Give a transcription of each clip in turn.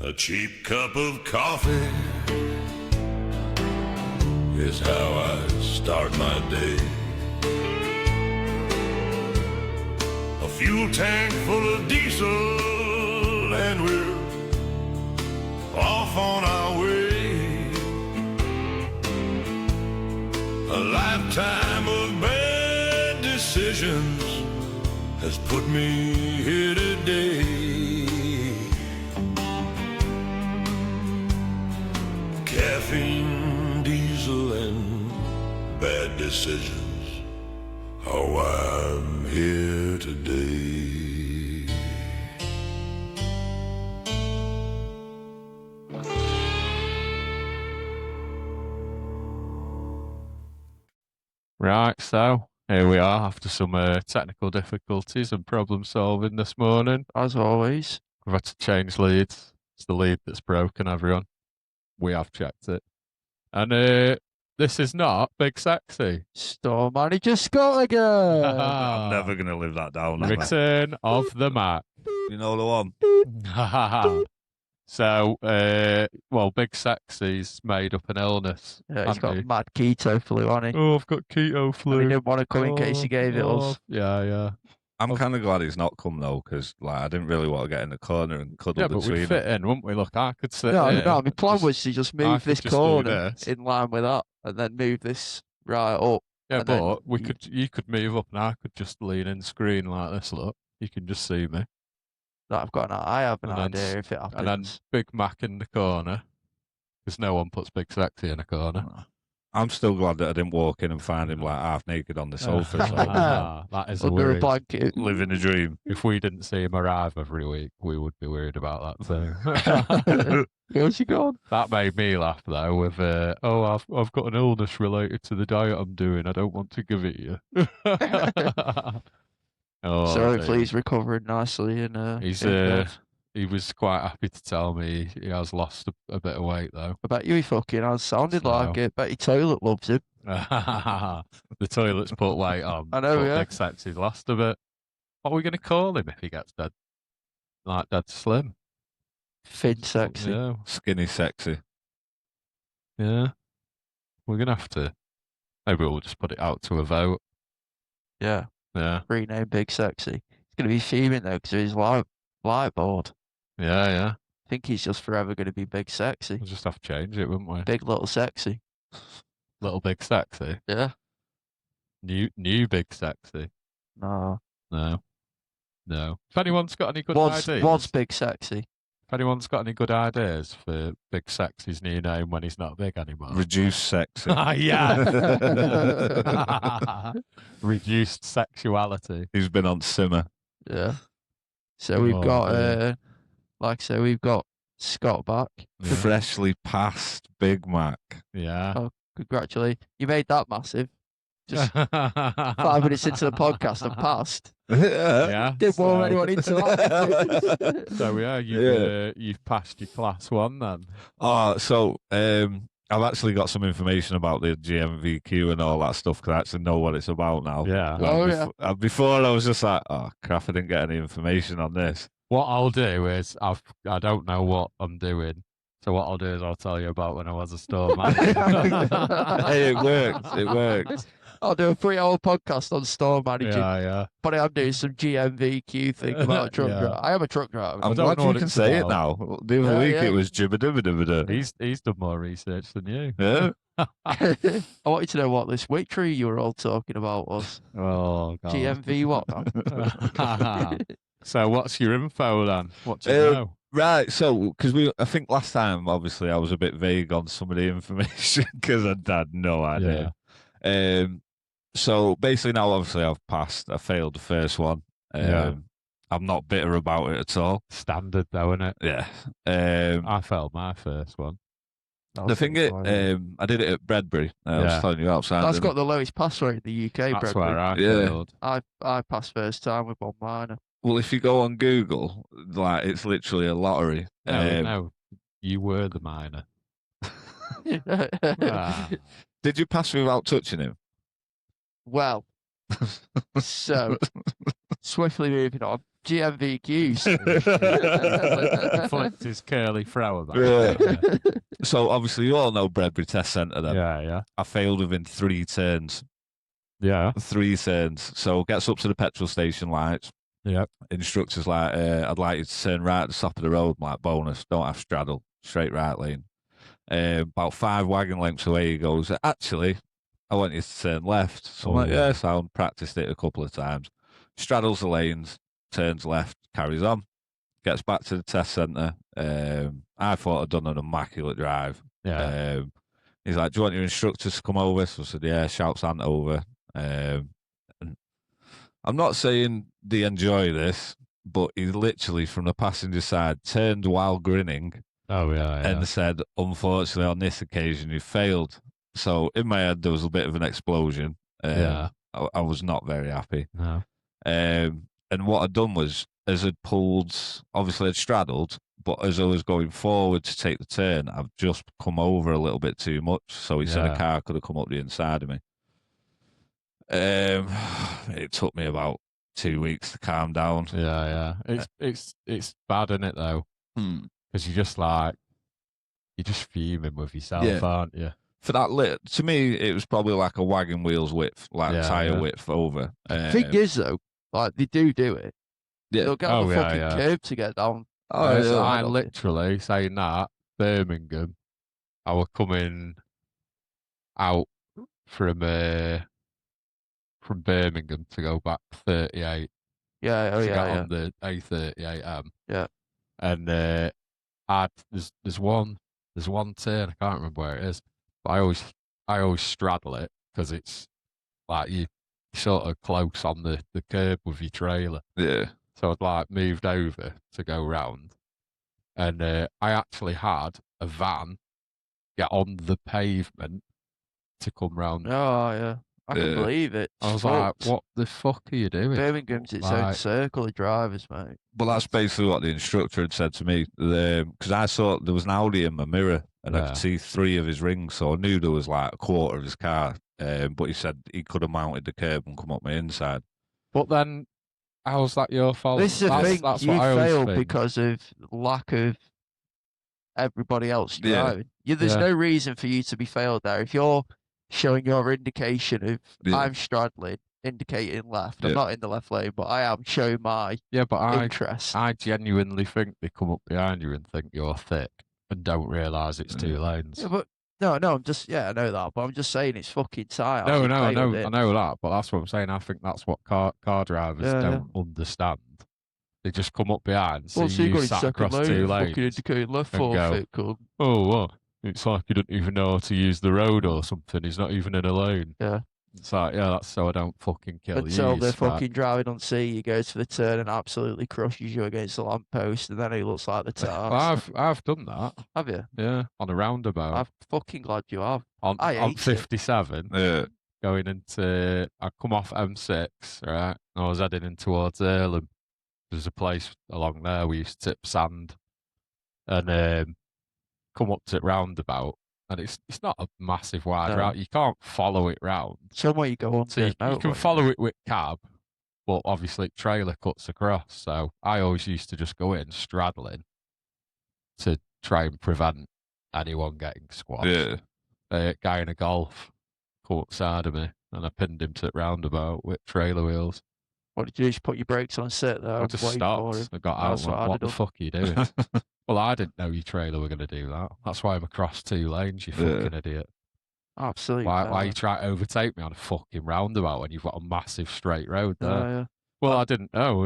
A cheap cup of coffee is how I start my day. A fuel tank full of diesel and we're off on our way. A lifetime of bad decisions has put me here today. Caffeine, diesel, and bad decisions. Oh, I'm here today. Right, so here we are after some technical difficulties and problem solving this morning. As always. We've had to change leads. It's the lead that's broken, everyone. We have checked it. And this is not Big Sexy. Store manager Scott again. I'm never going to live that down. Return of the Mac. You know the one? So, well, Big Sexy's made up an illness. Yeah, he's got hasn't mad keto flu on him. Oh, I've got keto flu. And he didn't want to come in case he gave it us. Yeah. I'm kind of glad he's not come though, because like I didn't really want to get in the corner and cuddle Yeah, but between we'd them. fit in, wouldn't we? Look, I could sit No, here. my plan was to just I move could this just do corner this. in line with that, and then move this right up. Yeah, and then but you could move up and I could just lean in screen like this, look. You can just see me. I have an And then idea if it happens. And then Big Mac in the corner. Because no one puts Big Sexy in a corner. I'm still glad that I didn't walk in and find him like half naked on the sofa. So that is a under worry. a blanket. living a dream. If we didn't see him arrive every week, we would be worried about that too. Where's he gone? That made me laugh though. With I've got an illness related to the diet I'm doing. I don't want to give it you. Oh, So hopefully dear. he's recovering nicely and He's in bed. he was quite happy to tell me he has lost a bit of weight though. I bet you he fucking has. Sounded So- like it. Bet your toilet loves him. The toilet's put weight on. I know, but yeah. Big Sexy's lost a bit. What are we going to call him if he gets dead? Like dead slim? Thin sexy. Yeah. Skinny sexy. Yeah. We're going to have to. Maybe we'll just put it out to a vote. Yeah. Yeah. Rename Big Sexy. He's going to be fuming though because of his light board. Yeah. I think he's just forever going to be Big Sexy. We'll just have to change it, wouldn't we? Big Little Sexy. Little Big Sexy. Yeah. New Big Sexy. No. No. If anyone's got any good What's ideas. Big Sexy? If anyone's got any good ideas for Big Sexy's new name when he's not big anymore. Reduced sexy. Yeah. Reduced sexuality. He's been on simmer. Yeah. So we've Oh, got, dear. like I say, we've got Scott back. Yeah. Freshly passed Big Mac. Yeah. Oh, congratulations. You made that massive. Just 5 minutes into the podcast and passed. Yeah. Didn't warm so- anyone into that. So yeah, you've passed your class one then. Oh, so I've actually got some information about the GMVQ and all that stuff because I actually know what it's about now. Yeah. Oh, yeah. Before I was just like, oh crap, I didn't get any information on this. What I'll do is I don't know what I'm doing. So what I'll do is I'll tell you about when I was a store manager. Hey, it worked. It worked. I'll do a 3-hour podcast on store managing. Yeah. But I'm doing some GMVQ thing about a truck Yeah. driver. I am a truck driver. I'm don't glad know you what can it's say it about. now. The other Yeah, week yeah. it was jibba dibba dibba. He's done more research than you. Yeah. I wanted to know what this witchery you were all talking about was. Oh God. GMV what now? So what's your info then? What do you know? Right, so because I think last time obviously I was a bit vague on some of the information because I had no idea. So basically now obviously I've passed. I failed the first one. Yeah. I'm not bitter about it at all. Standard though, isn't it? Yeah. I failed my first one. The thing is, I did it at Bredbury. I was Yeah. telling you outside. That's didn't got the lowest pass rate in the UK, That's Bradbury. where I Yeah. failed. I passed first time with one minor. Well, if you go on Google, like it's literally a lottery. No, you were the minor. Ah. Did you pass without touching him? Well, so Swiftly moving on. GMVQs. Flicked his curly fro about Yeah. it. So obviously you all know Bredbury Test Centre then. Yeah. I failed within 3 turns. Yeah. 3 turns. So gets up to the petrol station lights. Yep. Instructor's like, I'd like you to turn right at the top of the road. I'm like, bonus, don't have straddle, straight right lane. About 5 wagon lengths away, he goes, actually, I want you to turn left. So I'm like, yeah, sound, practiced it a couple of times. Straddles the lanes, turns left, carries on, gets back to the test centre. I thought I'd done an immaculate drive. Yeah. He's like, do you want your instructors to come over? So I said, yeah, shouts Ant over. And I'm not saying they enjoy this, but he literally from the passenger side turned while grinning Oh yeah. and said, unfortunately, on this occasion, you failed. So in my head, there was a bit of an explosion. Yeah. I was not very happy. No. And what I'd done was, as I'd pulled, obviously I'd straddled, but as I was going forward to take the turn, I've just come over a little bit too much. So he said a car could have come up the inside of me. It took me about 2 weeks to calm down. Yeah. It's bad, isn't it though? Because you're just fuming with yourself, aren't you? For that to me, it was probably like a wagon wheel's width, like tire width over. Thing is though, like they do it. Yeah. They'll get on the fucking curb to get down. I literally saying that Birmingham, I was coming out from Birmingham to go back 38. Yeah, to get on the A38M. Yeah. And there's one turn, I can't remember where it is, but I always straddle it because it's like you sort of close on the curb with your trailer. Yeah. So I'd like moved over to go round, and I actually had a van get on the pavement to come round. Oh yeah, I can believe it. I was like, what the fuck are you doing? Birmingham's its own circle of drivers, mate. But that's basically what the instructor had said to me. Because I saw there was an Audi in my mirror and I could see 3 of his rings. So I knew there was like a quarter of his car. But he said he could have mounted the curb and come up my inside. But then, how's that your fault? This is the thing. You failed because of lack of everybody else driving. There's no reason for you to be failed there. If you're showing your indication of I'm straddling, indicating left. I'm not in the left lane, but I am showing my interest. I genuinely think they come up behind you and think you're thick and don't realise it's 2 lanes. Yeah, but no, I'm just I know that, but I'm just saying it's fucking tight. I know that, but that's what I'm saying. I think that's what car drivers don't understand. They just come up behind, see you sat across 2 lanes, fucking indicating left and go, oh, what? It's like he doesn't even know how to use the road or something. He's not even in a lane. Yeah. It's like, that's so I don't fucking kill you. Until they're fucking driving on C, you go to the turn and absolutely crushes you against the lamppost, and then he looks like the tarts. I've done that. Have you? Yeah, on a roundabout. I'm fucking glad you have. On 57, going into, I come off M6, right, and I was heading in towards Earlham. There's a place along there we used to tip sand, and come up to it roundabout, and it's not a massive wide route. You can't follow it round. Somewhere you go on so you can follow it with cab, but obviously trailer cuts across. So I always used to just go in straddling to try and prevent anyone getting squashed. Yeah. A guy in a Golf come up side of me, and I pinned him to the roundabout with trailer wheels. What did you do? Just put your brakes on, sit there? I just stopped. I got out. What the fuck are you doing? Well, I didn't know your trailer were going to do that. That's why I'm across 2 lanes, you fucking idiot. Absolutely. Why you try to overtake me on a fucking roundabout when you've got a massive straight road there? Yeah. Well, I didn't know.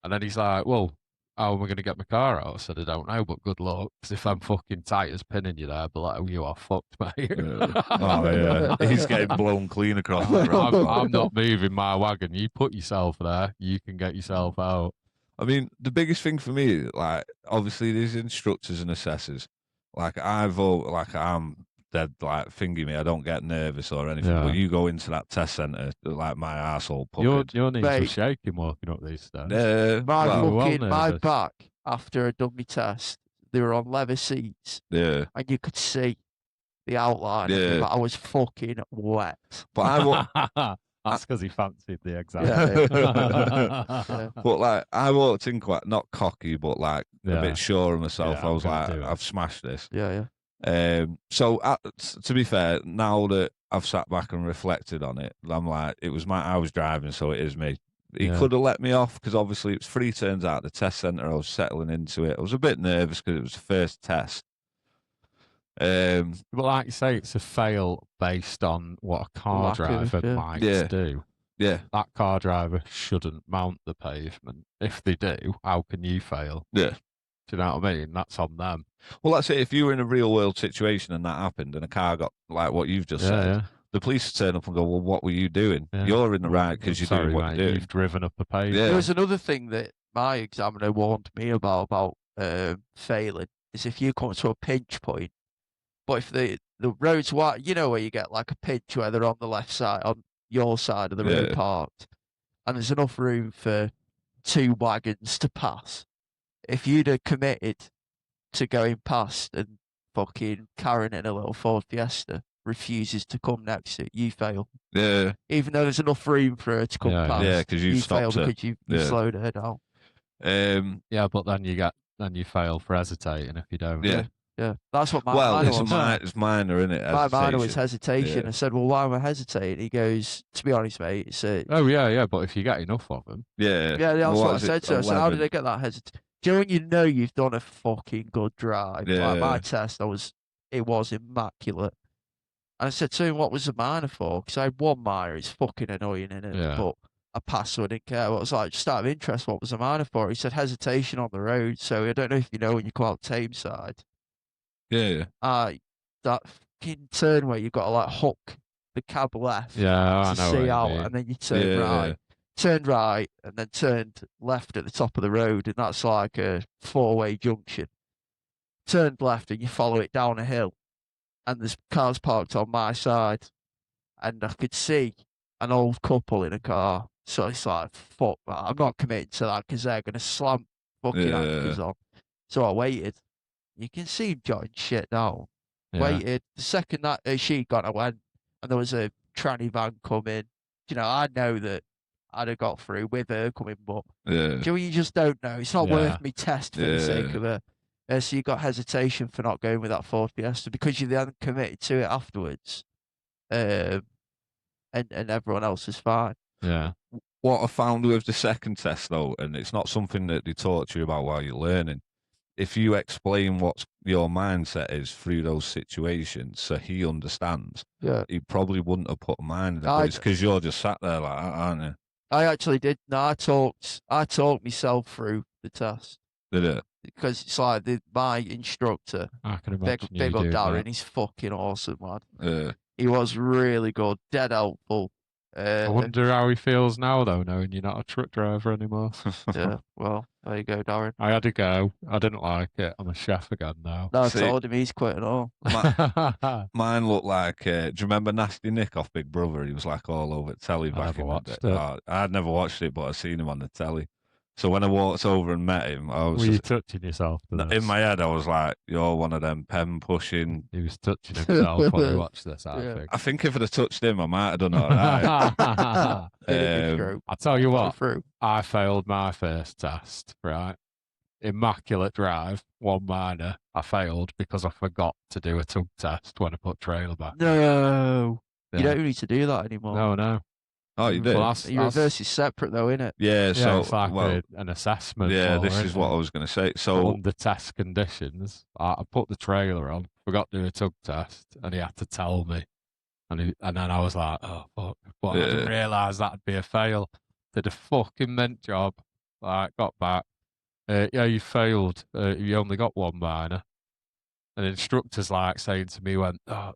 And then he's like, well, how am I going to get my car out? I said, I don't know, but good luck. Because if I'm fucking tight as pinning you there, but like, oh, you are fucked, mate. Oh, yeah. He's getting blown clean across the road. I'm not moving my wagon. You put yourself there, you can get yourself out. I mean, the biggest thing for me, like, obviously, there's instructors and assessors. Like, I'm dead, like, thingy me. I don't get nervous or anything. Yeah. But you go into that test centre, like, my arsehole puckered. Your knees are shaking walking up these stairs. My back, after I done my test, they were on leather seats. Yeah. And you could see the outline. Yeah. But I was fucking wet. But That's because he fancied the exam. Yeah. But like, I walked in quite not cocky, but like a Yeah. bit sure of myself. Yeah, I was I'm like, gonna do it. I've smashed this. Yeah. So to be fair, now that I've sat back and reflected on it, I'm like, I was driving, so it is me. He Yeah. could have let me off because obviously it was 3 turns out of the test centre. I was settling into it. I was a bit nervous because it was the first test. But like you say, it's a fail based on what a car Lack of, driver might Yeah. do. Yeah. That car driver shouldn't mount the pavement. If they do, how can you fail? Yeah. Do you know what I mean? That's on them. Well, that's it. If you were in a real world situation and that happened and a car got like what you've just said, Yeah. the police turn up and go, well, what were you doing? Yeah. You're in the right because you're doing what mate, you're doing. You've driven up a pavement. Yeah. There was another thing that my examiner warned me about failing is if you come to a pinch point, but if the road's wide, you know where you get like a pinch where they're on the left side, on your side of the road parked, and there's enough room for 2 wagons to pass. If you'd have committed to going past and fucking Karen in a little Ford Fiesta refuses to come next to it, you fail. Yeah. Even though there's enough room for her to come past. Yeah, because you fail stopped her. because you slowed her down. Yeah, but then you fail for hesitating if you don't. Yeah, that's what my minor was. It's minor, isn't it? My minor was hesitation. Yeah. I said, well, why am I hesitating? He goes, to be honest, mate, it's a... Oh, yeah, but if you get enough of them. Yeah. Yeah, that's Well, what I said to her. So how did I get that hesitation? Do you know when you've done a fucking good drive? Yeah. Like my test, it was immaculate. And I said to him, what was the minor for? Because I had 1 minor. It's fucking annoying, innit? Yeah. But I passed, so I didn't care. But I was like, just out of interest, what was the minor for? He said hesitation on the road. So I don't know if you know when you come out Tameside. Yeah. That fucking turn where you've got to like hook the cab left Yeah, I to know see what you out, mean. and then you turn right. Yeah. Turned right and then turned left at the top of the road, and that's like a 4-way junction. Turned left and you follow it down a hill, and there's cars parked on my side, and I could see an old couple in a car. So it's like, fuck that, I'm not committing to that because they're going to slam fucking anchors on. So I waited. You can see him jotting shit down. Yeah. Waited. The second that she'd gone, I went, and there was a tranny van coming. You know, I know that I'd have got through with her coming, but you just don't know. It's not worth me test for the sake of her. So you got hesitation for not going with that Ford Fiesta because you then committed to it afterwards, and everyone else is fine. Yeah. What I found with the second test, though, and it's not something that they taught you about while you're learning, if you explain what your mindset is through those situations so he understands, he probably wouldn't have put a mind in it. But it's because you're just sat there like that, aren't you? I actually did. No, I talked myself through the test. Did it? Because it's like my instructor, I can imagine big up Darren, he's fucking awesome, man. He was really good, dead helpful. I wonder how he feels now, though, knowing you're not a truck driver anymore. Yeah, well, there you go, Darren. I had to go. I didn't like it. I'm a chef again now. No, I told him he's quitting all. Mine looked like, do you remember Nasty Nick off Big Brother? He was like all over telly back in the day. I'd never watched it, but I'd seen him on the telly. So when I walked over and met him, I was Were you touching yourself? In my head, I was like, "You're one of them pen pushing." He was touching himself when he watched this. I think if I'd have touched him, I might have done all right. I'll tell you what. I failed my first test. Right, immaculate drive, 1 minor. I failed because I forgot to do a tug test when I put trailer back. No, you don't need to do that anymore. No. Oh, you did? Well, your reverse is separate, though, isn't it? Yeah, so it's like an assessment. Yeah, this is what I was going to say. So under test conditions, I put the trailer on, forgot to do a tug test, and he had to tell me. And then I was like, oh, fuck. But I didn't realise that'd be a fail. Did a fucking mint job. Like, got back. Yeah, you failed. You only got 1 minor. And the instructor's like saying to me,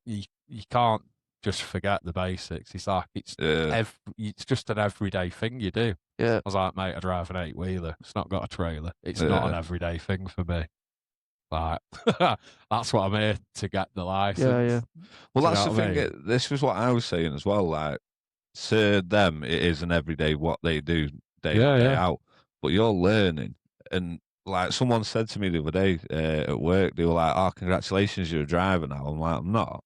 you can't just forget the basics. He's like, it's just an everyday thing you do. Yeah. I was like, mate, I drive an 8-wheeler. It's not got a trailer. It's not an everyday thing for me. Like, that's what I'm here to get the license. Yeah. Well, that's the thing. This was what I was saying as well. Like, to them, it is an everyday what they do day in, day out. But you're learning. And like someone said to me the other day at work, they were like, "Oh, congratulations, you're a driver now." I'm like, "I'm not."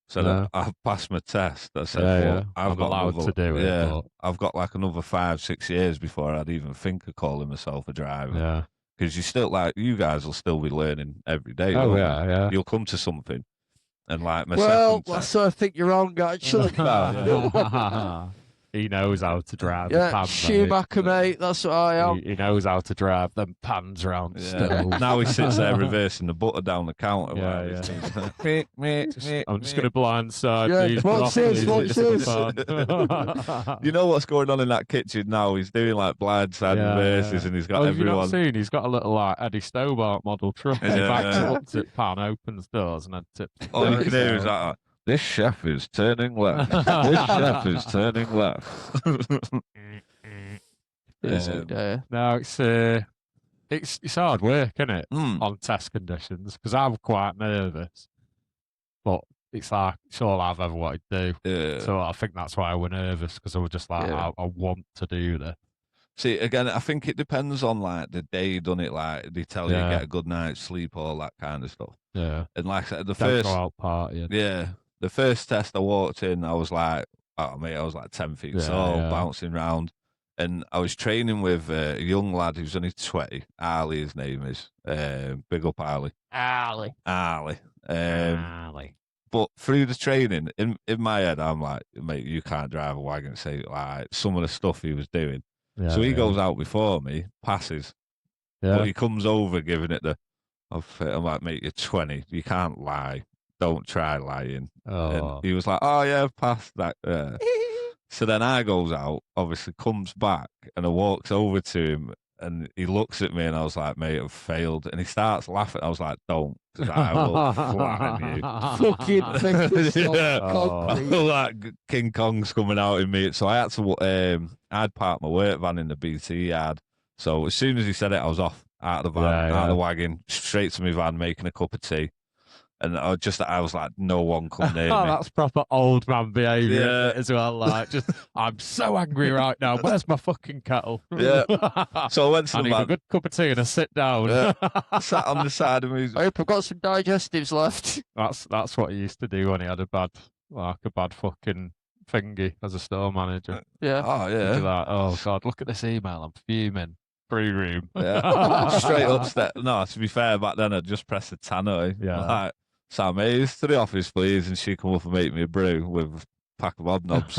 So No. I passed my test. I said, I'm allowed to do it. Yeah, but... I've got like another 5-6 years before I'd even think of calling myself a driver. Yeah. Because you still, like, you guys will still be learning every day. Oh, won't yeah, you? yeah. You'll come to something. And like my Well, second I test. sort of think you're wrong, actually. He knows how to drive the Yeah, pan, Schumacher, mate. That's what I am. He knows how to drive them pans round Yeah. stove. Now he sits there reversing the butter down the counter. Yeah, while he's yeah. doing- I'm just going to blindside Yeah, these watch this, broccolis watch into the pan. You know what's going on in that kitchen now? He's doing like blindside reverses, and he's got Have you not everyone. seen? He's got a little like Eddie Stobart model truck. He Yeah. backs it up to pan, opens doors, and then tips. All you can hear is that. This chef is turning left. This chef is turning left. No, it's hard work, isn't it? Mm. On test conditions, because I'm quite nervous, but it's like it's all I've ever wanted to do. Yeah. So I think that's why I was nervous, because I was just like, I want to do this. See, again, I think it depends on like the day you done it. Like they tell you get a good night's sleep, all that kind of stuff. Yeah. And like I said, Don't go out partying. Yeah, the first test I walked in, I was like, oh mate, I was like 10 feet tall, bouncing around. And I was training with a young lad who's only 20. Ali, his name is. Big up Ali. Ali. But through the training, in my head, I'm like, mate, you can't drive a wagon. Say like some of the stuff he was doing. Yeah, So he goes out before me, passes. Yeah. But he comes over giving it I'm like, mate, you're 20. You can't lie. Don't try lying. Oh. And he was like, oh yeah, I've passed that. So then I goes out, obviously comes back, and I walks over to him, and he looks at me, and I was like, mate, I've failed. And he starts laughing. I was like, don't, because I will flatten you. Fucking thing. Yeah. Like King Kong's coming out in me. So I had to, I'd parked my work van in the BT yard. So as soon as he said it, I was off, out of the van, out of the wagon, straight to my van, making a cup of tea. And I was like, no one come near me. That's proper old man behaviour as well. Like, just, I'm so angry right now. Where's my fucking kettle? Yeah. So I went to I the need man. a good cup of tea and a sit down. Yeah. Sat on the side of me. I hope I've got some digestives left. That's what he used to do when he had a bad fucking thingy as a store manager. Yeah. Oh, He'd be yeah. like, oh God, look at this email. I'm fuming. Free room. Yeah. Straight upstairs. No, to be fair, back then I'd just press the tannoy. Yeah. Like, Sam Hayes to the office, please. And she'd come up and make me a brew with a pack of hobnobs.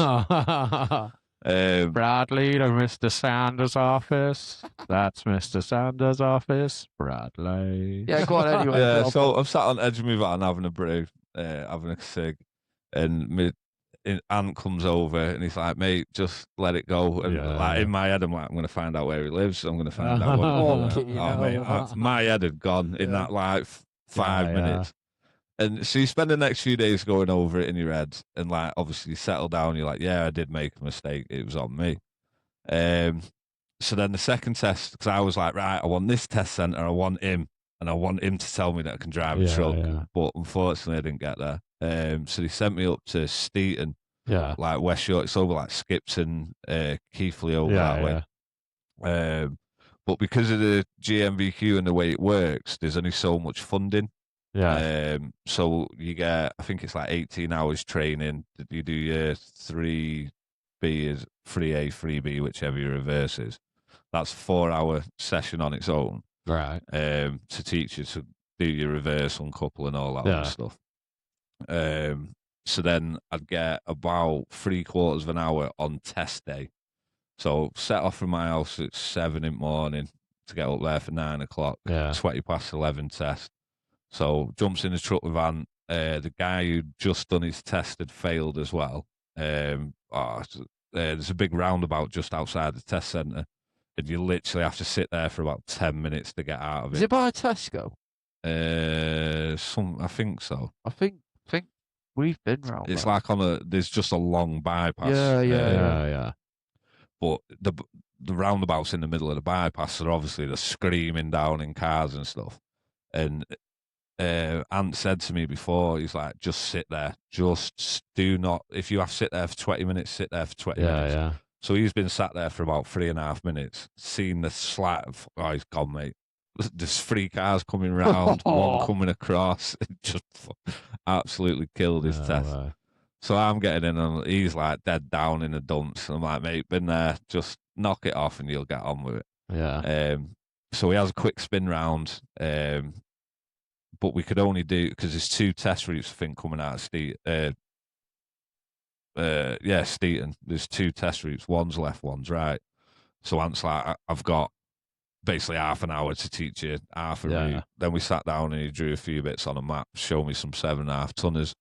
Bradley to Mr. Sanders' office. That's Mr. Sanders' office. Bradley. Yeah, go on anyway. Yeah, so I'm sat on the edge of my van having a brew, having a cig, and my aunt comes over and he's like, mate, just let it go. And like in my head, I'm like, I'm going to find out where he lives. I'm going to find out what mate, my head had gone in that like 5 minutes. And so you spend the next few days going over it in your head, and like obviously you settle down. You're like, yeah, I did make a mistake. It was on me. So then the second test, because I was like, right, I want this test centre. I want him, and I want him to tell me that I can drive a truck. Yeah. But unfortunately, I didn't get there. So they sent me up to Steeton, like West York. It's over like Skipton, Keighley over that way. But because of the GMVQ and the way it works, there's only so much funding. Yeah. So you get, I think it's like 18 hours training. You do your 3B is 3A, 3B, whichever your reverse is. That's a 4-hour session on its own. Right. To teach you to do your reverse, uncouple, and all that other stuff. So then I'd get about 3/4 of an hour on test day. So set off from my house at 7 in the morning to get up there for 9 o'clock. 20 past 11 test. So jumps in the truck with van. The guy who just done his test had failed as well. There's a big roundabout just outside the test centre, and you literally have to sit there for about 10 minutes to get out of it. Is it by Tesco? I think so. I think we've been round. It's like there's just a long bypass. Yeah. But the roundabout's in the middle of the bypass, so obviously they're screaming down in cars and stuff. And Ant said to me before, he's like, just sit there. Just do not, if you have to sit there for 20 minutes, sit there for 20 minutes. Yeah. So he's been sat there for about 3.5 minutes, seen the slat of, oh, he's gone, mate. There's 3 cars coming round, one coming across. absolutely killed his test. way. So I'm getting in, and he's like dead down in the dumps. I'm like, mate, been there, just knock it off, and you'll get on with it. Yeah. So he has a quick spin round, but we could only do because there's 2 test routes, I think, coming out of Steeton. Steeton. There's 2 test routes. One's left, one's right. So Ant's like, I've got basically half an hour to teach you half a route. Then we sat down and he drew a few bits on a map, showed me some 7.5 tonners,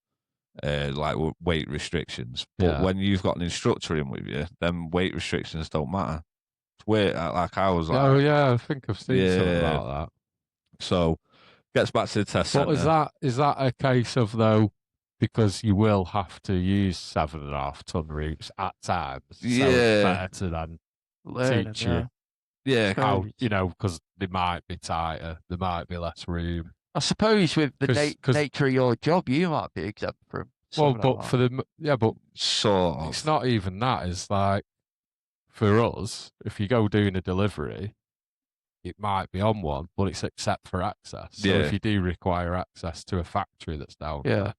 like weight restrictions. But when you've got an instructor in with you, then weight restrictions don't matter. It's weird. Like I was like, oh yeah, I think I've seen something about that. So gets back to the test But centre. is that a case of though, because you will have to use 7.5 ton routes at times? So it's better than teach you. Yeah, how, because they might be tighter, there might be less room. I suppose with the nature of your job, you might be exempt from. Well, but for the but sort of. It's not even that. It's like for us, if you go doing a delivery, it might be on one, but it's except for access. So if you do require access to a factory that's down there,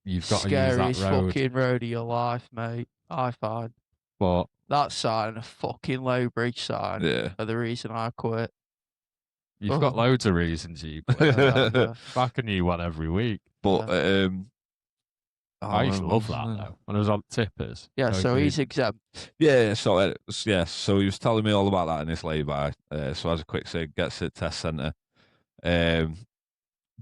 you've got to use that road. Scariest fucking road of your life, mate. I find. But that sign, a fucking low bridge sign, are the reason I quit. You've got loads of reasons you quit. Back a new one every week. But I used to love that though. When I was on tippers. Yeah, so he's exempt. Yeah, so he was telling me all about that in this lay-by. So as a quick say, gets to the test centre. Bearing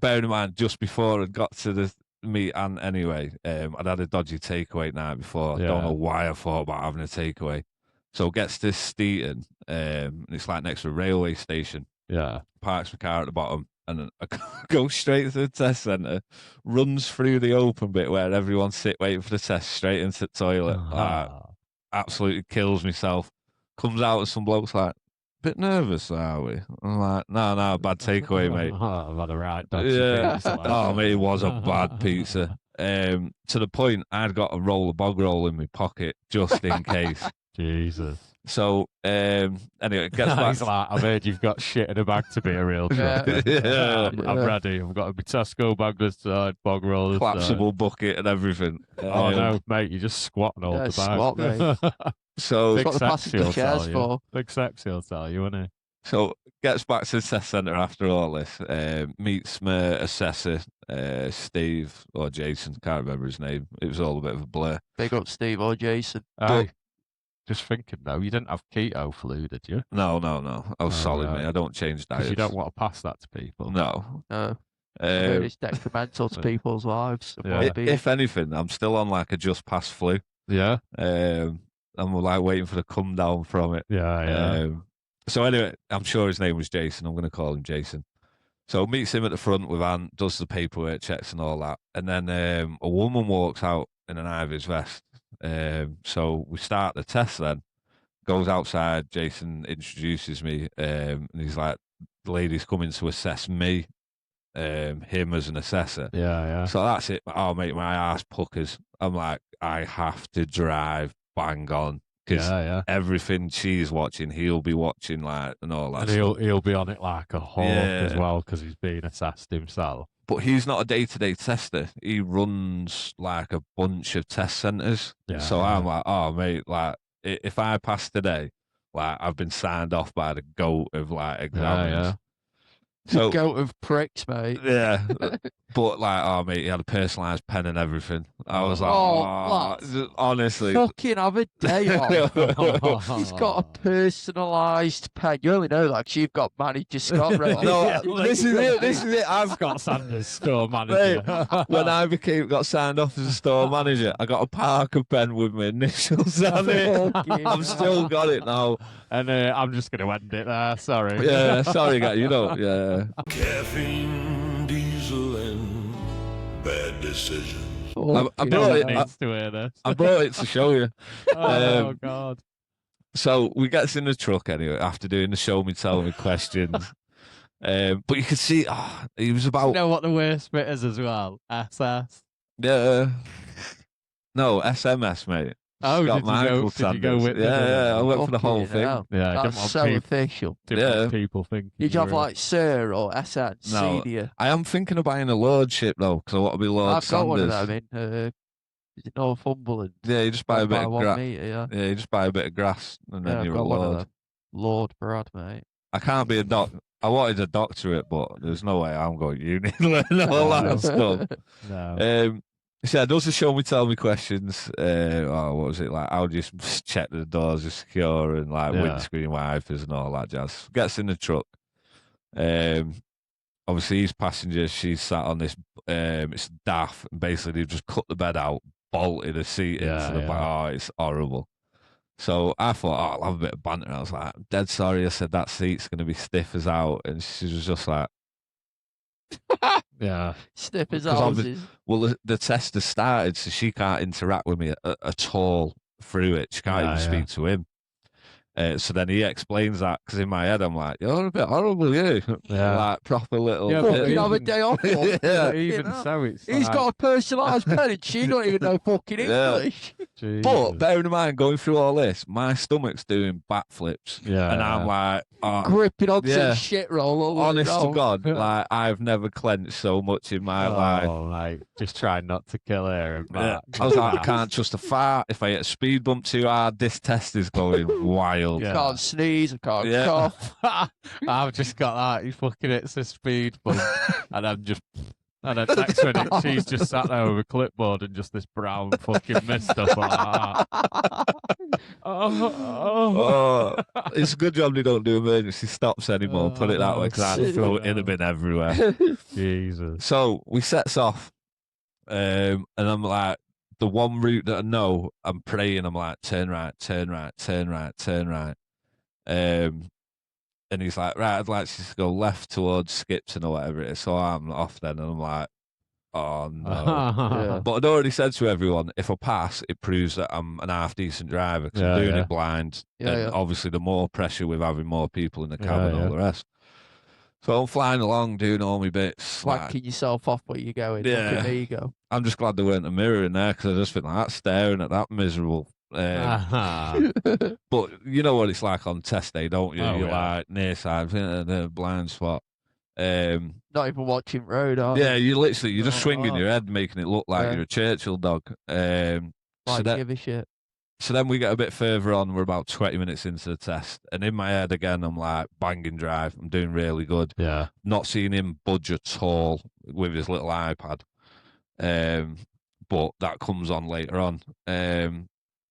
in mind, just before I got to the meet and anyway, I'd had a dodgy takeaway night before. I don't know why I thought about having a takeaway. So gets to Steeton, and it's like next to a railway station. Yeah. Parks my car at the bottom, and I go straight to the test centre, runs through the open bit where everyone's waiting for the test, straight into the toilet. Absolutely kills myself. Comes out and some bloke's like, bit nervous, are we? I'm like, no, bad takeaway, mate. I've had a right pizza. Oh, mate, it was a bad pizza. To the point I'd got a roll of bog roll in my pocket just in case. Jesus. So, anyway, it gets back. He's like, I've heard you've got shit in a bag to be a real trucker. I'm ready. I've got a Tesco bag this side, bog roll this collapsible bucket and everything. Oh, no, mate, you're just squatting all the bag. Squat, mate. So, Big Sexy chairs for. Big Sexy will tell you, won't he? So, gets back to the test centre after all this. Meets my assessor, Steve or Jason, can't remember his name. It was all a bit of a blur. Big up Steve or Jason. Just thinking though, you didn't have keto flu, did you? No. I was solid, mate. I don't change diets. Because you don't want to pass that to people. No. It's detrimental to people's lives. If anything, I'm still on like a just past flu. Yeah. I'm like waiting for the come down from it. Yeah. So anyway, I'm sure his name was Jason. I'm going to call him Jason. So meets him at the front with Ant, does the paperwork checks and all that. And then a woman walks out in an Ivy's vest. So we start the test then. Goes outside, Jason introduces me, and he's like, the lady's coming to assess me, him as an assessor. Yeah. So that's it. Oh, mate, my ass puckers. I'm like, I have to drive bang on. Because everything she's watching, he'll be watching, like, and all that. And he'll be on it like a hawk as well, because he's being assessed himself. But he's not a day-to-day tester. He runs like a bunch of test centres. I'm like, oh mate, like if I pass today, like I've been signed off by the GOAT of like examiners. So GOAT of pricks, mate. Yeah. But like, oh mate, he had a personalised pen and everything. I was like, honestly, fucking have a day off. He's got a personalised pen. You only know that because you've got manager Scott. Right? No, this is it. I've got Sanders store manager. Mate, when I got signed off as a store manager, I got a Parker pen with my initials on it. I've still got it now. And I'm just going to end it there. Sorry. Yeah, sorry, guys. Caffeine, diesel, and bad decisions. I brought it to show you. Oh, God. So we get in the truck anyway after doing the show me, tell me questions. But you could see, he was about. You know what the worst bit is as well? SS. Yeah. No, SMS, mate. Oh, got did my you go? ankle Did you go sandals. with them? Yeah, I went for the Fucking whole thing. hell. Yeah, I That's didn't want so people, official. didn't want people thinking. Did you have were- like Sir or SN, No, Senior? I am thinking of buying a lordship though, because I want to be Lord I've got one of Sanders. them in is it Northumberland? Yeah, you just buy a bit of 1 grass. meter, yeah. Yeah, you just buy a bit of grass, and then Yeah, I've you're a got one of lord. them. Lord Brad, mate. I can't be a doc. I wanted a doctorate, but there's no way I'm going to uni and learn all that stuff. No. So yeah, does the show me, tell me questions. What was it like? How do you check the doors are secure and like windscreen wipers and all that jazz? Gets in the truck. Obviously, his passenger, she's sat on this. It's daft. And basically, they've just cut the bed out, bolted a seat into the back. Oh, it's horrible. So I thought, I'll have a bit of banter. I was like, I'm dead sorry. I said that seat's going to be stiff as out, and she was just like, yeah, stiff as houses. Well, the test has started, so she can't interact with me at all through it. She can't even speak to him. So then he explains that, because in my head I'm like, you're a bit horrible, you. Yeah. Like proper little. Yeah, Fucking have a day off. Yeah, even so, it's He's got a personalised pen and she don't even know fucking English. But bearing in mind, going through all this, my stomach's doing backflips. Yeah. And I'm like, gripping onto the shit roll. Honest to God, like I've never clenched so much in my life. Like just trying not to kill her. And I was like, I can't trust a fart. If I hit a speed bump too hard, this test is going wild. I can't sneeze, I can't cough. I've just got that. He fucking hits a speed bump, and I'm just. And then next minute, she's just sat there with a clipboard and just this brown fucking mist up like that. It's a good job they don't do emergency stops anymore. Put it that way, because I'd throw it in a bin everywhere. Jesus. So we sets off, and I'm like, the one route that I know, I'm praying. I'm like, turn right, turn right, turn right, turn right. And he's like, right, I'd like you to go left towards Skipton or whatever it is. So I'm off then, and I'm like, oh no. But I'd already said to everyone, if I pass, it proves that I'm an half decent driver, because I'm doing it blind. And obviously the more pressure with having more people in the cab and all the rest. So I'm flying along, doing all my bits. Whacking yourself off where you're going. Look at me go. I'm just glad there weren't a mirror in there, because I just been like that, staring at that miserable. But you know what it's like on test day, don't you? You're like near side, blind spot. Not even watching road, are you? Yeah, you're just swinging your head, making it look like you're a Churchill dog. Give a shit. So then we get a bit further on. We're about 20 minutes into the test, and in my head again, I'm like banging drive. I'm doing really good. Yeah, not seeing him budge at all with his little iPad. But that comes on later on.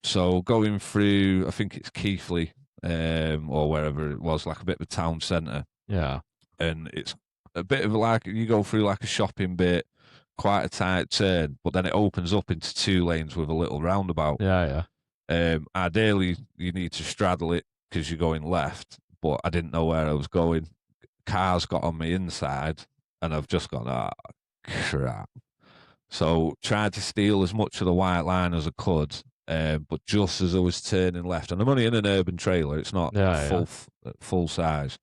So going through, I think it's Keighley, or wherever it was, like a bit of a town centre. Yeah. And it's a bit of like, you go through like a shopping bit, quite a tight turn, but then it opens up into 2 lanes with a little roundabout. Yeah. Ideally, you need to straddle it because you're going left, but I didn't know where I was going. Cars got on me inside, and I've just gone, crap. So tried to steal as much of the white line as I could. But just as I was turning left, and I'm only in an urban trailer, it's not full size,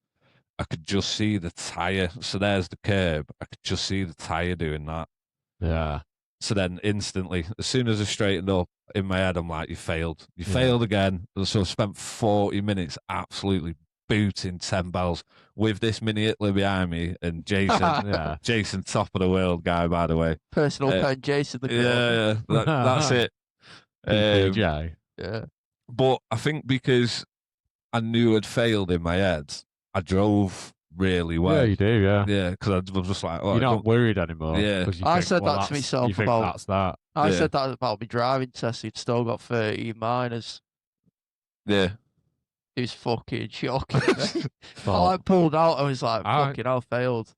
I could just see the tyre. So there's the curb. I could just see the tyre doing that. Yeah. So then instantly, as soon as I straightened up, in my head, I'm like, you failed. You failed again. So I spent 40 minutes absolutely booting 10 bells with this Mini Hitler behind me, and Jason, Jason, top of the world guy, by the way. Personal pen, Jason. That's it. Yeah. But I think because I knew I'd failed in my head, I drove really well. Yeah, you do, yeah. Because I was just like, you're not worried anymore. Yeah, I said that to myself about. That's that. I said that about my driving test. He'd still got 30 minors. Yeah. It was fucking shocking. I pulled out. I was like, fucking, I failed.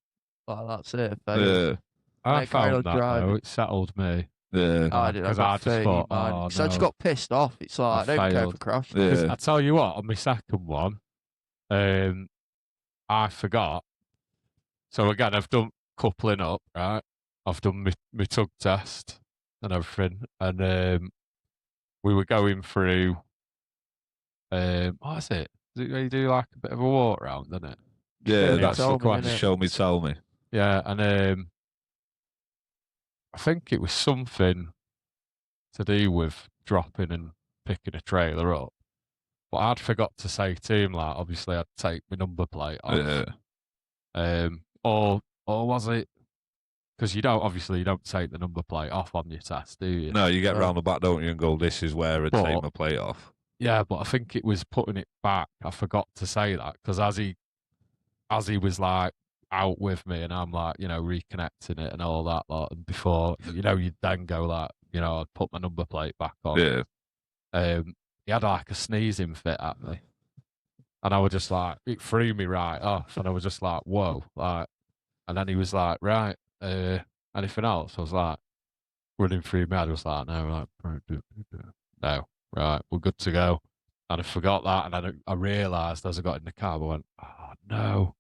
Like, that's it. I failed. I found that though. It settled me. Yeah. I did. I just thought, I just got pissed off. It's like, I don't care for crashing. Yeah. I tell you what, on my second one, I forgot. So again, I've done coupling up, right? I've done my tug test and everything, and we were going through. What is it? You do like a bit of a walk around, doesn't it? Yeah, that's the question. Show me, tell me. Yeah, and I think it was something to do with dropping and picking a trailer up. But I'd forgot to say to him, like, obviously I'd take my number plate off. Or was it? Because you don't take the number plate off on your test, do you? No, you get round the back, don't you, and go, this is where I'd take my plate off. Yeah, but I think it was putting it back. I forgot to say that because as he was like out with me and I'm like, reconnecting it and all that lot, and before, you'd then go like, I'd put my number plate back on. Yeah. He had like a sneezing fit at me. And I was just like, it threw me right off. And I was just like, whoa. Like, and then he was like, right, anything else? I was like, running through my head. I was like, no, no, right, we're good to go. And I forgot that. And then I realised as I got in the car, I went, oh, no.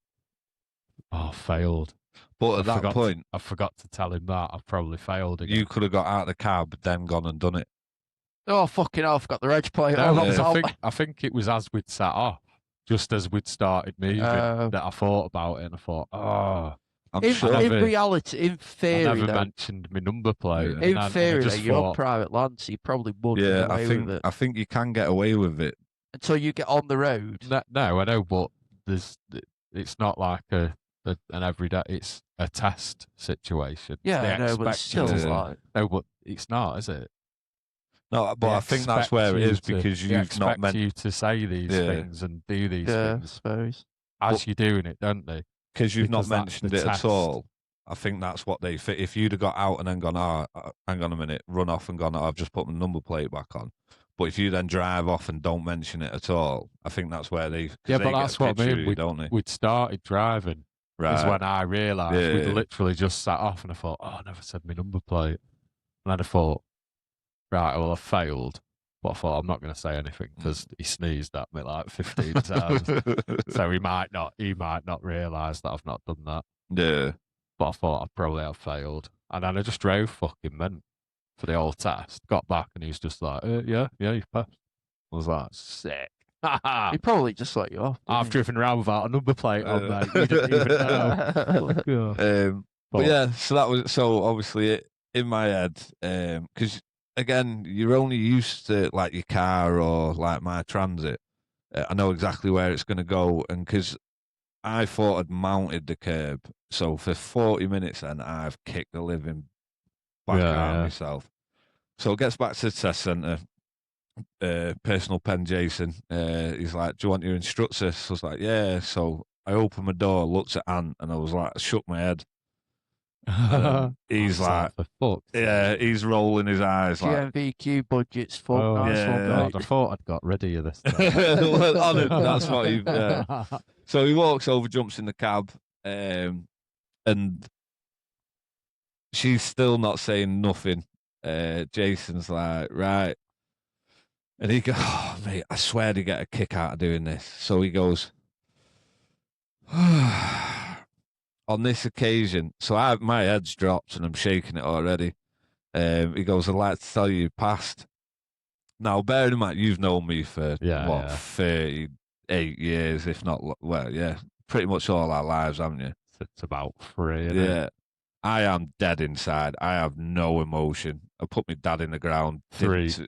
Oh, failed. But at that point, I forgot to tell him that. I've probably failed again. You could have got out of the cab, then gone and done it. Oh, fucking hell, I forgot the reg plate. I think it was as we'd sat off, just as we'd started moving, that I thought about it, and I thought, oh. In reality, in theory, I never mentioned my number plate. Yeah. In theory, you're on private land, so you probably would get away with it. I think you can get away with it. Until you get on the road. No, I know, but it's not like an everyday, it's a test situation. Yeah, I know, but still like... No, but it's not, is it? No, but I think that's where it is because you've not meant you to say these things and do these things. I suppose. As you're doing it, don't they? Because you've not mentioned it at all. I think that's what they fit. If you'd have got out and then gone, hang on a minute, run off and gone, I've just put my number plate back on. But if you then drive off and don't mention it at all, I think that's where they. Yeah, but that's what I mean. Don't they? We'd started driving. Right. Is when I realised we'd literally just sat off, and I thought, I never said my number plate. And then I thought, right, well, I failed. But I thought, I'm not going to say anything because he sneezed at me like 15 times. So he might not realise that I've not done that. Yeah. But I thought I probably have failed. And then I just drove fucking meant for the old test. Got back and he was just like, yeah, you passed. I was like, sick. He probably just let you off. I've driven around without a number plate on, mate. You didn't even know. But yeah, so obviously in my head, because again, you're only used to like your car or like my Transit. I know exactly where it's going to go, and because I thought I'd mounted the curb, so for 40 minutes then I've kicked the living back out of myself. So it gets back to the test centre. Personal pen Jason, he's like, do you want your instructors? I was like, yeah. So I opened my door, looked at Ant, and I was like, I shook my head. He's like, he's rolling his eyes like, GMVQ budget's full. God, I thought I'd got rid of you this time. Well, that's what he. So he walks over, jumps in the cab, and she's still not saying nothing. Jason's like, right. And he goes, oh, mate, I swear to get a kick out of doing this. So he goes, on this occasion, so my head's dropped and I'm shaking it already. He goes, I'd like to tell you passed. Now, bearing in mind, you've known me for, 38 years, if not, pretty much all our lives, haven't you? It's about 3, isn't it? I am dead inside. I have no emotion. I put my dad in the ground. 3's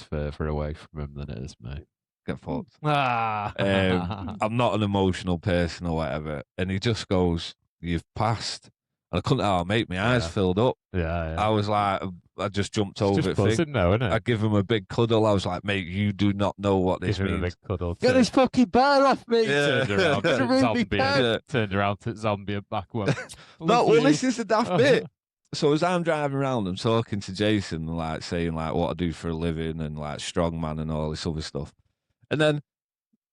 further away from him than it is me. Get fucked. I'm not an emotional person or whatever. And he just goes, you've passed. And I couldn't mate, my eyes filled up. Yeah. I was like, I just jumped over it. Buzzing now, isn't it? I give him a big cuddle. I was like, mate, you do not know what this means. A big cuddle. Get this fucking bear off me. Yeah. Turned around to zombie and back one. No, well, this is the daft bit. So as I'm driving around, I'm talking to Jason and like saying like what I do for a living and like strongman and all this other stuff. And then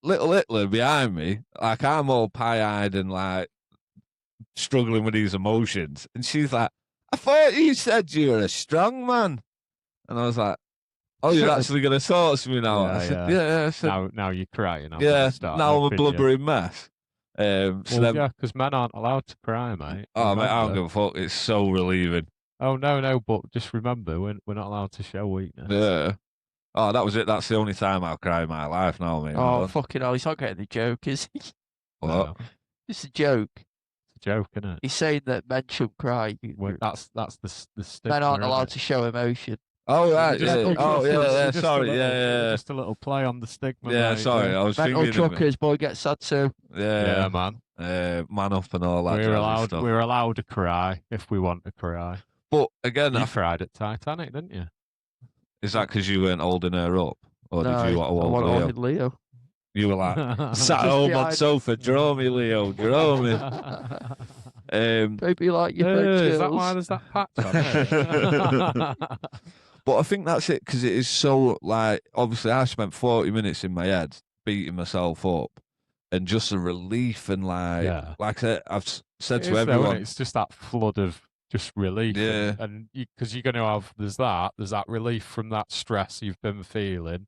little Hitler behind me, like I'm all pie-eyed and like struggling with these emotions. And she's like, I thought you said you were a strong man. And I was like, oh, you're actually going to talk to me now? I said, yeah. I said, now you're crying. Now I'm a blubbering mess. Because men aren't allowed to cry, mate. Oh, mate, I don't give a fuck. It's so relieving. Oh, no, but just remember, we're not allowed to show weakness. Yeah. Oh, that was it. That's the only time I'll cry in my life now, mate. Oh, fucking hell. He's not getting the joke, is he? What? No. It's a joke. It's a joke, isn't it? He's saying that men should cry. Well, that's the stigma. Men aren't allowed to show emotion. Oh right, Just- yeah. Oh yeah, yeah. just a Sorry, little- yeah. Just a little play on the stigma. Yeah, mate, sorry, I was Mental thinking. truckers, boy, get sad too. Yeah, man. Man up and all that. We're jazzy stuff. allowed to cry if we want to cry. But again, You cried at Titanic, didn't you? is that because you weren't holding her up, or No, did you want to hold I Leo? wanted Leo. You were like sat Just home on behind- sofa, draw me, Leo, draw me. Baby, like your French Is that girls. why there's that patch on it? But I think that's it because it is so like obviously I spent 40 minutes in my head beating myself up, and just a relief and like like I've said to everyone, it's just that flood of just relief. Yeah. And because you're going to have there's that relief from that stress you've been feeling,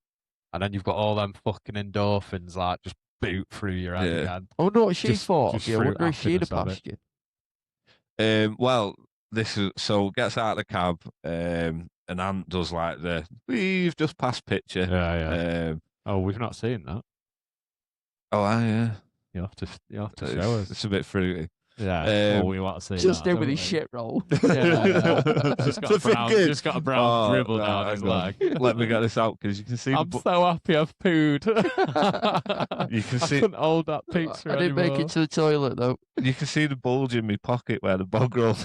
and then you've got all them fucking endorphins like just boot through your head again. Oh no, what she Just- thought just of you. I through wonder if she'd have happiness of passed it. you. well, this is so gets out of the cab, and Ant does like we've just passed picture. Yeah. Oh, we've not seen that. Oh, yeah. You have to show us. It's a bit fruity. Yeah, we want to see Just that, in with don't his we? shit roll. Yeah. just The got a brown dribble no, down his hang on. leg. Let me get this out because you can see. I'm so happy I've pooed. You can I see. couldn't hold that pizza I didn't make anymore. it to the toilet though. You can see the bulge in my pocket where the bog roll.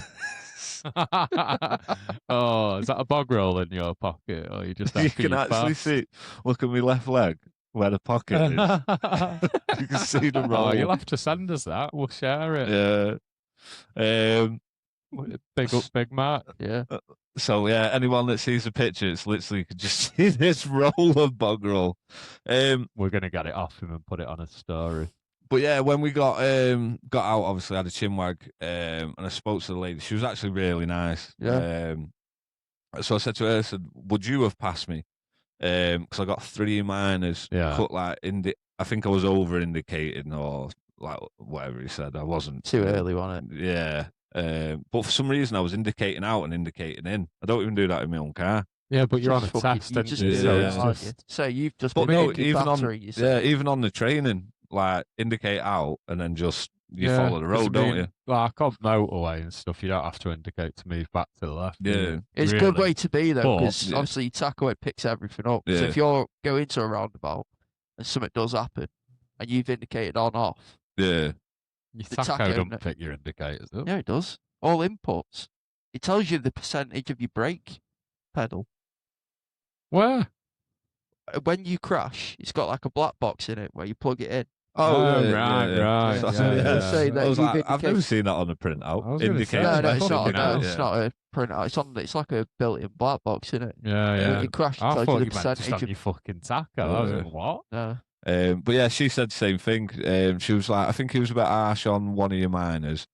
Oh, is that a bog roll in your pocket, or you just You after can you actually fast? see. Look at my left leg where the pocket is. You can see the roll. Oh, you'll have to send us that. We'll share it. Yeah. Big up, Big Mac. Yeah. So yeah, anyone that sees the picture, it's literally you can just see this roll of bog roll. We're gonna get it off him and put it on a story. But yeah, when we got out, obviously I had a chinwag, and I spoke to the lady. She was actually really nice. Yeah. So I said to her, I said, "Would you have passed me?" Because I got 3 minors. Yeah. Cut like I think I was over indicating or like whatever he said. I wasn't Too early, wasn't it? Yeah. But for some reason I was indicating out and indicating in. I don't even do that in my own car. Yeah, but you're on a Just fucking- test, you didn't just you? do So that, it's aren't just- you? So you've just But been no, making even on battery, you say. even on the training, like indicate out and then just you Yeah, follow the 'cause I road, don't mean, you? Like on motorway and stuff, you don't have to indicate to move back to the left. do Yeah. you? It's a Really. good way to be though, But- because Yeah. obviously taco it picks everything up. So Yeah. if you're going to a roundabout and something does happen, and you've indicated on off, Yeah. Your the taco tacho, don't pick your indicators up. yeah, it does. All inputs. It tells you the percentage of your brake pedal. Where? When you crash, it's got like a black box in it where you plug it in. Oh, yeah, right, yeah, right, So- yeah, yeah. Say that I was you've like, I've never indicated- seen that on a printout. I was gonna Indicate. say, No, Yeah, no, it's not. fucking No, hell, it's not a printout. It's on. It's like a built-in black box in it. Yeah, yeah. It crashed. It I tells thought you you the meant just percentage on of. your fucking taco. I was Yeah. like, what? No. But yeah, she said the same thing. She was like, I think he was a bit harsh on one of your minors.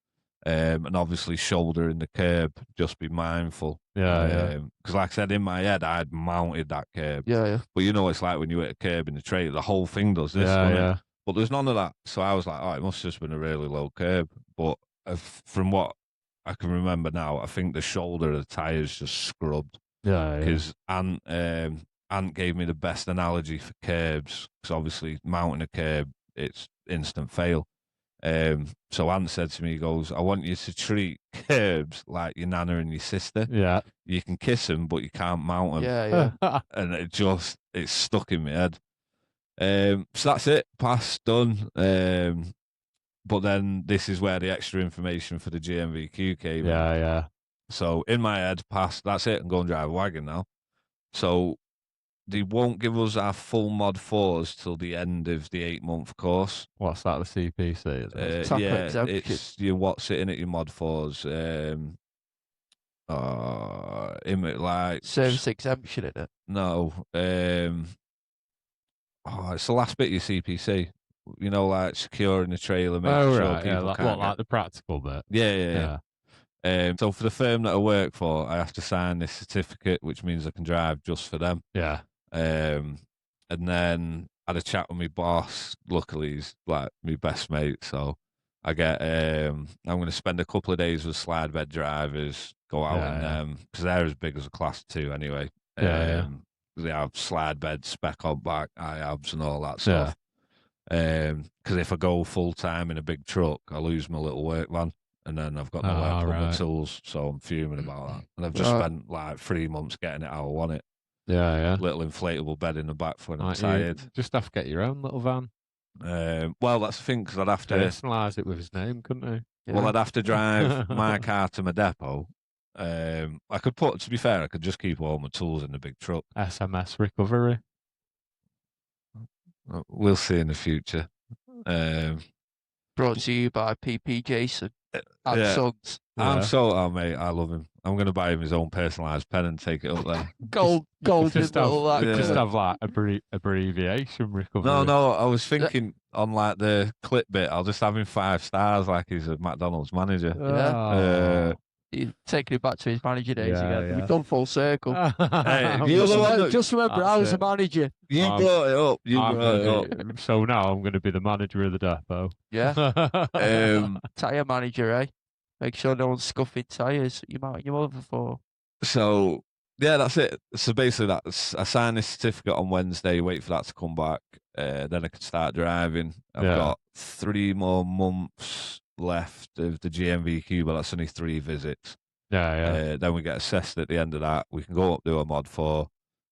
And obviously shouldering the curb, just be mindful. Yeah, yeah. Because like I said, in my head, I'd mounted that curb. Yeah, yeah. But you know, it's like when you hit a curb in the trailer, the whole thing does this, Yeah, doesn't it? yeah. But there's none of that. So I was like, oh, it must have just been a really low curb. But from what I can remember now, I think the shoulder of the tyres just scrubbed. Yeah, yeah. Because Ant gave me the best analogy for curbs. Because obviously, mounting a curb, it's instant fail. So Ant said to me, he goes, I want you to treat curbs like your nana and your sister. Yeah. You can kiss them, but you can't mount them. Yeah, yeah. And it's stuck in my head. So that's it. Pass, done. But then this is where the extra information for the GMVQ came in. Yeah, yeah. So in my head, pass, that's it, and go and drive a wagon now. So they won't give us our full mod 4s till the end of the 8-month course. What's that, the CPC? Is it? Taco Yeah, exemption. it's your what's it in at your mod 4s. Like Service exemption in it. no, it's the last bit of your CPC. You know, like securing the trailer, making Oh, sure right. people Yeah, like, can't what, get- like the practical bit? Yeah. So for the firm that I work for, I have to sign this certificate, which means I can drive just for them. Yeah. And then I had a chat with my boss. Luckily, he's like my best mate, so I get. I'm going to spend a couple of days with slide bed drivers, go out Yeah, in yeah. them because they're as big as a class 2 anyway. Yeah. They have slide bed, spec on back, IABs, and all that stuff. Because if I go full time in a big truck, I lose my little work van, and then I've got nowhere to put my tools, so I'm fuming about that. And I've just spent like 3 months getting it how I want it. Yeah. Little inflatable bed in the back for when I'm tired. Just have to get your own little van. Well, that's the thing, because I'd have to personalise it with his name, couldn't you? Yeah. Well, I'd have to drive my car to my depot. I could to be fair, I could just keep all my tools in the big truck. SMS recovery. We'll see in the future. Brought to you by PP Jason and Sons. Mate, I love him. I'm going to buy him his own personalised pen and take it up there. Gold, just have like abbreviation recovery. No, I was thinking on like the clip bit, I'll just have him 5 stars like he's a McDonald's manager. Yeah. He's taking it back to his manager days again. Yeah. We've done full circle. Just remember, I was a manager. You brought it up. So now I'm going to be the manager of the depot. Yeah. Tyre manager, eh? Make sure no one's scuffing tyres. You might your mother for. So yeah, that's it. So basically, I signed this certificate on Wednesday. Wait for that to come back. Then I can start driving. I've got 3 more months left of the GMVQ, but that's only 3 visits. Then we get assessed at the end of that. We can go up, do a mod 4,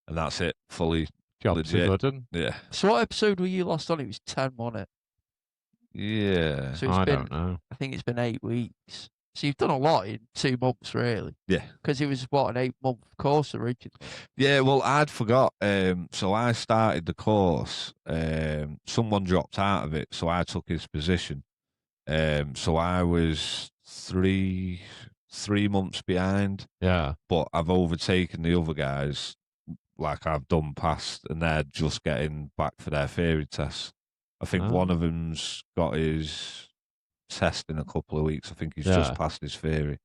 and that's it. Fully legit. Yeah. So what episode were you lost on? It was 10, wasn't it? Yeah. So I don't know. I think it's been 8 weeks. So you've done a lot in 2 months, really. Yeah. Because it was, an 8-month course originally? Yeah, well, I'd forgot. So I started the course. Someone dropped out of it, so I took his position. So I was 3 months behind. Yeah. But I've overtaken the other guys, like I've done past, and they're just getting back for their theory tests. I think one of them's got his test in a couple of weeks. I think he's just passed his theory.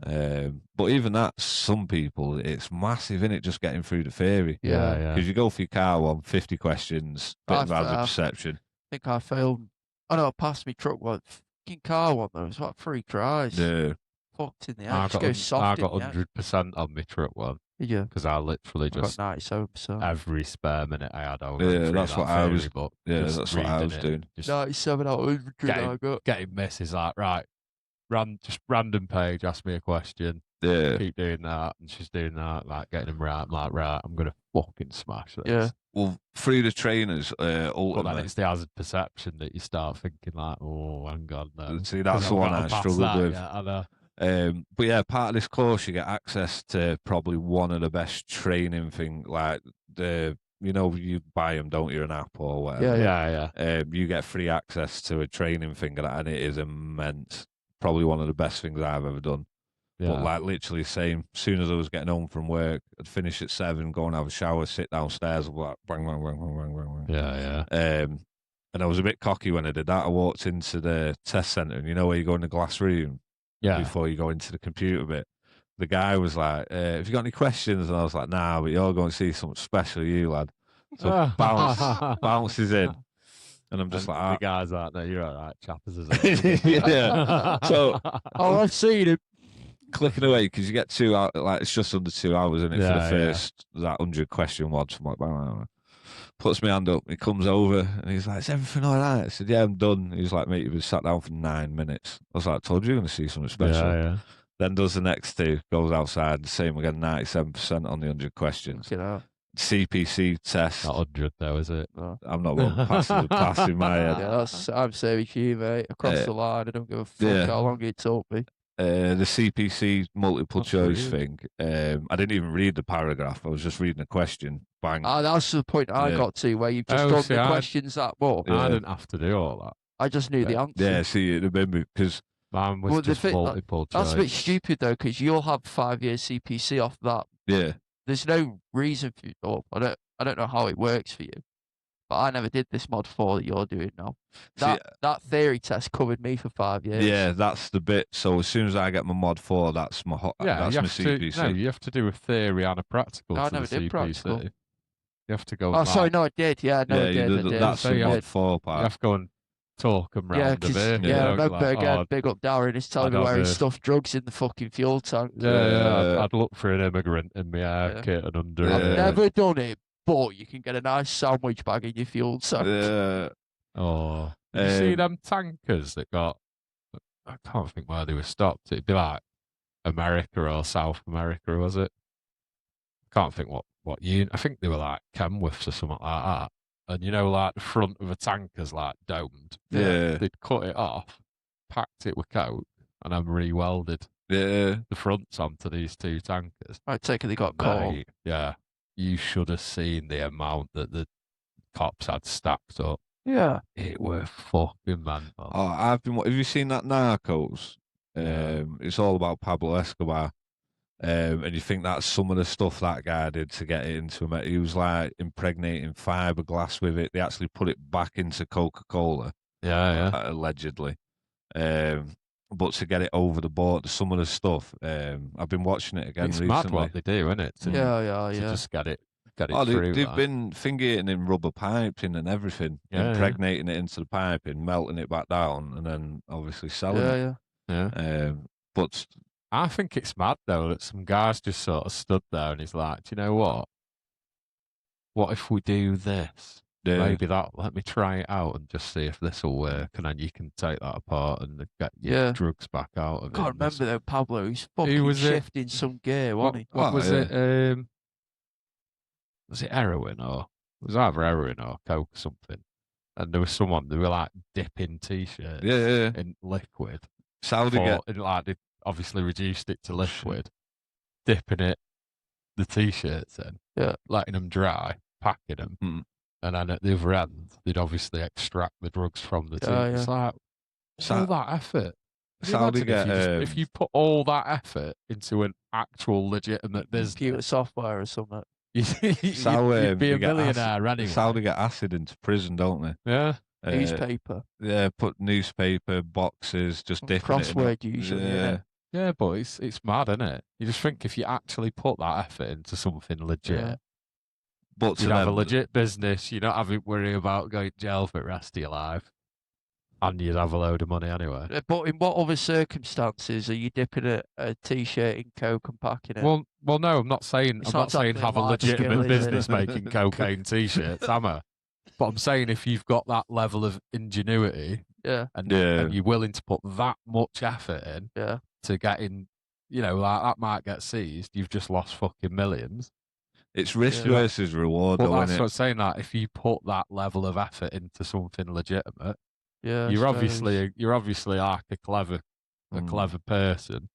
But even that, some people, it's massive, isn't it, just getting through the theory? Yeah. Because you go for your car one, 50 questions, bit of hazard perception. I think I failed. I know I passed my truck one. Fucking car one, though. It was about 3 tries. Yeah. Fucked in the air. I got 100% on my truck one. Did you? Because I literally just got 97, so every spare minute I had. That's what I was. That's what I was doing. 97 out of 100. I got getting misses like just random page. Ask me a question. Yeah. Keep doing that, and she's doing that, like getting them right. I'm like, right, I'm gonna fucking smash this. Yeah. Well, through the trainers, ultimately, but then it's the hazard perception that you start thinking like, oh, hang on, no. See, that's the one I struggled with. Yeah, I know. But yeah, part of this course, you get access to probably one of the best training thing, like you buy them, don't you, an app or whatever. Yeah. You get free access to a training thing, and it is immense. Probably one of the best things I've ever done. Yeah. But like literally same. As soon as I was getting home from work, I'd finish at 7, go and have a shower, sit downstairs, and like bang, bang, bang, bang, bang, bang. Yeah. And I was a bit cocky when I did that. I walked into the test centre, and you know where you go in the glass room. Yeah. Before you go into the computer bit, the guy was like, "Have you got any questions?" And I was like, "Nah, but you're going to see something special, you lad." So bounces in, and I'm just like, "The guy's like, no, you're all right, Chapperz, is it?" Yeah. So, I've seen him clicking away because you get 2 hours. Like it's just under 2 hours, isn't it, for the first that 100 question watch. I'm like, bang, bang, bang. Puts my hand up. He comes over and he's like, "Is everything all right?" I said, "Yeah, I'm done." He's like, "Mate, you've been sat down for 9 minutes." I was like, "I told you you're going to see something special." Yeah. Then does the next 2, goes outside, same again, 97% on the 100 questions. CPC test. Not 100 though, is it? No. I'm not going to pass in my head. Yeah, I'm saying with you, mate. Across the line, I don't give a fuck how long it took me. The CPC multiple choice thing. I didn't even read the paragraph. I was just reading the question. Bang. That's the point I got to, where you've just done the questions that more. I didn't have to do all that. I just knew the answer. Yeah, see, it made me, because mine was just multiple choice. That's a bit stupid, though, because you'll have 5 years CPC off that. Yeah. There's no reason for you. I don't know how it works for you. But I never did this mod 4 that you're doing now. That theory test covered me for 5 years. Yeah, that's the bit. So as soon as I get my mod 4, that's my CPC. No, you have to do a theory and a practical. No, I for never the did CPC. practical. You have to go. Oh, sorry, no, I did. Yeah, no, I did. That's the mod 4 part. You have to go and talk them round a bit. Yeah, I remember again, big up Darren, he's telling me where he stuffed drugs in the fucking fuel tank. Yeah. I'd look for an immigrant in my hair kit and under it. I've never done it, but you can get a nice sandwich bag in your fuel tank. Yeah. Oh. Did you see them tankers that got I can't think where they were stopped. It'd be like America or South America, was it? I can't think what unit. I think they were like Kenworths or something like that. And like the front of a tanker's like domed. Yeah. They'd cut it off, packed it with coke, and then re-welded the fronts onto these two tankers. I take it they got caught. Yeah. You should have seen the amount that the cops had stacked up. Yeah. It were fucking mental. Oh, have you seen that Narcos? It's all about Pablo Escobar. And you think that's some of the stuff that guy did to get it into him. He was like impregnating fiberglass with it. They actually put it back into Coca-Cola. Yeah. Allegedly. But to get it over the board, some of the stuff, I've been watching it again it's recently. It's mad what they do, isn't it? Yeah. To just get it through. They've been finger-eating in rubber piping and everything, impregnating it into the piping, melting it back down, and then obviously selling it. Yeah. But I think it's mad, though, that some guys just sort of stood there and he's like, do you know what? What if we do this? Maybe let me try it out and just see if this will work, and then you can take that apart and get your drugs back out of it. I can't remember, though, Pablo. He's fucking shifting some gear, wasn't he? What was it? Was it heroin or... It was either heroin or coke or something. And there was someone, they were like dipping T-shirts in liquid. They obviously reduced it to liquid, dipping the T-shirts in, letting them dry, packing them, and then at the other end, they'd obviously extract the drugs from the T-shirts. It's like, all that effort. If you put all that effort into an actual legitimate business, computer software or something, you'd be a millionaire anyway. Saudi get acid into prison, don't they? Yeah. Newspaper. Yeah, put newspaper boxes, just dipping crossword usually. Yeah, but it's mad, isn't it? You just think if you actually put that effort into something legit, but you'd have a legit business, you don't have to worry about going to jail for the rest of your life, and you'd have a load of money anyway. But in what other circumstances are you dipping a T-shirt in coke and packing it? Well, no, I'm not saying have a legitimate business making cocaine T-shirts, am I? But I'm saying if you've got that level of ingenuity, and you're willing to put that much effort in, to get in, like that might get seized, you've just lost fucking millions. It's risk versus reward, well, though, that's what I'm saying. That if you put that level of effort into something legitimate, you're obviously like a clever person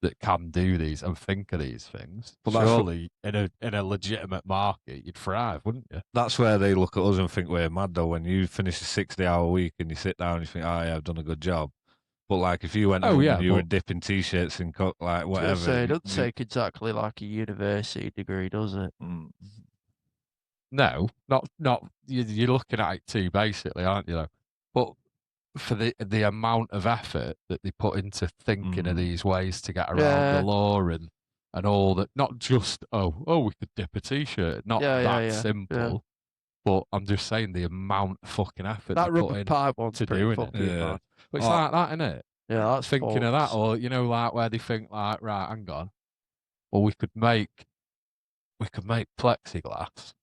that can do these and think of these things. But surely in a legitimate market, you'd thrive, wouldn't you? That's where they look at us and think we're mad, though. When you finish a 60-hour week and you sit down and you think, oh yeah, I've done a good job. But like if you went and you were dipping T-shirts in like whatever, it doesn't take exactly like a university degree, does it? No, not. You're looking at it too, basically, aren't you? Though, but for the amount of effort that they put into thinking of these ways to get around the law and all that, not just we could dip a T-shirt, not that simple. Yeah. But I'm just saying the amount of fucking effort that they rubber put in pipe one's to pretty doing fucking it. bad. But it's like that, isn't it? Yeah, that's thinking of that, or like where they think like, right, hang on, well we could make plexiglass,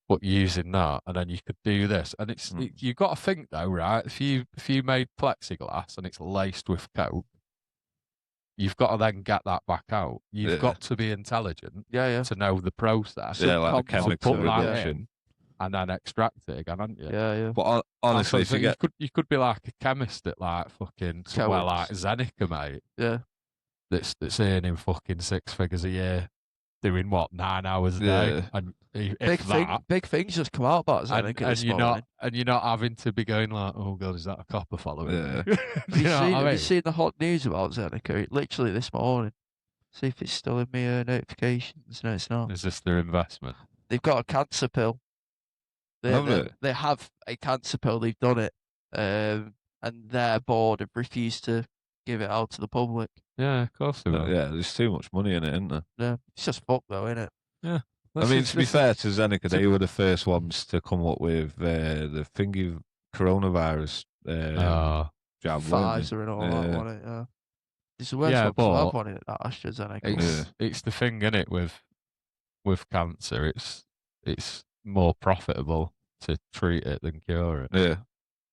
but using that, and then you could do this, and you've got to think though, right? If you made plexiglass and it's laced with coke, you've got to then get that back out. You've got to be intelligent, to know the process. Like the chemical put that in and then extract it again, haven't you? Yeah. But honestly, if you could be like a chemist at like fucking somewhere like Zeneca, mate. Yeah. That's earning fucking 6 figures a year, doing what 9 hours a day, and big things just come out about Zeneca and you're not having to be going like, oh god, is that a copper following? Yeah. Have you seen the hot news about Zeneca? Literally this morning. See if it's still in my notifications. No, it's not. Is this their investment? They've got a cancer pill. They have a cancer pill. They've done it, and their board have refused to give it out to the public. Yeah, of course they will. Yeah, there's too much money in it, isn't there? Yeah, it's just fucked though, isn't it? Yeah. I mean, to be fair to Zeneca, they were the first ones to come up with the thingy coronavirus jab. Pfizer and all that, wasn't it? Yeah. It's the worst one to have on it, that AstraZeneca. It's the thing, isn't it, with cancer. It's more profitable to treat it than cure it. Yeah.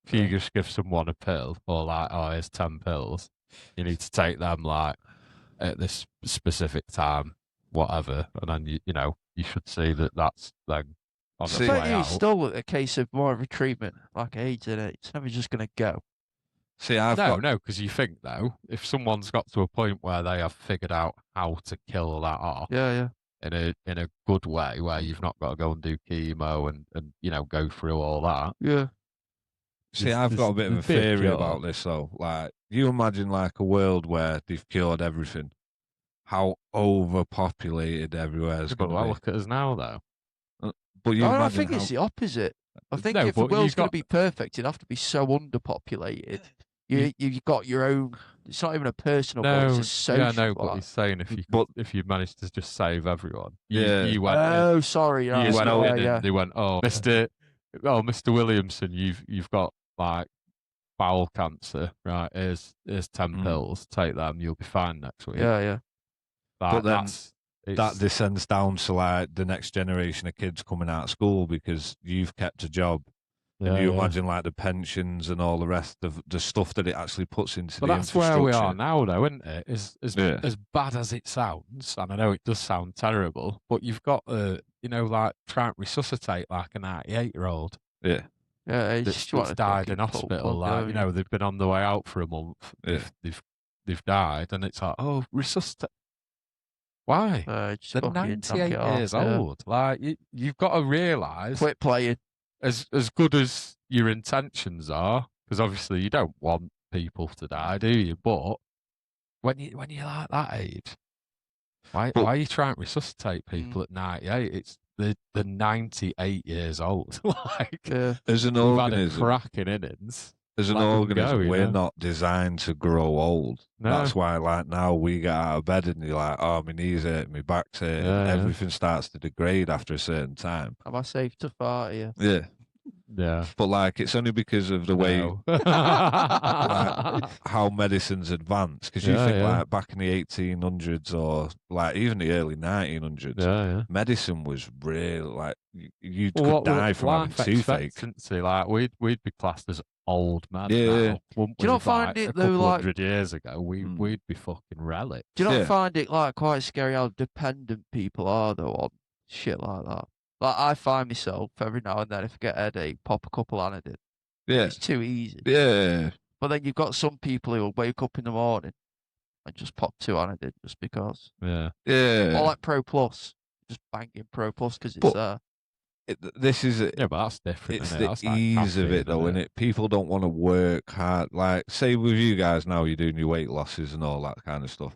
If you just give someone a pill, or like, oh, here's 10 pills, you need to take them like at this specific time, whatever, and then you should see that that's then on the way out. It's still a case of more of a treatment, like AIDS, isn't it? It's never just going to go. See, no, because you think though, if someone's got to a point where they have figured out how to kill that off, in a good way, where you've not got to go and do chemo and go through all that. Yeah. See, I've got a bit of a theory about this though. Like, you imagine like a world where they've cured everything, how overpopulated everywhere is going to be. Look at us now, though. But I think it's the opposite. I think if the world's going to be perfect, it'd have to be so underpopulated. You've got your own. It's not even a personal one. It's a social. Yeah, no, but he's saying if you manage to just save everyone, you went. Oh, sorry. You went and they went. Oh, Mr. Williamson, you've got like bowel cancer, right? Here's 10 pills. Take them. You'll be fine next week. Yeah. But then that descends down to like the next generation of kids coming out of school because you've kept a job. And you imagine like the pensions and all the rest of the stuff that it actually puts into the infrastructure. But that's where we are now, though, isn't it? As bad as it sounds, and I know it does sound terrible, but you've got like trying to resuscitate like a 98-year-old. Yeah, that's died in hospital. They've been on the way out for a month. Yeah. They've died, and it's like, oh, resuscitate. Why? They're 98 years old. Like you've got to realise. Quit playing. As good as your intentions are, because obviously you don't want people to die, do you? But when you're like that age, why are you trying to resuscitate people at 98? It's they're 98 years old. As an organism, cracking innings. As an organism, we're not designed to grow old. No. That's why, like, now we get out of bed and you're like, oh, my knees hurt, my back's hurt, and everything starts to degrade after a certain time. Am I safe to fart here? Yeah. Yeah. But, like, it's only because of the way, like, how medicine's advanced. Because you think, like, back in the 1800s or, like, even the early 1900s, medicine was really, like, you could die from having toothache. Like, we'd be classed as old man. Yeah. Do you not find it though, like 100 years ago, we'd be fucking relics. Do you not find it like quite scary how dependent people are though on shit like that? Like I find myself every now and then, if I get a headache, pop a couple Anadin. Yeah, it's too easy. Yeah, but then you've got some people who will wake up in the morning and just pop 2 Anadin just because. Yeah. Or like Pro Plus, just banging Pro Plus because it's there. This is but that's different. It's the ease of it, though, isn't it? People don't want to work hard. Like, say with you guys now, you're doing your weight losses and all that kind of stuff.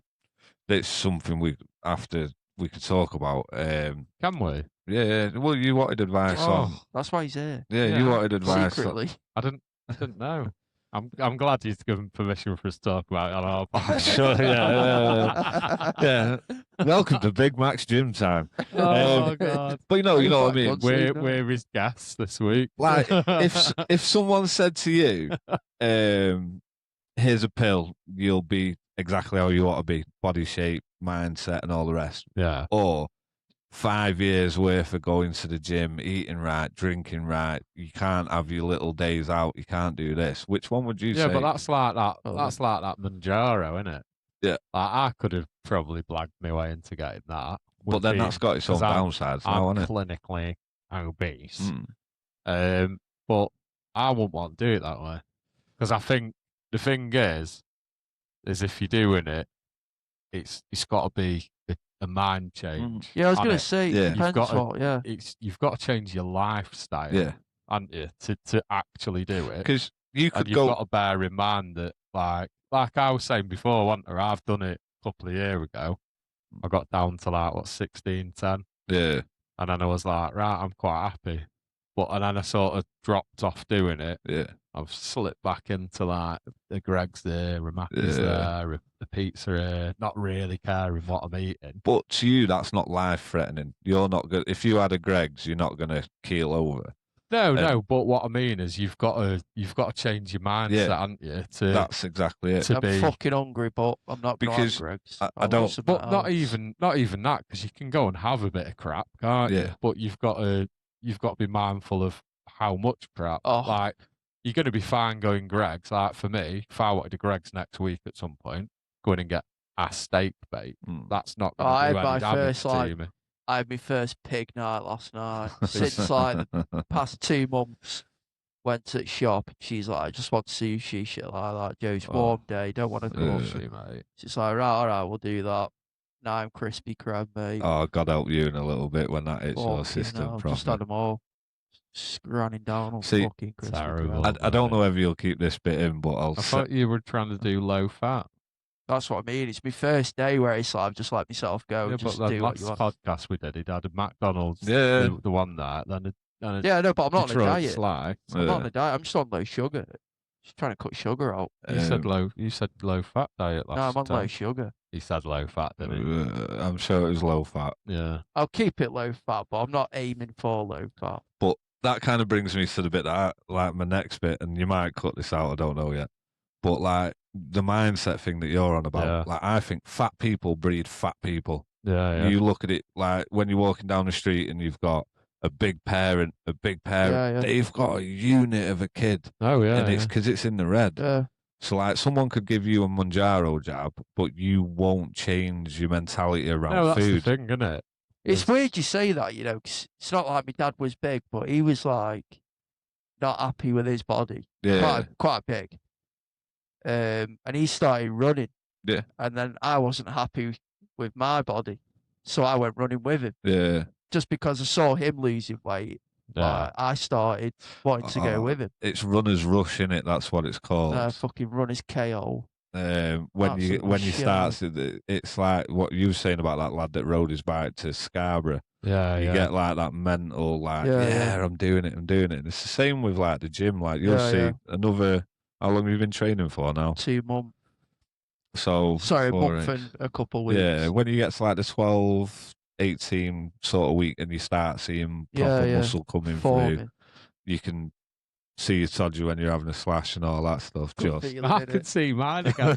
That's something we could talk about. Can we? Yeah. Well, you wanted advice on. That's why he's here. Yeah, you wanted advice. Secretly. I didn't know. I'm glad you've given permission for us to talk about it on our podcast. Sure, yeah. Welcome to Big Mac's gym time. Oh God! But you know what I mean. We're his guests this week. Like, if someone said to you, "Here's a pill, you'll be exactly how you want to be, body shape, mindset, and all the rest." Yeah. Or 5 years worth of going to the gym, eating right, drinking right. You can't have your little days out. You can't do this. Which one would you say? Yeah, but that's like that. That's like that Manjaro, isn't it? Yeah. Like I could have probably blagged my way into getting that. But then that's got its own downsides now, isn't it? I'm clinically obese. But I wouldn't want to do it that way. Because I think the thing is if you're doing it, it's got to be a mind change. Yeah, I was going to say, you've got to change your lifestyle, haven't you, to actually do it. Because you've got to bear in mind that, like I was saying before, I've done it a couple of years ago. I got down to 16:10. Yeah. And then I was like, right, I'm quite happy. And then I sort of dropped off doing it. Yeah. I've slipped back into the Greg's there, a Macca's there, the pizza here, not really caring what I'm eating. But to you, that's not life threatening. You're not good. If you had a Greg's, you're not going to keel over. No. But what I mean is, you've got to change your mindset, haven't you? That's exactly it. I'm fucking hungry, but I'm not because Greg's. I don't. But not even that, because you can go and have a bit of crap, can't you? But you've got to be mindful of how much crap. you're going to be fine going Greg's. Like for me, if I wanted to Greg's next week at some point, go in and get a steak bake. That's not going to do any damage to me. I had my first pig night last night. Since like past 2 months, went to the shop and she's like, I just want sushi, shit like that. Joe's warm day, don't want to cook. Mate. She's like, right, all right, we'll do that. Now I'm crispy crab, mate. Oh, God help you in a little bit when that hits your system. I've just had them all running down on fucking crispy crab. I don't know whether you'll keep this bit in, but I thought you were trying to do low fat. That's what I mean. It's my first day where it's like I've just let myself go. Yeah, just but do what you want. Podcast we did, he had a McDonald's, the one night, then yeah, no, but I'm not on a diet. Sly. I'm not on a diet. I'm just on low sugar. Just trying to cut sugar out. You said low fat diet last time. No, I'm on low sugar. He said low fat, didn't he? I'm sure it was low fat. Yeah. I'll keep it low fat, but I'm not aiming for low fat. But that kind of brings me to the bit that like my next bit, and you might cut this out, I don't know yet. But like the mindset thing that you're on about, like I think fat people breed fat people. Yeah. You look at it like when you're walking down the street and you've got a big parent, they've got a unit of a kid. Oh, yeah. And it's because it's in the red. Yeah. So, like, someone could give you a Manjaro jab, but you won't change your mentality around food. That's the thing, isn't it? It's weird you say that, you know, 'cause it's not like my dad was big, but he was, like, not happy with his body. Yeah. Quite big. And he started running. Yeah. And then I wasn't happy with my body, so I went running with him. Yeah. Just because I saw him losing weight, I started wanting to go with him. It's runner's rush, innit? That's what it's called. Fucking runner's KO. When you start, it's like what you were saying about that lad that rode his bike to Scarborough. Yeah, you get like that mental, like, I'm doing it. And it's the same with like the gym. Like you'll see another. How long have you been training for now? 2 months. So sorry, a month and a couple of weeks. Yeah, when you get to like the 12, 18 sort of week, and you start seeing proper muscle coming through, you can see your todgy when you're having a slash and all that stuff. I can see mine again.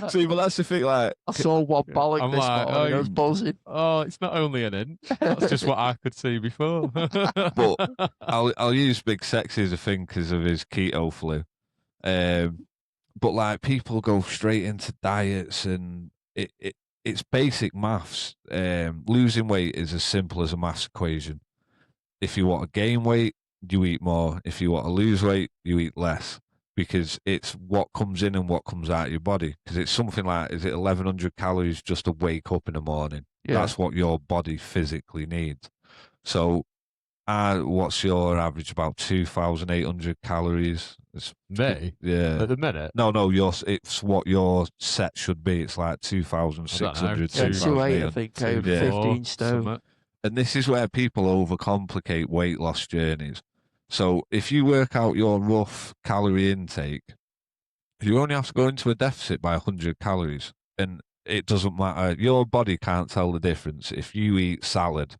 See, but that's the thing. Like, I saw one bollock this morning. I was buzzing. Oh, it's not only an inch. That's just what I could see before. But I'll use Big Sexy as a thing because of his keto flu. But like people go straight into diets, and it's basic maths. Losing weight is as simple as a maths equation. If you want to gain weight, you eat more. If you want to lose weight, you eat less, because it's what comes in and what comes out of your body. Because it's something like, is it 1,100 calories just to wake up in the morning? Yeah. That's what your body physically needs. So what's your average? About 2,800 calories. Me? Yeah. At the minute? No, it's what your set should be. It's like 2,600. 2,800, I think, 15 stone. And this is where people overcomplicate weight loss journeys. So if you work out your rough calorie intake, you only have to go into a deficit by 100 calories. And it doesn't matter. Your body can't tell the difference if you eat salad,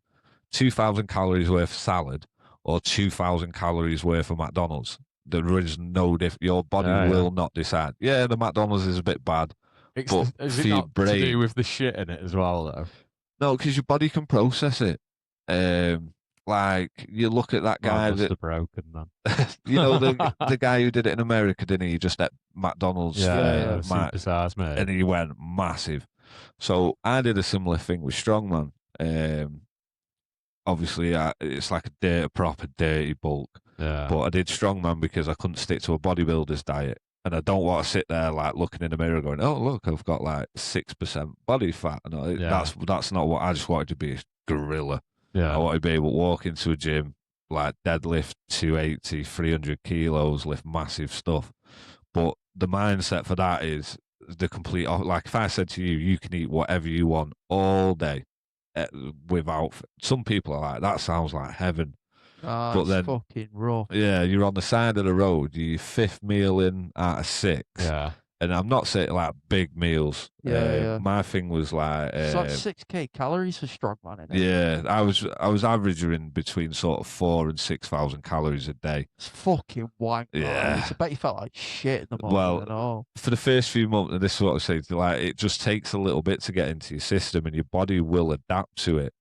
2,000 calories worth of salad, or 2,000 calories worth of McDonald's. There is no difference. Your body will not decide. Yeah, the McDonald's is a bit bad. But is it not to do with the shit in it as well, though? No, because your body can process it. Like you look at that guy that broken man. You know the guy who did it in America, didn't he? He just at McDonald's, superstars, mate, and he went massive. So I did a similar thing with strongman. Obviously, it's like a proper dirty bulk. Yeah. But I did strongman because I couldn't stick to a bodybuilder's diet. And I don't want to sit there like looking in the mirror going, oh, look, I've got like 6% body fat. And that's not what I just wanted to be, a gorilla. Yeah. I wanted to be able to walk into a gym, like deadlift 280, 300 kilos, lift massive stuff. But the mindset for that is the complete, like if I said to you, you can eat whatever you want all day without, some people are like, that sounds like heaven. Oh, but then fucking raw. Yeah, you're on the side of the road. Your fifth meal in out of 6. Yeah. And I'm not saying like big meals. Yeah. My thing was like it's like 6k calories for strongman. Yeah, I was averaging between sort of 4,000 and 6,000 calories a day. It's fucking wank. Yeah, I bet you felt like shit in the morning. Well, and all. For the first few months, and this is what I was saying, like it just takes a little bit to get into your system, and your body will adapt to it.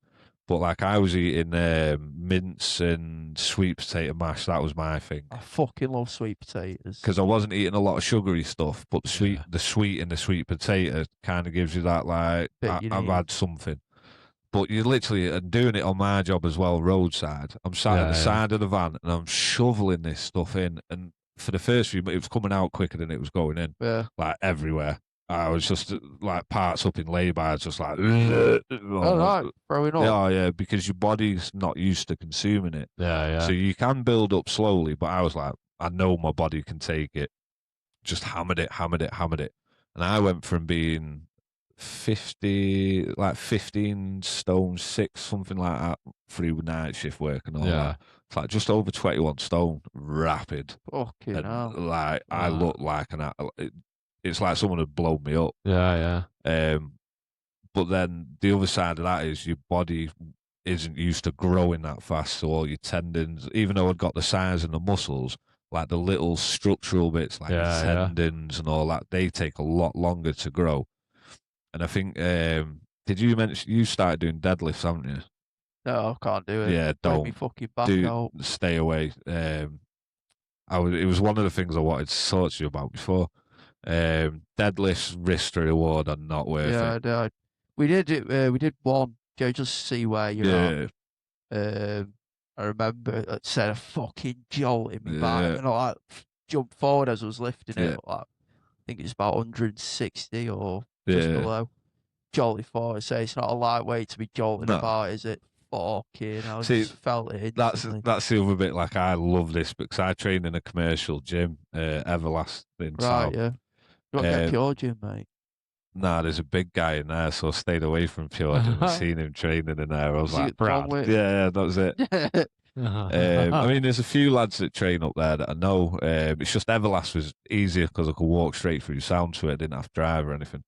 But like I was eating mince and sweet potato mash. That was my thing. I fucking love sweet potatoes. Because I wasn't eating a lot of sugary stuff, but the sweet in the sweet potato kind of gives you that like I've had something. But you literally are doing it on my job as well, roadside. I'm sat at the side of the van and I'm shoveling this stuff in. And for the first few, it was coming out quicker than it was going in. Yeah. Like everywhere. I was just like parts up in lay-by, just like, right, throwing up. Yeah, because your body's not used to consuming it. Yeah. So you can build up slowly, but I was like, I know my body can take it. Just hammered it. And I went from being 15 stone 6, something like that, through night shift work and all that. It's like just over 21 stone, rapid. Fucking hell. Like, I look like it's like someone had blown me up. Yeah. But then the other side of that is your body isn't used to growing that fast, so all your tendons, even though I'd got the size and the muscles, like the little structural bits, like the tendons and all that, they take a lot longer to grow. And I think, did you mention you started doing deadlifts, haven't you? No, I can't do it. Yeah, don't. Me fucking back out. Stay away. It was one of the things I wanted to talk to you about before. Deadlifts, risk to reward are not worth it. Yeah, we did it. We did one, Joe, just to see where you're at. I remember it said a fucking jolt in my back, and I like jumped forward as I was lifting it. Like, I think it's about 160 or just below. Jolted forward, so it's not a lightweight to be jolting about, is it? Fucking, I just felt it instantly. That's the other bit. Like, I love this because I train in a commercial gym, Everlasting. Right, yeah. You got to get Pure Gym, mate. Nah, there's a big guy in there, so I stayed away from Pure Gym. I've seen him training in there. I was like, Brad. Yeah, that was it. I mean, there's a few lads that train up there that I know. It's just Everlast was easier because I could walk straight through sound to it. I didn't have to drive or anything.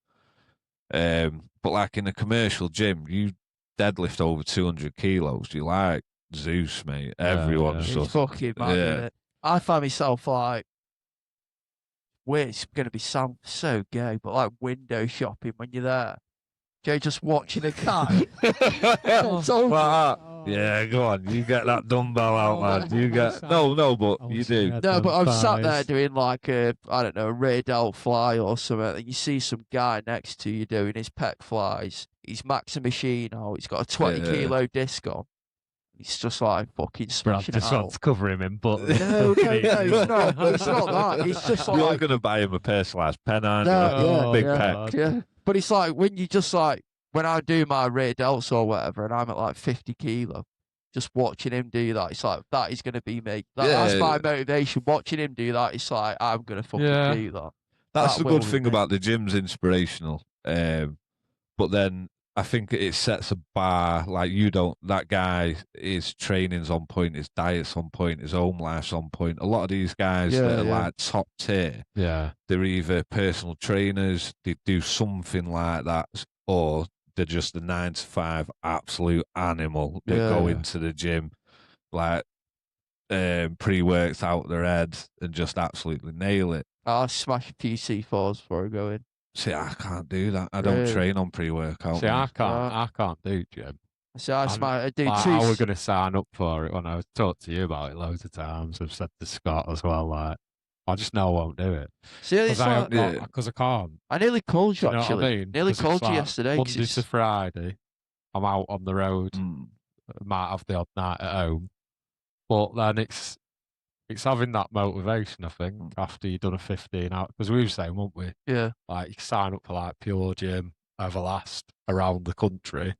But like in a commercial gym, you deadlift over 200 kilos. You like Zeus, mate. Everyone's just fucking mad at it. I find myself like, it's going to be so gay, but like window shopping when you're there. Joe just watching a guy. Yeah, go on. You get that dumbbell out, man. You get but you do. No, but I'm sat there doing like a rear delt fly or something, and you see some guy next to you doing his pec flies. He's maxing machine out. He's got a 20 kilo disc on. He's just like fucking smashing just wants to cover him in butter. No, it's not. It's not that. It's just like you're gonna buy him a personalised pen, aren't you? Big pec. Yeah, but it's like when you just like when I do my rear delts or whatever, and I'm at like 50 kilo, just watching him do that, it's like that is gonna be me. That's my motivation. Watching him do that, it's like I'm gonna fucking do that. That's the good thing about the gym's inspirational. But then I think it sets a bar. Like that guy, his training's on point, his diet's on point, his home life's on point. A lot of these guys that are like top tier, they're either personal trainers, they do something like that, or they're just a 9-to-5 absolute animal that go into the gym, like pre-worked out their heads and just absolutely nail it. I'll smash a few C4s before I go in. See, I can't do that. I don't train on pre-workout. See, I can't do gym. See, I do like, I was going to sign up for it when I was talked to you about it loads of times. I've said to Scott as well, like, I just know I won't do it. See, because I can't. I nearly called you, actually. What I mean? Nearly called you yesterday. Monday to Friday, I'm out on the road. Might have the odd night at home. But then it's having that motivation, I think, after you've done a 15 hour. Because we were saying, weren't we? Yeah. Like, you sign up for like Pure Gym, Everlast, around the country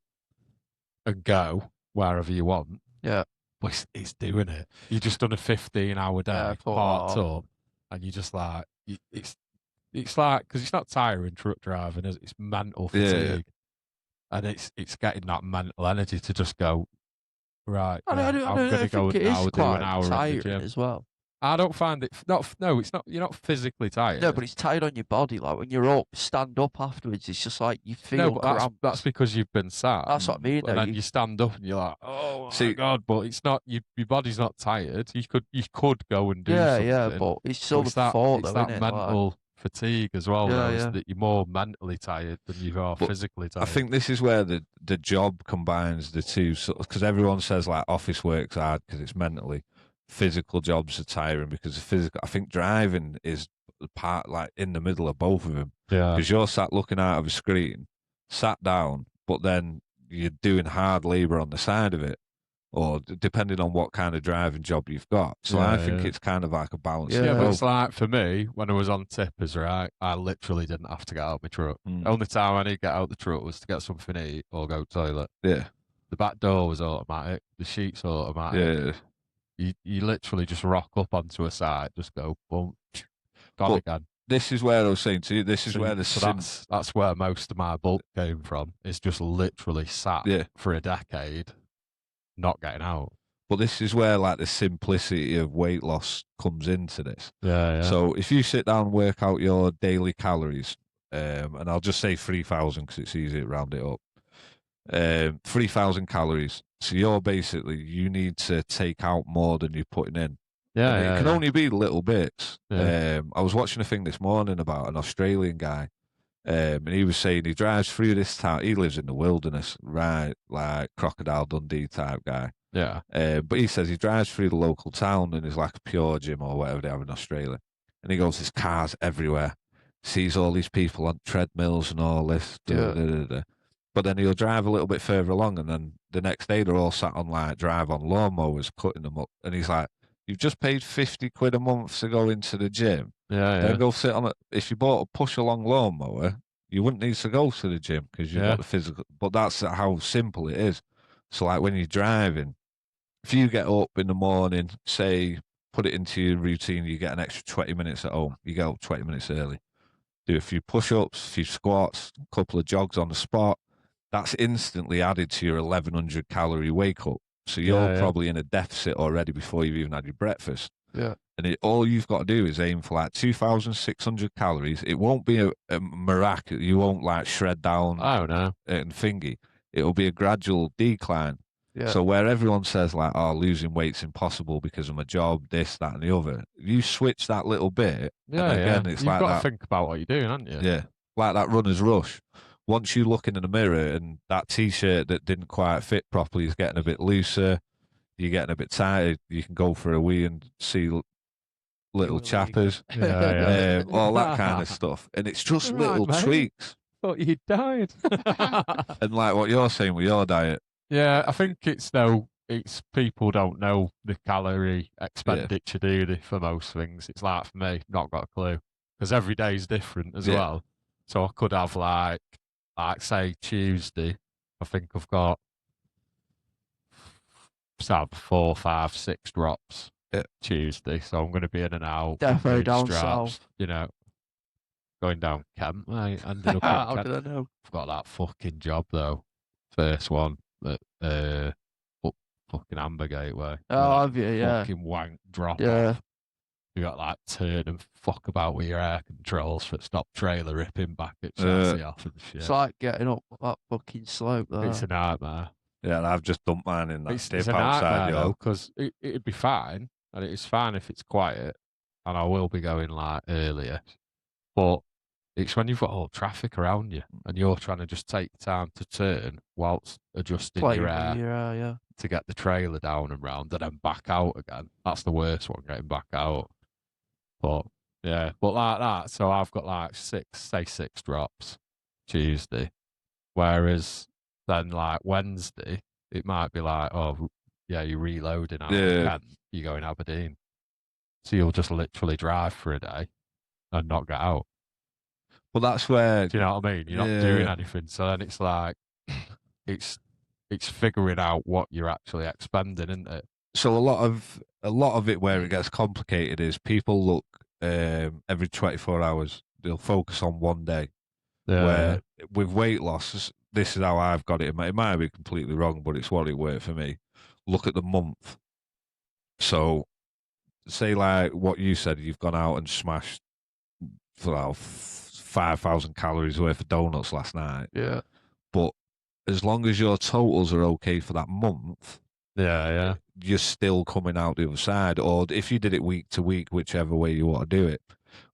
and go wherever you want. Yeah. But it's doing it. You just done a 15-hour day, parked up, and you just like, it's like, because it's not tiring truck driving, is it? It's mental fatigue. And it's getting that mental energy to just go, right, I'm going to go now do an hour in the gym as well. I don't find it. No, it's not. You're not physically tired. No, but it's tired on your body. Like when you're up, stand up afterwards. It's just like you feel. No, but that's because you've been sat. That's what I mean. And then you stand up and you're like, oh my God! But it's not. Your body's not tired. You could go and do something. Yeah, but it's still the thought, it's though, that mental fatigue as well, is that you're more mentally tired than you are physically tired. I think this is where the job combines the two, because everyone says like office work's hard because it's mentally. Physical jobs are tiring because of physical. I think driving is part like in the middle of both of them. Yeah. Because you're sat looking out of a screen, sat down, but then you're doing hard labour on the side of it, or depending on what kind of driving job you've got. So I think it's kind of like a balance. Yeah, but it's like for me, when I was on tippers, right, I literally didn't have to get out of my truck. Only time I need to get out of the truck was to get something to eat or go to the toilet. Yeah. The back door was automatic. The sheet's automatic. Yeah. You literally just rock up onto a side, just go, boom, gone again. This is where I was saying to you, this is where that's where most of my bulk came from. It's just literally sat for a decade, not getting out. But this is where like the simplicity of weight loss comes into this. Yeah. So if you sit down and work out your daily calories, and I'll just say 3,000 because it's easy to round it up. 3,000 calories. So you need to take out more than you're putting in. Yeah, it can only be little bits. I was watching a thing this morning about an Australian guy, and he was saying he drives through this town. He lives in the wilderness, right, like Crocodile Dundee type guy. Yeah. But he says he drives through the local town and there's like a Pure Gym or whatever they have in Australia, and he goes, "There's cars everywhere." Sees all these people on treadmills and all this. But then he'll drive a little bit further along, and then the next day they're all sat on like drive-on lawnmowers, cutting them up, and he's like, "You've just paid 50 quid a month to go into the gym. Then go sit on it. If you bought a push-along lawnmower, you wouldn't need to go to the gym because you've got the physical." But that's how simple it is. So like when you're driving, if you get up in the morning, say, put it into your routine, you get an extra 20 minutes at home. You get up 20 minutes early. Do a few push-ups, a few squats, a couple of jogs on the spot. That's instantly added to your 1,100 calorie wake up. So you're probably in a deficit already before you've even had your breakfast. Yeah. And all you've got to do is aim for like 2,600 calories. It won't be a miracle. You won't like shred down and thingy. It'll be a gradual decline. Yeah. So where everyone says like, "Oh, losing weight's impossible because of my job, this, that, and the other," you switch that little bit. It's You've like got to think about what you're doing, haven't you? Yeah. Like that runner's rush. Once you look in the mirror and that T-shirt that didn't quite fit properly is getting a bit looser, you're getting a bit tired, you can go for a wee and see little Chapperz, all that kind of stuff. And it's just little tweaks. Thought you died. And like what you're saying with your diet. Yeah, I think it's people don't know the calorie expenditure, do they, for most things. It's like for me, not got a clue. Because every day is different as well. So I could have like say Tuesday, I think I've got 4, 5, 6 drops Tuesday. So I'm going to be in and out. Definitely down straps, south. You know, going down Kent. I ended up at How Kent. did I know? I've got that fucking job though. First one at fucking Amber Gateway. Oh, have you? Yeah. Fucking wank drop Yeah. off. You got like turn and fuck about with your air controls for stop trailer ripping back at chassis off and shit. It's like getting up that fucking slope though. It's a nightmare. Yeah, and I've just dumped mine in that It's dip a outside, nightmare because it'd be fine, and it's fine if it's quiet, and I will be going like earlier. But it's when you've got all traffic around you, and you're trying to just take time to turn whilst adjusting your air to get the trailer down and round, and then back out again. That's the worst one, getting back out. But like that. So I've got like 6 drops Tuesday, whereas then like Wednesday it might be like, oh yeah, you're reloading out again. You go in Aberdeen, so you'll just literally drive for a day and not get out. Well, that's where, do you know what I mean? You're not doing anything. So then it's like it's figuring out what you're actually expending, isn't it? So a lot of it where it gets complicated is people look every 24 hours, they'll focus on one day. Where with weight loss, this is how I've got it. It might be completely wrong, but it's what it worked for me. Look at the month. So say like what you said, you've gone out and smashed 5,000 calories worth of donuts last night. Yeah. But as long as your totals are okay for that month, you're still coming out the other side. Or if you did it week to week, whichever way you want to do it.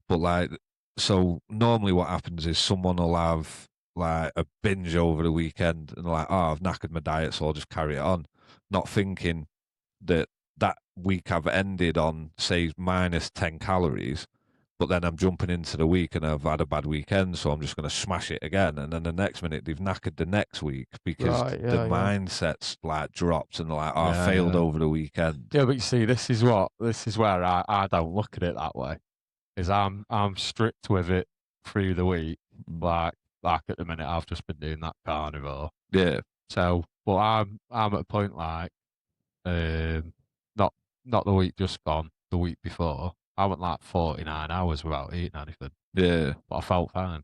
But like So normally what happens is someone will have like a binge over the weekend and like, oh, I've knackered my diet, so I'll just carry it on, not thinking that week I've ended on, say, minus 10 calories, but then I'm jumping into the week and I've had a bad weekend, so I'm just going to smash it again. And then the next minute they've knackered the next week because the mindset's like dropped and like, oh, I failed over the weekend. Yeah, but you see, this is where I don't look at it that way. Is I'm strict with it through the week. Like at the minute I've just been doing that carnivore. Yeah. So, but I'm at a point like, not the week just gone, the week before. I went like 49 hours without eating anything. Yeah. But I felt fine.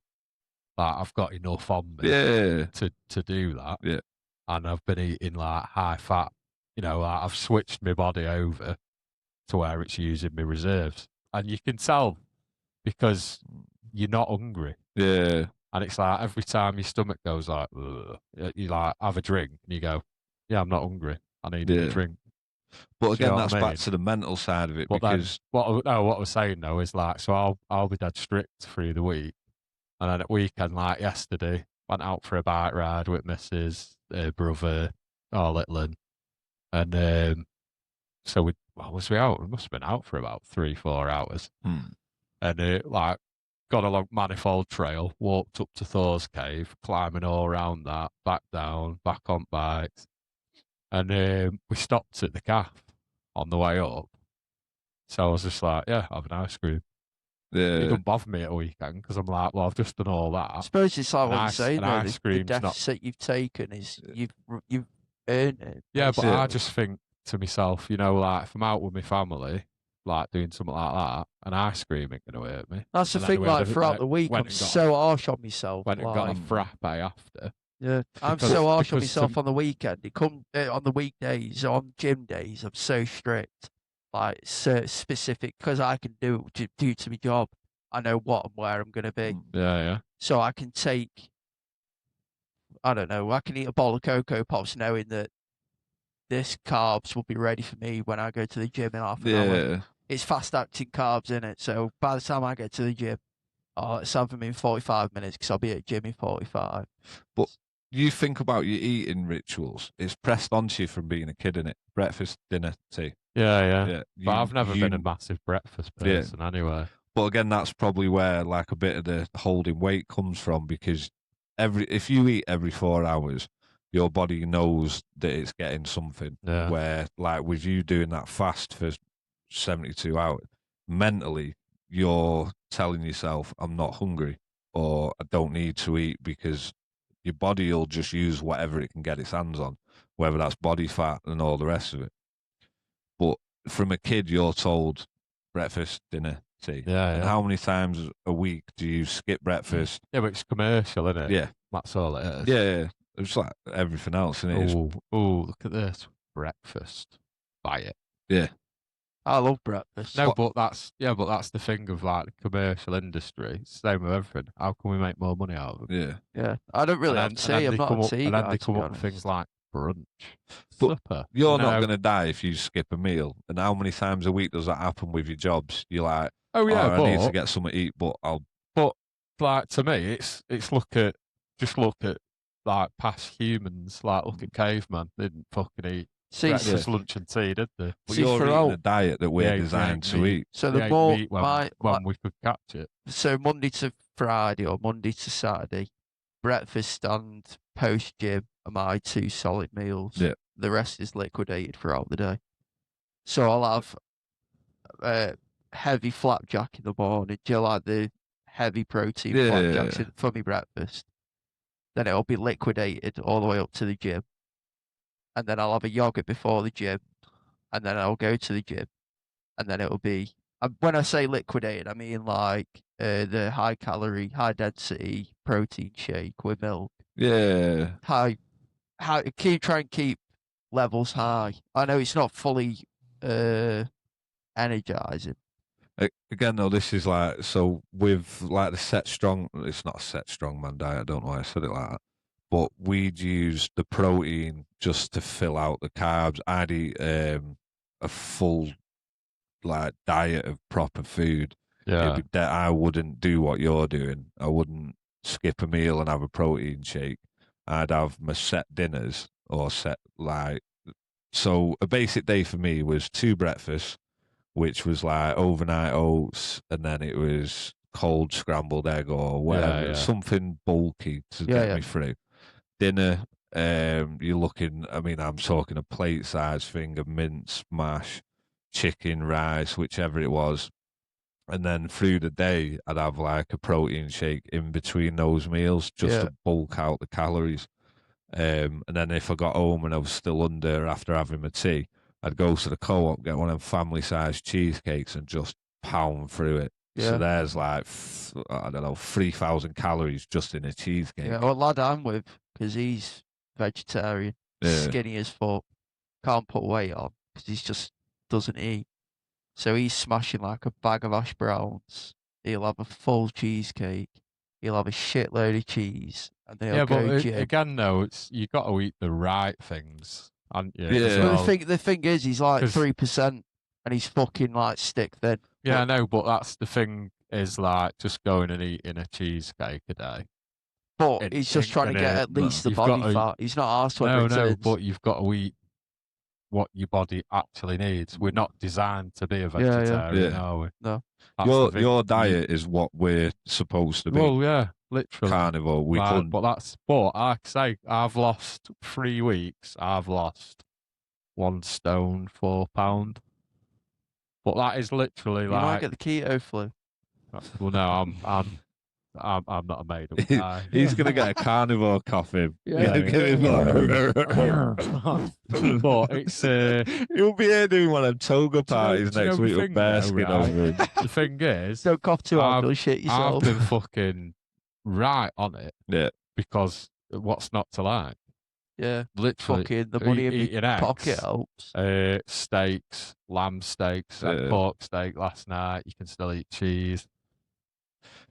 Like I've got enough on me to do that. Yeah. And I've been eating like high fat, like I've switched my body over to where it's using my reserves. And you can tell because you're not hungry. Yeah. And it's like every time your stomach goes like, ugh, you like have a drink and you go, yeah, I'm not hungry. I need a drink. But again, that's back to the mental side of it. But because what I was saying though is like, so I'll be dead strict through the week, and then at weekend, like yesterday, went out for a bike ride with Mrs. Brother, Littlin, and so was we out? We must have been out for about 3-4 hours, and like got along Manifold Trail, walked up to Thor's Cave, climbing all around that, back down, back on bikes. And we stopped at the calf on the way up. So I was just like, yeah, have an ice cream. Yeah. It doesn't bother me at a weekend because I'm like, well, I've just done all that. I suppose it's like what you're saying, though. The deficit deficit you've taken is you've earned it. Yeah, but I just think to myself, like if I'm out with my family, like doing something like that, an ice cream ain't going to hurt me. That's the thing, like throughout the week, I'm so harsh on myself. Went and got a frappe after. Yeah, I'm so harsh on myself on the weekend. It come on the weekdays, on gym days. I'm so strict, like so specific, because I can do due to my job. I know what and where I'm going to be. Yeah. So I can take, I don't know, I can eat a bowl of Cocoa Pops knowing that this carbs will be ready for me when I go to the gym in half an hour. It's fast acting carbs in it, so by the time I get to the gym, let's have them in 45 minutes because I'll be at the gym in 45. But you think about your eating rituals. It's pressed onto you from being a kid, innit? Breakfast, dinner, tea. Yeah. But I've never been a massive breakfast person anyway. But again, that's probably where like a bit of the holding weight comes from, because if you eat every 4 hours, your body knows that it's getting something. Yeah. Where like with you doing that fast for 72 hours, mentally you're telling yourself, I'm not hungry or I don't need to eat, because your body will just use whatever it can get its hands on, whether that's body fat and all the rest of it. But from a kid, you're told breakfast, dinner, tea. Yeah. And how many times a week do you skip breakfast? Yeah, but it's commercial, isn't it? Yeah. That's all it is. Yeah. It's like everything else, isn't it? Oh, look at this. Breakfast. Buy it. Yeah. I love breakfast. No, but that's the thing of like the commercial industry. Same with everything. How can we make more money out of it? Yeah. I don't really have tea. I'm not a tea And guy, then they come up with things like brunch, but supper. You're not going to die if you skip a meal. And how many times a week does that happen with your jobs? You're like, I need to get something to eat, but I'll. But like to me, it's look at like past humans. Like look at cavemen. They didn't fucking eat breakfast, lunch, and tea, did they? But you're eating a diet that we're designed to eat. So the more when we could catch it. So Monday to Friday or Monday to Saturday, breakfast and post gym are my 2 solid meals. Yeah. The rest is liquidated throughout the day. So I'll have heavy flapjack in the morning. Do you like the heavy protein flapjacks for me breakfast? Then it'll be liquidated all the way up to the gym. And then I'll have a yogurt before the gym. And then I'll go to the gym. And then it'll be, when I say liquidated, I mean like the high calorie, high density protein shake with milk. Yeah. Try and keep levels high. I know it's not fully energizing. Again, though, this is like, so with like the it's not a set strongman diet. I don't know why I said it like that. But we'd use the protein just to fill out the carbs. I'd eat a full like diet of proper food. Yeah. I wouldn't do what you're doing. I wouldn't skip a meal and have a protein shake. I'd have my set dinners or set like. So a basic day for me was 2 breakfasts, which was like overnight oats, and then it was cold scrambled egg or whatever, something bulky to get me through. Dinner, you're looking, I mean, I'm talking a plate size thing of mince, mash, chicken, rice, whichever it was. And then through the day, I'd have like a protein shake in between those meals just to bulk out the calories. And then if I got home and I was still under after having my tea, I'd go to the co-op, get one of them family-sized cheesecakes and just pound through it. So there's like, I don't know, 3,000 calories just in a cheesecake. Yeah, well, lad I'm with, because he's vegetarian, skinny as fuck, can't put weight on, because he just doesn't eat. So he's smashing like a bag of hash browns. He'll have a full cheesecake. He'll have a shitload of cheese. And they'll go gym. Again, though, you got to eat the right things, haven't you? Yeah. Well, the thing is, he's like 3%, and he's fucking like stick thin. Yeah, I know, but that's the thing is like just going and eating a cheesecake a day. But he's just trying to get at least the body fat. He's not asked when it No, but you've got to eat what your body actually needs. We're not designed to be a vegetarian, are we? No. Your diet is what we're supposed to be. Well, yeah, literally. Carnivore. We couldn't. But like I say, I've lost 3 weeks. I've lost 1 stone, 4 pound. But that is literally you like. You might get the keto flu. Well, no, I'm not a made up guy. He's gonna get a carnivore coffee. But it's he'll be here doing one of them toga parties next week with bear skin over it. The thing is, don't cough too hard, don't shit yourself. I've been fucking right on it. Yeah. Because what's not to like? Yeah. Literally. Fucking the money in your pocket helps. Steaks, lamb steaks, pork steak last night. You can still eat cheese.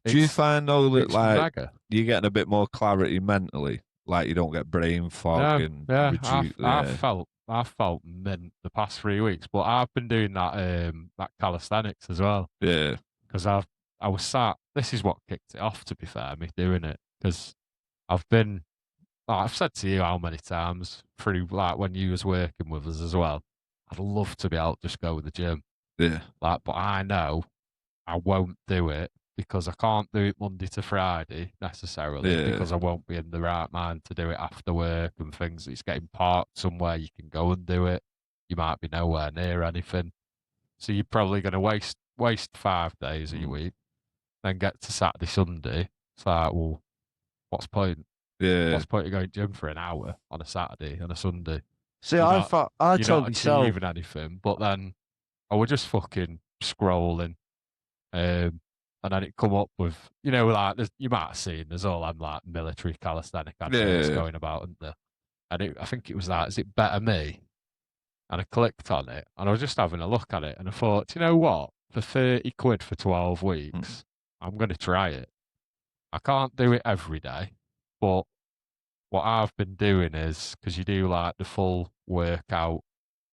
Do you find though that like you're getting a bit more clarity mentally, like you don't get brain fog and I felt mint the past 3 weeks, but I've been doing that calisthenics as well. Yeah, because I was sat. This is what kicked it off. To be fair, me doing it because I've been. I've said to you how many times through like when you was working with us as well. I'd love to be able to just go to the gym. Yeah, but I know I won't do it. Because I can't do it Monday to Friday necessarily, because I won't be in the right mind to do it after work and things. It's getting parked somewhere you can go and do it. You might be nowhere near anything. So you're probably going to waste 5 days of your week, then get to Saturday, Sunday. It's like, well, what's the point? Yeah. What's the point of going to the gym for an hour on a Saturday and a Sunday? See, I told myself. You're not achieving anything, but then I was just fucking scrolling. And then it come up with, like, you might have seen, there's all them, like, military calisthenic adverts going about, isn't there? And I think it was that, is it Better Me? And I clicked on it, and I was just having a look at it, and I thought, you know what? For 30 quid for 12 weeks, I'm going to try it. I can't do it every day, but what I've been doing is, because you do, like, the full workout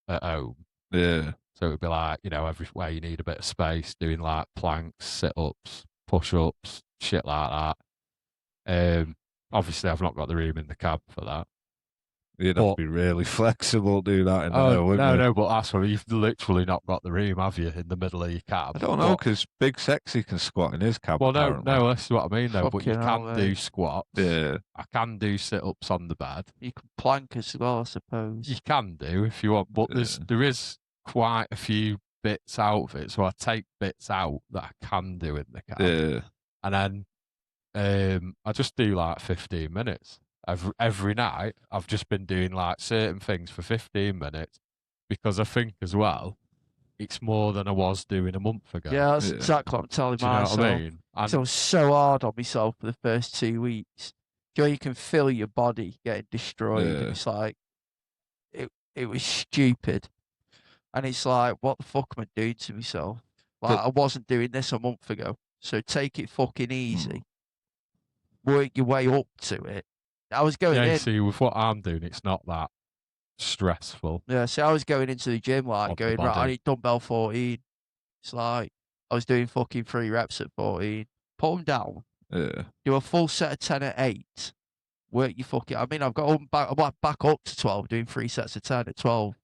at home. Yeah. So it would be like, everywhere you need a bit of space, doing like planks, sit-ups, push-ups, shit like that. Obviously, I've not got the room in the cab for that. You'd have to be really flexible to do that. No, but that's what you've literally not got the room, have you, in the middle of your cab? I don't know, because Big Sexy can squat in his cab. Well, no, that's what I mean, though. But you can do squats. Yeah. I can do sit-ups on the bed. You can plank as well, I suppose. You can do if you want, but there is quite a few bits out of it, so I take bits out that I can do in the cab, and then I just do like 15 minutes every night. I've just been doing like certain things for 15 minutes because I think as well it's more than I was doing a month ago. Yeah, that's exactly what I'm telling myself. You know what I mean? I was so hard on myself for the first 2 weeks. You can feel your body getting destroyed. And it's like it was stupid. And it's like, what the fuck am I doing to myself? Like, I wasn't doing this a month ago. So take it fucking easy. Work your way up to it. I was going in. See, with what I'm doing, it's not that stressful. Yeah, see, I was going into the gym, like, going, right, I need dumbbell 14. It's like, I was doing fucking 3 reps at 14. Put them down. Yeah. Do a full set of 10 at 8. Work your fucking... I mean, I've got them back up to 12, doing 3 sets of 10 at 12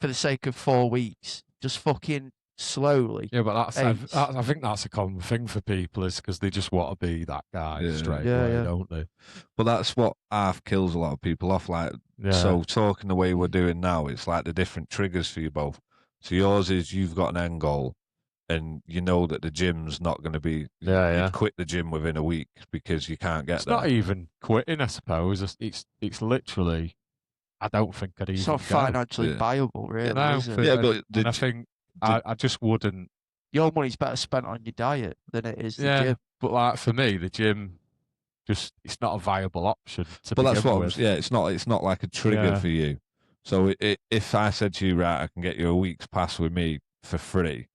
for the sake of 4 weeks. Just fucking slowly. Yeah, but I think that's a common thing for people, is because they just want to be that guy straight away, don't they? But that's what half kills a lot of people off. Like, so talking the way we're doing now, it's like the different triggers for you both. So yours is you've got an end goal, and you know that the gym's not going to be. You'd quit the gym within a week because you can't get there. It's not even quitting, I suppose. It's literally. I don't think I'd even. It's not financially viable, really. No, is it? Yeah, but I think I just wouldn't. Your money's better spent on your diet than it is the gym. But like for me, the gym it's not a viable option to begin that's what with. it's not like a trigger for you. So if I said to you, right, I can get you a week's pass with me for free,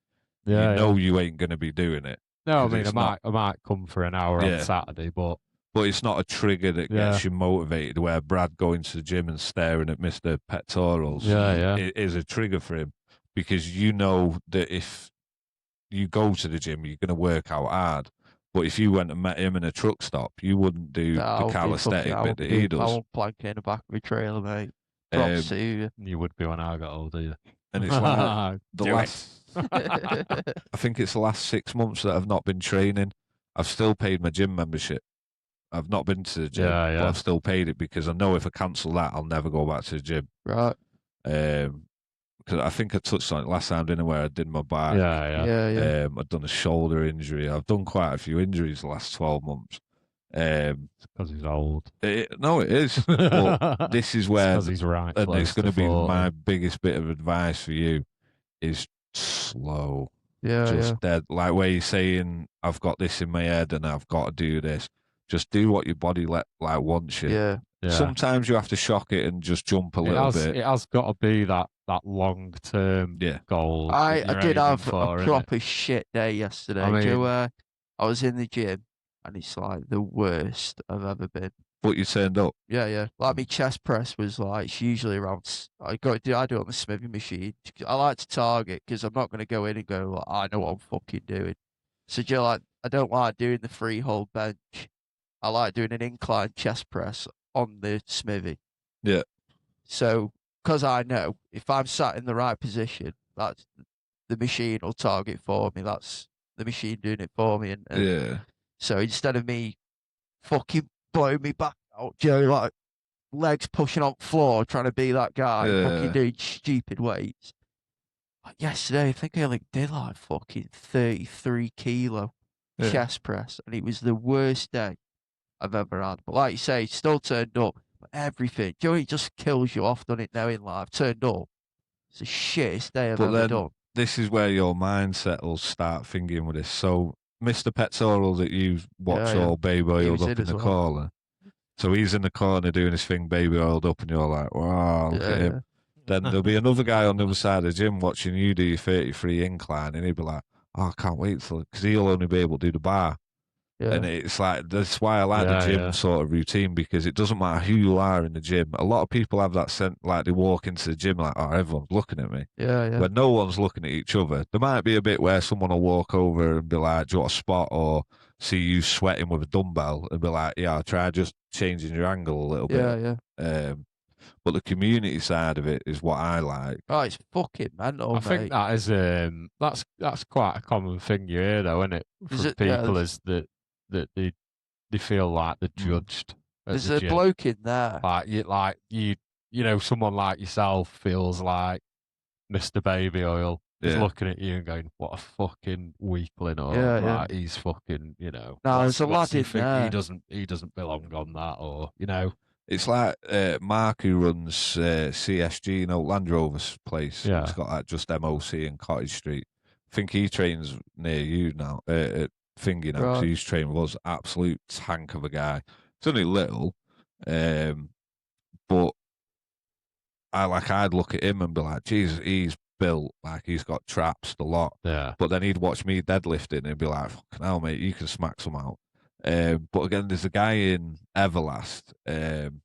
you know you ain't going to be doing it. No, I mean I might come for an hour on Saturday, but it's not a trigger that gets you motivated. Where Brad going to the gym and staring at Mr. Pectorals is a trigger for him, because you know that if you go to the gym, you're going to work out hard. But if you went and met him in a truck stop, you wouldn't do the calisthenic bit that he does. I won't plank in the back of my trailer, mate. Props to you. You would be when I got older, yeah. And it's like the last. I think it's the last 6 months that I've not been training. I've still paid my gym membership. I've not been to the gym, but I've still paid it because I know if I cancel that, I'll never go back to the gym. Right. Because I think I touched on it last time, didn't I, where I did my back. Yeah. I've done a shoulder injury. I've done quite a few injuries the last 12 months. Because he's old. No, it is. But this is where, because he's right. And it's going to be my biggest bit of advice for you is slow. Just dead. Like where you're saying, I've got this in my head and I've got to do this. Just do what your body wants you. Yeah. Sometimes you have to shock it and just jump a little bit. It has got to be that long-term goal. I did have a proper shit day yesterday. I mean, I was in the gym and it's like the worst I've ever been. But you turned up. Yeah. Like my chest press was like, it's usually around. I do it on the Smithy machine. I like to target because I'm not going to go in and go like, I know what I'm fucking doing. So I don't like doing the freehold bench. I like doing an incline chest press on the Smithy. Yeah. So, because I know if I'm sat in the right position, that's the machine will target for me. That's the machine doing it for me. And so instead of me fucking blowing me back out, like legs pushing on the floor, trying to be that guy, fucking doing stupid weights. Like yesterday, I think I only did like fucking 33 kilo chest press, and it was the worst day I've ever had. But like you say, still turned up. Everything. Do you know, it just kills you off, doesn't it, knowing I've turned up. It's the shittest day I've ever done. This is where your mindset will start thinking with this. So, Mr. Pectoral that you watch all baby oiled up in the corner. So he's in the corner doing his thing, baby oiled up, and you're like, wow, look at him. Then there'll be another guy on the other side of the gym watching you do your 33 incline, and he'll be like, oh, I can't wait because he'll only be able to do the bar. And it's like, that's why I like the gym sort of routine, because it doesn't matter who you are in the gym. A lot of people have that sense, like they walk into the gym like, oh, everyone's looking at me. But no one's looking at each other. There might be a bit where someone will walk over and be like, do you want a spot? Or see you sweating with a dumbbell and be like, yeah, I'll try just changing your angle a little bit. But the community side of it is what I like. Oh, it's fucking mental, I think that is that's quite a common thing you hear, though, isn't it? From people is that they feel like they're judged. There's a bloke in there. Like you know, someone like yourself feels like Mr. Baby Oil is looking at you and going, "What a fucking weakling!" Or he's fucking, you know. No, there's a lad in there. He doesn't belong on that, or you know. It's like Mark, who runs CSG, you know, Land Rover's place. Yeah. It's got like just MOC in Cottage Street. I think he trains near you now, at Thingy now, because he's training with us. Absolute tank of a guy. It's only little, but I'd look at him and be like, Jesus, he's built, like he's got traps a lot. Yeah. But then he'd watch me deadlifting and be like, fucking hell, mate, you can smack some out. But again, there's a guy in Everlast, and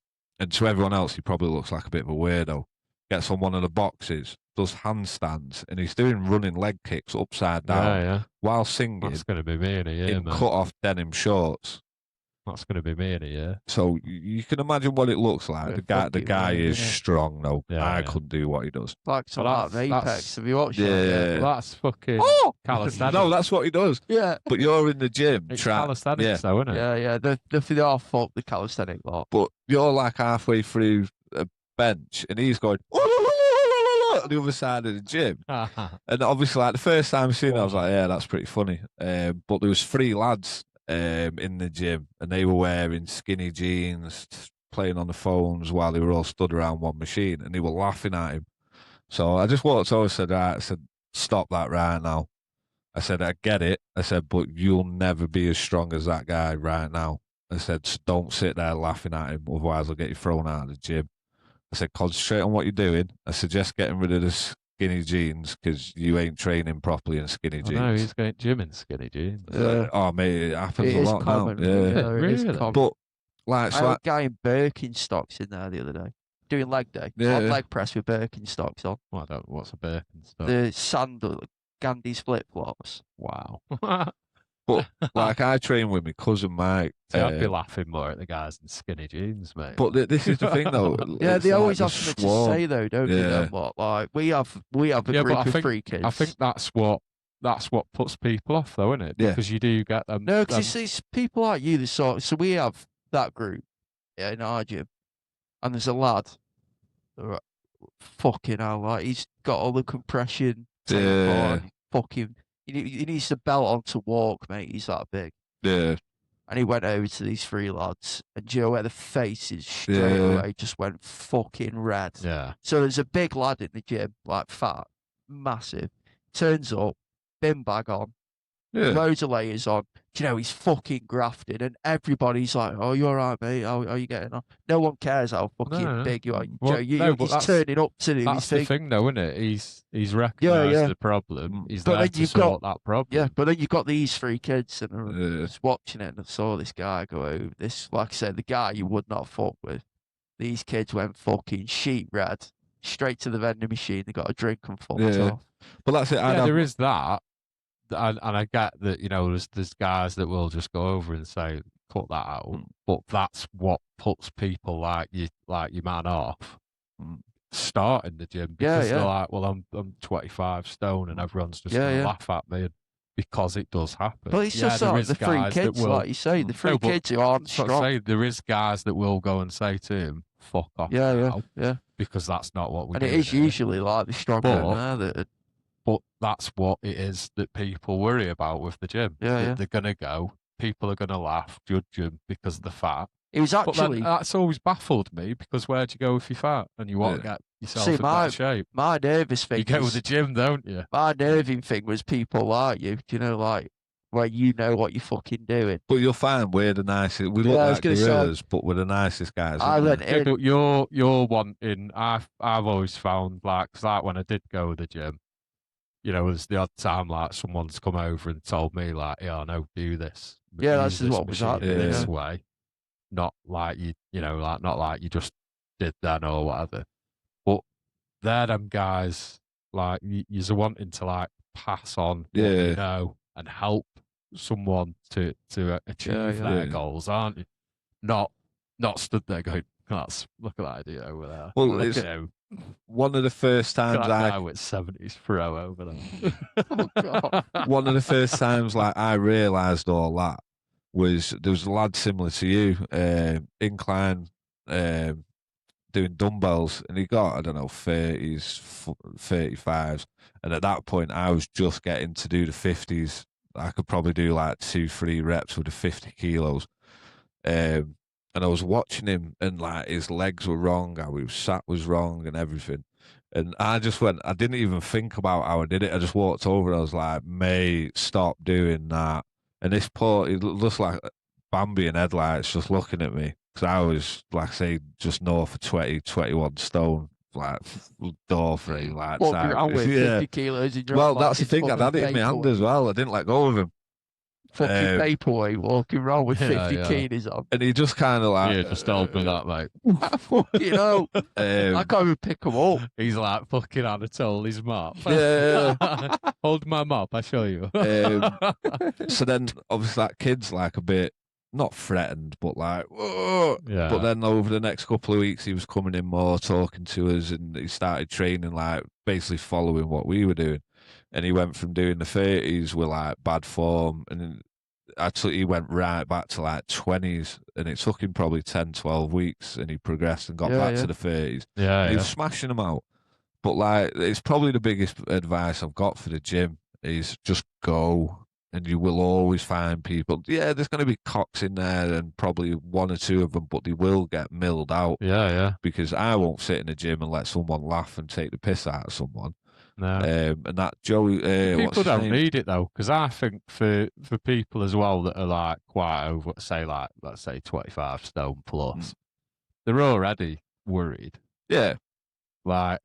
to everyone else, he probably looks like a bit of a weirdo. Gets on one of the boxes, does handstands, and he's doing running leg kicks upside down while singing. That's going to be me in a year, in man. cut off denim shorts. That's going to be me in a year. So you can imagine what it looks like. The guy is strong, though. I couldn't do what he does. Like some Apex. Have you watched that? Yeah. That's fucking calisthenics. No, that's what he does. Yeah. But you're in the gym. It's calisthenics, though, isn't it? Yeah. They are fuck the calisthenic lot. But you're like halfway through a bench, and he's going on the other side of the gym. And obviously, like the first time I seen it, I was like, yeah, that's pretty funny. But there was 3 lads in the gym, and they were wearing skinny jeans, playing on the phones while they were all stood around one machine, and they were laughing at him. So I just walked over and said, right, I said, stop that right now. I said, I get it. I said, but you'll never be as strong as that guy right now. I said, so don't sit there laughing at him, otherwise I'll get you thrown out of the gym. I said, concentrate on what you're doing. I suggest getting rid of the skinny jeans because you ain't training properly in skinny jeans. No, he's going gym in skinny jeans. Oh, mate, it happens a lot common, now. Yeah, really? But like, I had a guy in Birkenstocks in there the other day doing leg day. Leg press with Birkenstocks on. What's a Birkenstock? The sandal, Gandhi's flip flops. Wow. But like, I train with my cousin Mike. I'd be laughing more at the guys in skinny jeans, mate. But this is the thing, though. They always have something to say, though, don't they? What, like we have a group of free kids. I think that's what puts people off, though, isn't it? Because you do get them. No, because it's people like you. So we have that group in our gym, and there's a lad. Fucking hell, like he's got all the compression. Fucking. He needs the belt on to walk, mate. He's that big. Yeah. And he went over to these 3 lads, and do you know where the faces straight away just went fucking red? Yeah. So there's a big lad in the gym, like fat, massive. Turns up, bin bag on, loads of layers on. Do you know, he's fucking grafted, and everybody's like, "Oh, you all right, mate? How are you getting on?" No one cares how fucking big you are. He's turning up to do that's his the thing, though, isn't it? He's recognised the problem. He's there to sort that problem. Yeah, but then you've got these 3 kids, and they're just watching it, and I saw this guy go over. This, like I said, the guy you would not fuck with. These kids went fucking sheet red, straight to the vending machine. They got a drink and fucked off. But that's it. There is that. And I get that, there's guys that will just go over and say, cut that out. But that's what puts people like your man off starting the gym. Because they're like, well, I'm 25 stone and everyone's just going to laugh at me because it does happen. But it's just like the 3 kids, like you say, the 3 kids who aren't strong. There is guys that will go and say to him, fuck off now, because that's not what we do. And it is usually like the strong men there that... But that's what it is that people worry about with the gym. They're going to go, people are going to laugh, judge them because they're fat. It was actually... that's always baffled me, because where'd you go if you're fat and you want to get yourself in that shape? My nervous thing... You go to the gym, don't you? My nerving thing was people like you, do you know, like, where you know what you're fucking doing. But you'll find we're the nicest. We look like gorillas, but we're the nicest guys. But you're wanting... I've always found, like, cause like when I did go to the gym, there's the odd time like someone's come over and told me like, yeah, no, do this. That's what was happening this way, not like not like you just did then or whatever. But they're them guys like you're wanting to like pass on what you know and help someone to achieve their goals, aren't you? Not stood there going, look at that idea over there. Well, it's one of the first times guy with 70s throw over there. Oh God. One of the first times like I realised all that was there was a lad similar to you, incline, doing dumbbells, and he got, I don't know, 30s, 35s, and at that point I was just getting to do the 50s. I could probably do like 2-3 reps with the 50 kilos. And I was watching him, and like his legs were wrong, how he was sat was wrong, and everything. And I just went, I didn't even think about how I did it. I just walked over and I was like, mate, stop doing that. And this poor, it looks like Bambi in headlights just looking at me. Because I was, like I say, just north of 20, 21 stone, like door free, like walking around with 50 kilos in your Well, that's the thing, I'd had it in my hand as well. I didn't let go of him. fucking paperweight walking around with 50 keenies on. And he just kind of like... Yeah, just told me that, mate. You know, I can't even pick him up. He's like fucking Anatole, his mop. Yeah. Hold my mop, I show you. So then, obviously, that kid's like a bit, not threatened, but like, whoa. Yeah. But then over the next couple of weeks, he was coming in more, talking to us, and he started training, like, basically following what we were doing. And he went from doing the 30s with like bad form, and actually he went right back to like 20s, and it took him probably 10, 12 weeks, and he progressed and got back to the 30s. Yeah, he was smashing them out. But like, it's probably the biggest advice I've got for the gym is just go, and you will always find people. Yeah, there's going to be cocks in there, and probably one or two of them, but they will get milled out. Yeah. Because I won't sit in the gym and let someone laugh and take the piss out of someone. No. And that Joey, people don't need it though, because I think for people as well that are like quite over, say like let's say 25 stone plus, they're already worried. Yeah, like,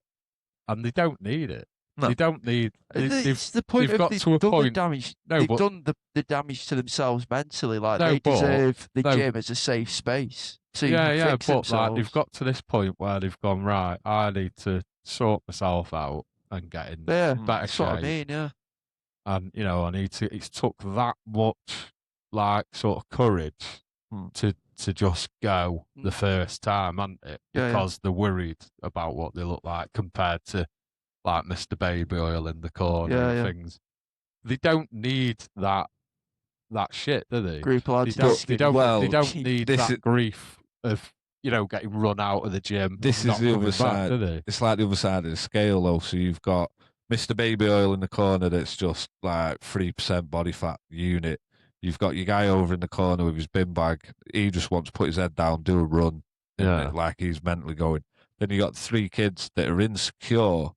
and they don't need it. No. They don't need. It's the point they've of got to a done point. The damage. No, they've but, done the damage to themselves mentally. Like No, they but- deserve the no. gym as a safe space. To yeah, fix but themselves. like they've got to this point where they've gone right. I need to sort myself out and get in better that's shape. what I mean. Yeah. And you know, I need to. It's took that much like sort of courage to just go the first time, hasn't it? Because they're worried about what they look like compared to like Mr. Baby Oil in the corner and things. They don't need that shit, do they? Group lads. They don't need that grief of, you know, getting run out of the gym. This is the other side. Do they? It's like the other side of the scale, though. So you've got Mr. Baby Oil in the corner that's just like 3% body fat unit. You've got your guy over in the corner with his bin bag. He just wants to put his head down, do a run, like he's mentally going. Then you got 3 kids that are insecure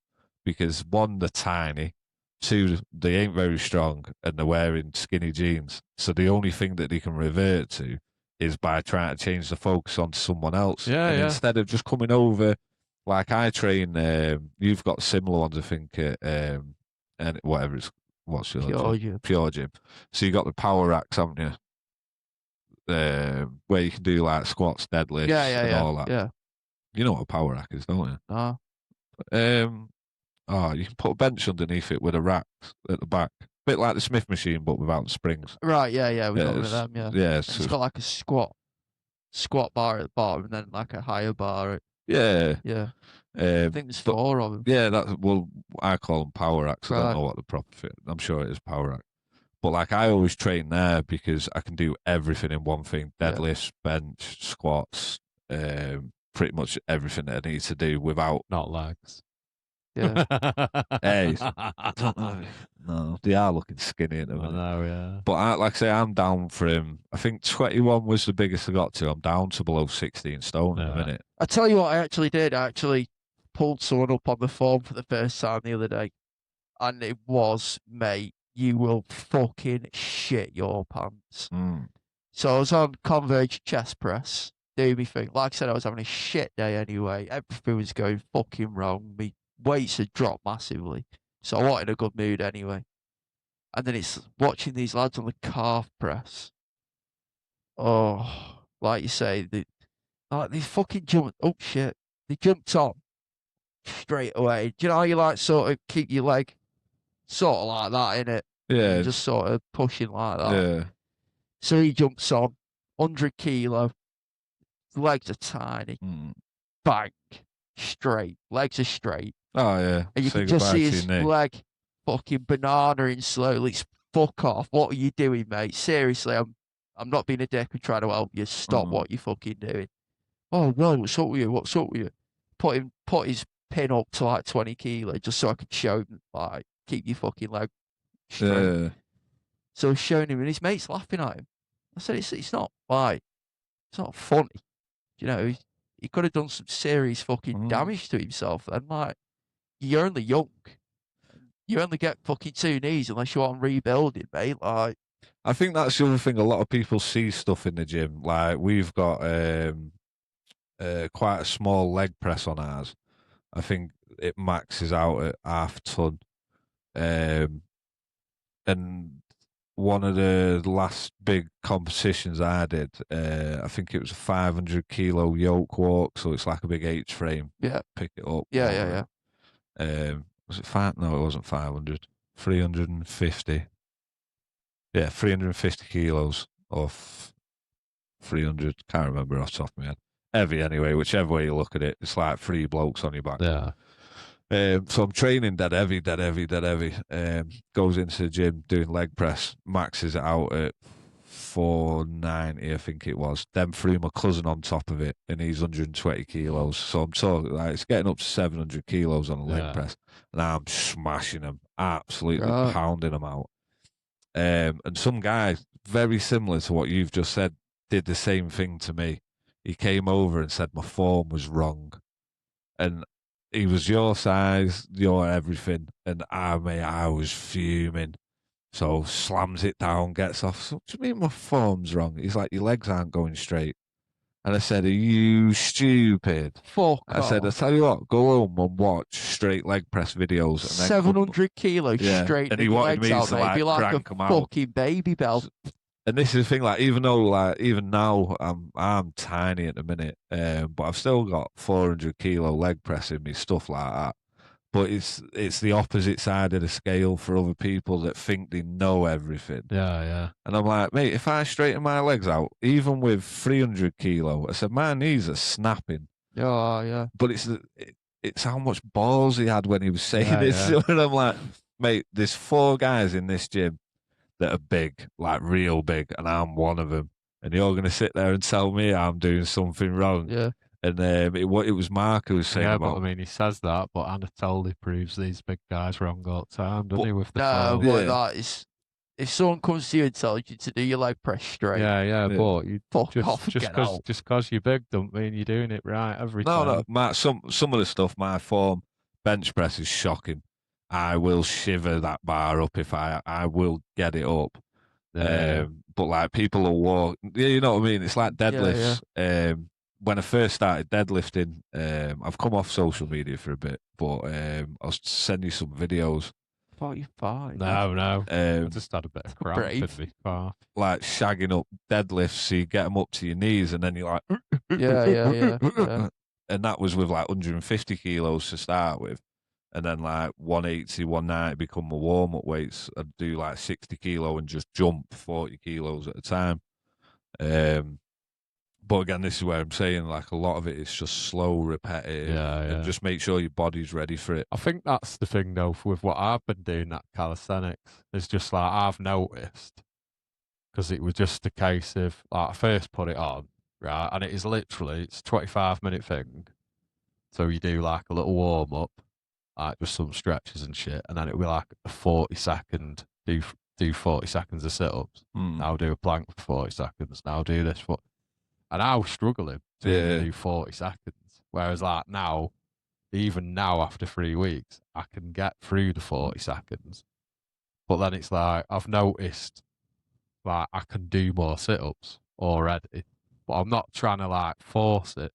because 1, they're tiny, 2, they ain't very strong, and they're wearing skinny jeans. So the only thing that they can revert to is by trying to change the focus onto someone else. Instead of just coming over, like I train, you've got similar ones, I think, and whatever it's, what's your Pure Gym. So you got the power racks, haven't you? Where you can do like squats, deadlifts, and all that. Yeah. You know what a power rack is, don't you? No. You can put a bench underneath it with a rack at the back. Bit like the Smith machine, but without the springs. Right, yeah, we got one of them, yeah. Yeah, it's got like a squat bar at the bottom and then like a higher bar. Yeah. I think there's 4 of them. Yeah, I call them power racks. I don't know what the proper fit. I'm sure it is power rack. But like I always train there because I can do everything in one thing: deadlifts, bench, squats, pretty much everything that I need to do without not legs. Yeah. Hey, I don't know. No, they are looking skinny at the minute. I know, yeah. But like I say, I'm down from, I think 21 was the biggest I got to. I'm down to below 16 stone at the minute. I tell you what I actually did. I actually pulled someone up on the phone for the first time the other day. And it was, mate, you will fucking shit your pants. So I was on Converge chest press, doing me thing. Like I said, I was having a shit day anyway. Everything was going fucking wrong. Me weights had dropped massively. So I wanted a good mood anyway. And then it's watching these lads on the calf press. Oh, like you say, they fucking jumped. Oh shit. They jumped on straight away. Do you know how you like sort of keep your leg sort of like that, innit? Yeah. Just sort of pushing like that. Yeah. So he jumps on, 100 kilo. Legs are tiny. Bang. Straight. Legs are straight. Oh, yeah. And you can just see his leg fucking banana-ing slowly. It's fuck off. What are you doing, mate? Seriously, I'm not being a dick and trying to help you. Stop what you're fucking doing. Oh, no, what's up with you? What's up with you? Put his pin up to like 20 kilo just so I could show him, like, keep your fucking leg straight. Yeah. So I was showing him and his mate's laughing at him. I said, it's not like, it's not funny. You know, he could have done some serious fucking damage to himself. And like, you're only young. You only get fucking 2 knees unless you want rebuilding, mate. Like, I think that's the other thing. A lot of people see stuff in the gym. Like we've got quite a small leg press on ours. I think it maxes out at half ton. And one of the last big competitions I did, I think it was a 500 kilo yoke walk, so it's like a big H frame. Yeah. Pick it up. Yeah. Was it five? No, it wasn't 500. 350. Yeah, 350 kilos of 300. Can't remember off the top of my head. Heavy anyway, whichever way you look at it. It's like 3 blokes on your back. Yeah. So I'm training dead heavy. Goes into the gym doing leg press. Maxes it out at 490, I think it was. Then threw my cousin on top of it, and he's 120 kilos. So I'm talking like it's getting up to 700 kilos on a leg press, and I'm smashing them, absolutely pounding them out. And some guy very similar to what you've just said did the same thing to me. He came over and said my form was wrong, and he was your size, your everything, and I was fuming. So slams it down, gets off. So, what do you mean my form's wrong? He's like, your legs aren't going straight. And I said, are you stupid? Fuck I said, I tell you what, go home and watch straight leg press videos. And 700 kilos straight. And he wanted me to like, be like crank a them out. fucking baby bell. And this is the thing, like, even now I'm tiny at the minute, but I've still got 400 kilo leg press in me, stuff like that. But it's the opposite side of the scale for other people that think they know everything. Yeah. And I'm like, mate, if I straighten my legs out, even with 300 kilo, I said, my knees are snapping. Yeah. But it's how much balls he had when he was saying this. Yeah. And I'm like, mate, there's 4 guys in this gym that are big, like real big, and I'm one of them. And you're going to sit there and tell me I'm doing something wrong. Yeah. And it was Mark who was saying about... but I mean, he says that, but Anatoly proves these big guys wrong all the time, doesn't he? With the that is... If someone comes to you and tells you to do your leg press straight... Yeah, but you fuck off and get out. Just because you're big don't mean you're doing it right every time. No, Mark, some of the stuff, my form, bench press is shocking. I will shiver that bar up if I will get it up. But like people will walk... You know what I mean? It's like deadlifts. Yeah. When I first started deadlifting, I've come off social media for a bit, but I'll send you some videos. 45. No. I just had a bit of cramp in me calf. Like shagging up deadlifts, so you get them up to your knees, and then you're like, yeah. And that was with like 150 kilos to start with, and then like 180, 190 become my warm up weights. I'd do like 60 kilo and just jump 40 kilos at a time. But again, this is where I'm saying, like, a lot of it is just slow, repetitive, and just make sure your body's ready for it. I think that's the thing, though, with what I've been doing at calisthenics. It's just like I've noticed, because it was just a case of, like, I first put it on, right, and it's a 25-minute thing. So you do, like, a little warm-up, like, just some stretches and shit, and then it'll be, like, a 40-second, do 40 seconds of sit-ups. Now do a plank for 40 seconds. Now do this for... And I was struggling to do 40 seconds. Whereas like now, even now after 3 weeks, I can get through the 40 seconds. But then it's like, I've noticed like I can do more sit-ups already. But I'm not trying to like force it.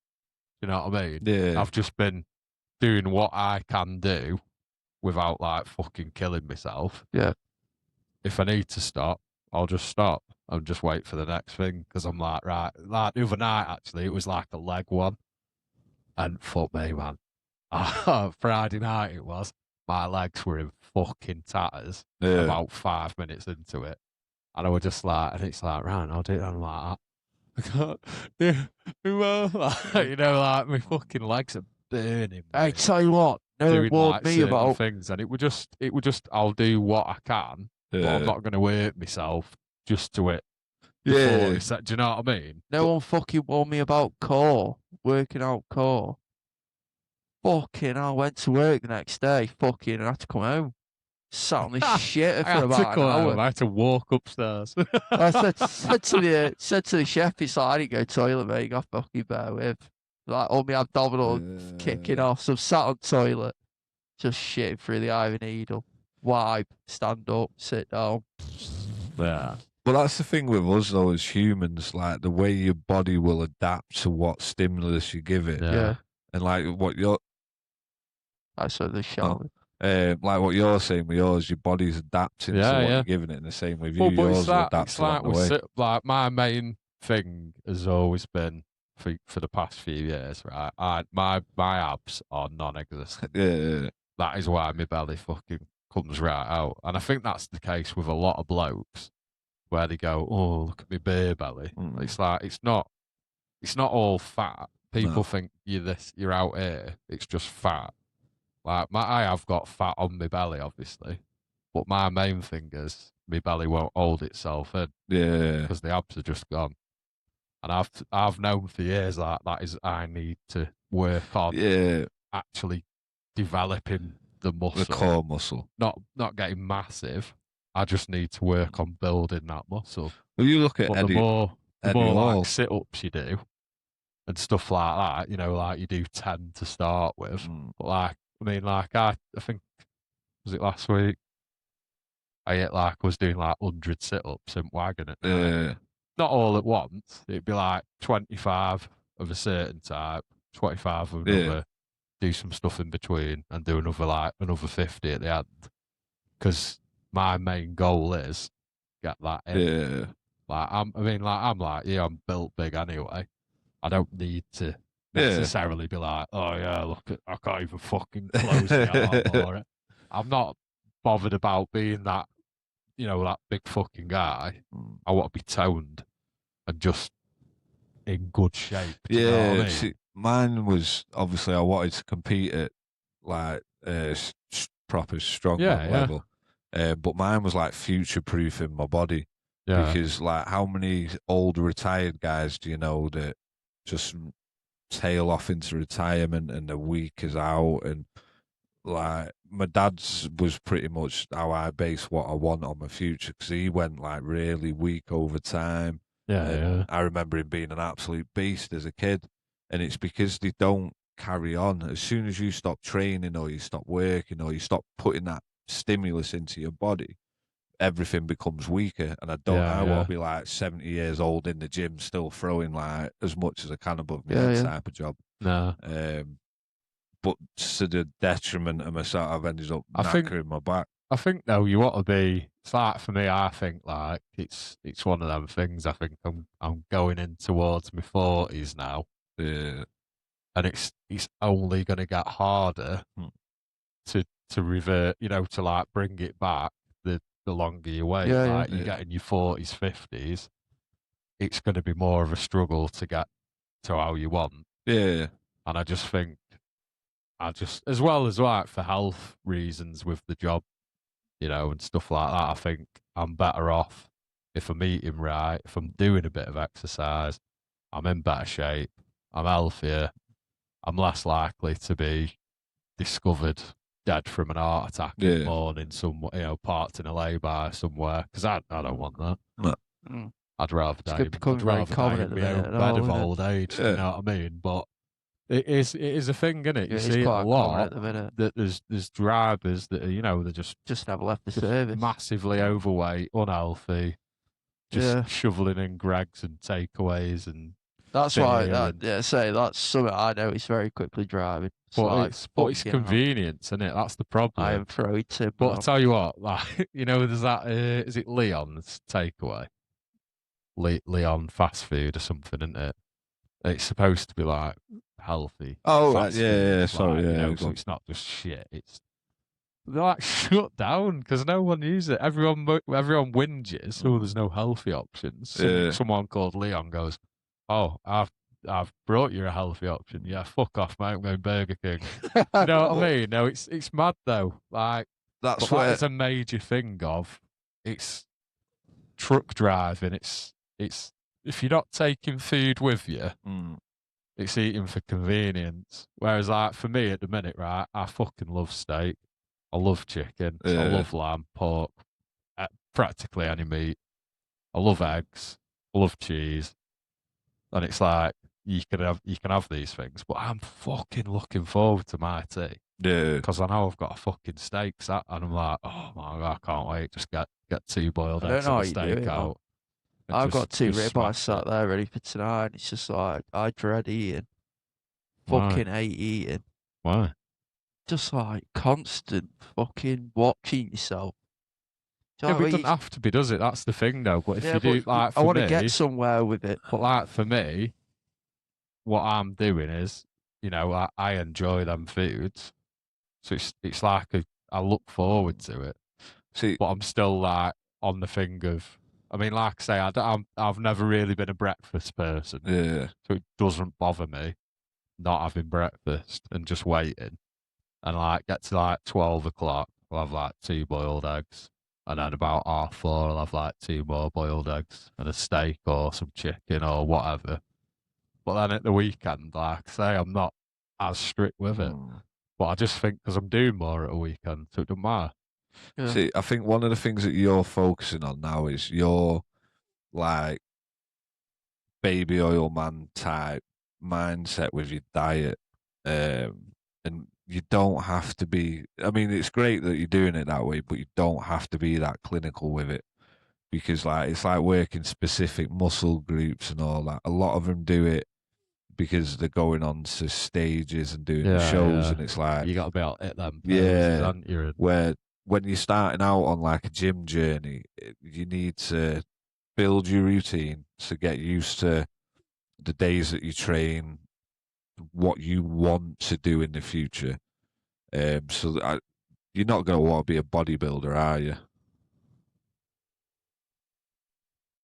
You know what I mean? Yeah. I've just been doing what I can do without like fucking killing myself. Yeah. If I need to stop, I'll just stop and just wait for the next thing, because I'm like, right, like the other night, actually, it was like a leg one, and fuck me, man. Friday night it was, my legs were in fucking tatters about 5 minutes into it, and I was just like, and it's like, right, I'll do it, and I'm like, I can't you know, like, my fucking legs are burning. Hey, tell you what, no warned me about things, and it would just, I'll do what I can, but I'm not going to hurt myself just to it. Yeah. Do you know what I mean? No one fucking warned me about core, working out core. Fucking I went to work the next day, fucking, and I had to come home. Sat on this shit for about an hour. I had to walk upstairs. I said to the chef, he's like, I didn't go to the toilet, mate, you got fucking bear with. Like, all my abdominal kicking off, so I'm sat on the toilet, just shitting through the iron needle. Wipe, stand up, sit down. Yeah. But that's the thing with us, though, as humans, like, the way your body will adapt to what stimulus you give it. Yeah. And, like, what you're... I saw the shower. Like what you're saying with yours, your body's adapting to what you're giving it, and the same with you. Well, but yours will adapt it's along the way. like my main thing has always been for the past few years, right? My abs are non-existent. Yeah. That is why my belly fucking comes right out, and I think that's the case with a lot of blokes, where they go, "Oh, look at my beer belly." It's like it's not all fat. People think you're out here. It's just fat. Like I have got fat on my belly, obviously, but my main thing is my belly won't hold itself in. Yeah. Because the abs are just gone. And I've known for years that is I need to work on actually developing the muscle, the core muscle, not getting massive. I just need to work on building that muscle. Well, you look at but Eddie, the more Hall. like sit ups you do and stuff like that, you know, like you do 10 to start with. But like I think, was it last week? I was doing like 100 sit ups in wagon at night. Not all at once. It'd be like 25 of a certain type, 25 of another, do some stuff in between, and do another 50 at the end. Because my main goal is get that in. Yeah. I'm built big anyway. I don't need to necessarily be like, oh yeah, look, I can't even fucking close my arm. I'm not bothered about being that, you know, that big fucking guy. I want to be toned and just in good shape. Do you know what I mean? See, mine was obviously I wanted to compete at like proper strongman level, but mine was like future proofing my body. Because like, how many old retired guys do you know that just tail off into retirement and the week is out? And like my dad's was pretty much how I base what I want on my future, because he went like really weak over time. I remember him being an absolute beast as a kid, and it's because they don't carry on. As soon as you stop training or you stop working or you stop putting that stimulus into your body, everything becomes weaker. And I don't want to be like 70 years old in the gym still throwing like as much as I can above my head type of job. No. But to the detriment of myself, I've ended up knackering my back. I think though you ought to be. It's like for me. I think like it's one of them things. I think I'm going in towards my 40s now. Yeah. And it's only going to get harder to revert. You know, to like bring it back. The longer you wait, you get in your 40s, 50s, it's going to be more of a struggle to get to how you want. Yeah. And I just think, as well as like for health reasons with the job, you know, and stuff like that, I think I'm better off if I'm eating right, if I'm doing a bit of exercise, I'm in better shape, I'm healthier, I'm less likely to be discovered dead from an heart attack in the morning, parked in a lay-by somewhere, because I don't want that. No. I'd rather die in my own bed of old age, you know what I mean? But it is a thing, isn't it? You see it a lot, at the minute. that there's drivers that are, you know, they're just have left the service. Massively overweight, unhealthy, just shoveling in Greggs and takeaways and... That's why, that's something I noticed very quickly driving. But it's convenience, isn't it? That's the problem. I am throwing tip. But I tell you what, like, you know, there's that, is it Leon's takeaway? Leon fast food or something, isn't it? It's supposed to be like healthy. Oh, right, sorry, you know, but it's not just shit. They're like shut down because no one uses it. Everyone whinges. Oh, there's no healthy options. Someone called Leon goes, "Oh, I've brought you a healthy option. Yeah, fuck off, mate. I'm going Burger King." You know what I mean? No, it's mad though. Like that is a major thing of it's truck driving. It's if you're not taking food with you, it's eating for convenience. Whereas like for me at the minute, right, I fucking love steak. I love chicken. I love lamb, pork, practically any meat. I love eggs. I love cheese. And it's like you can have these things, but I'm fucking looking forward to my tea. Yeah. Because I know I've got a fucking steak sat, and I'm like, oh my God, I can't wait. Just get 2 boiled eggs and a steak out. I've got 2 ribeyes sat there ready for tonight. And it's just like I dread eating. Fucking hate eating. Why? just like constant fucking watching yourself. Yeah, but it doesn't have to be, does it? That's the thing, though. But if you do, like, I want to get somewhere with it. But like for me, what I'm doing is, I enjoy them foods, so it's like I look forward to it. See, but I'm still like on the thing of, I mean, like I say, I've never really been a breakfast person, so it doesn't bother me not having breakfast and just waiting, and like get to like 12 o'clock, I'll have like 2 boiled eggs, and then about 4:30, I'll have like 2 more boiled eggs and a steak or some chicken or whatever. But then at the weekend, like I say, I'm not as strict with it. But I just think because I'm doing more at a weekend, so it doesn't matter. Yeah. See, I think one of the things that you're focusing on now is your like baby oil man type mindset with your diet. And you don't have to be, I mean, it's great that you're doing it that way, but you don't have to be that clinical with it. Because like it's like working specific muscle groups and all that. A lot of them do it because they're going on to stages and doing shows, and it's like you got to be able to hit them poses, aren't you? Where when you're starting out on like a gym journey, you need to build your routine to get used to the days that you train, what you want to do in the future. So you're not going to want to be a bodybuilder, are you?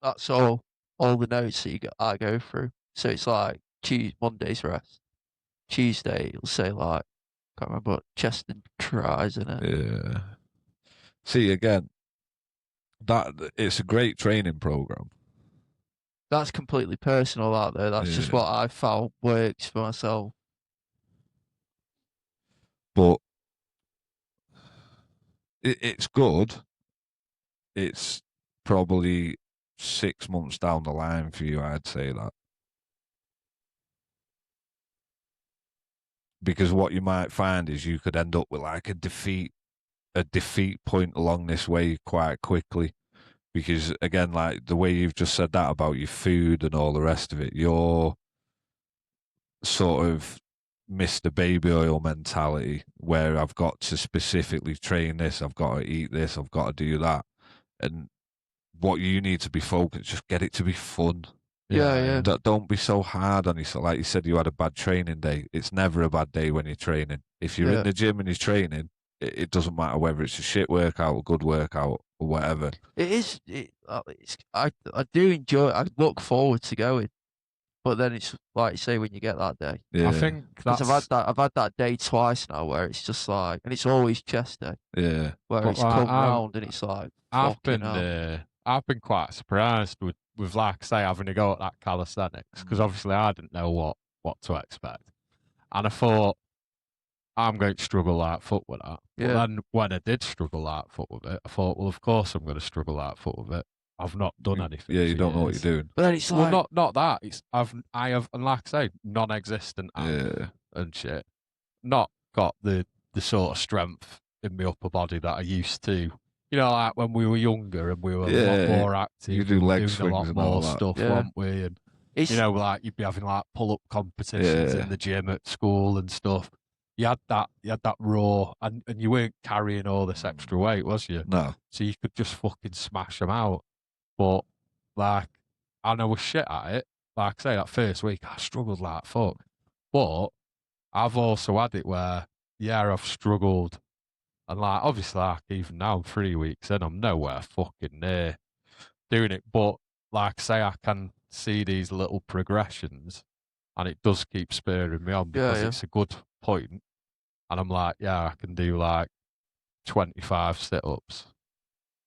That's all the notes that I go through. So it's like Monday's rest. Tuesday, you'll say like, can't remember, chest and tries, in it. Yeah. See, again, that it's a great training program. That's completely personal, that though. That's just what I found works for myself. But it's good. It's probably 6 months down the line for you, I'd say that. Because what you might find is you could end up with like a defeat point along this way quite quickly. Because again, like the way you've just said that about your food and all the rest of it, you're sort of Mr. Baby Oil mentality where I've got to specifically train this, I've got to eat this, I've got to do that. And what you need to be focused, just get it to be fun. Yeah. Don't be so hard on yourself. Like you said, you had a bad training day. It's never a bad day when you're training. If you're in the gym and you're training, it doesn't matter whether it's a shit workout, a good workout, or whatever. It is. I do enjoy it. I look forward to going. But then it's like you say when you get that day. Yeah. I think that's... I've had that day twice now where it's just like, and it's always chest day. Yeah. Where it's come round and it's like, I've been quite surprised with like say having to go at that calisthenics because obviously I didn't know what to expect, and I thought I'm going to struggle like foot with that. But then when I did struggle like foot with it, I thought, well, of course I'm going to struggle like foot with it. I've not done anything. Yeah, you don't know what you're doing. But then it's like, well, not that. It's I have, and like I say, non-existent and shit. Not got the sort of strength in my upper body that I used to. You know, like when we were younger and we were a lot more active. You do leg swings a lot and more all that. stuff, weren't we? And like you'd be having like pull-up competitions in the gym at school and stuff. You had that raw, and you weren't carrying all this extra weight, was you? No. So you could just fucking smash them out. But like, I was shit at it. Like I say, that first week I struggled like fuck. But I've also had it where I've struggled. And like, obviously, like, even now I'm 3 weeks in, I'm nowhere fucking near doing it. But like I say, I can see these little progressions, and it does keep spurring me on because it's a good point. And I'm like, I can do like 25 sit-ups.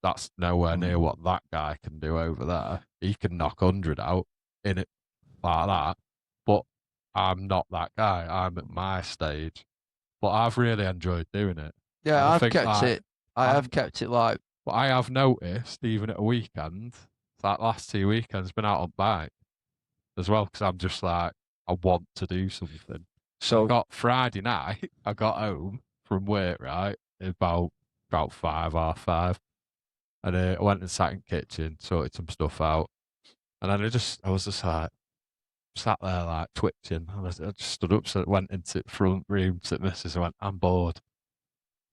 That's nowhere near what that guy can do over there. He can knock 100 out in it like that. But I'm not that guy. I'm at my stage. But I've really enjoyed doing it. Yeah, I've kept it. I have kept it like. But I have noticed, even at a weekend, like last 2 weekends, been out on bike as well, because I'm just like, I want to do something. So I got Friday night, I got home from work, right, about 5:30. And I went and sat in the kitchen, sorted some stuff out. And then I was just like, sat there like twitching. I just stood up, so went into the front room to the missus and went, I'm bored.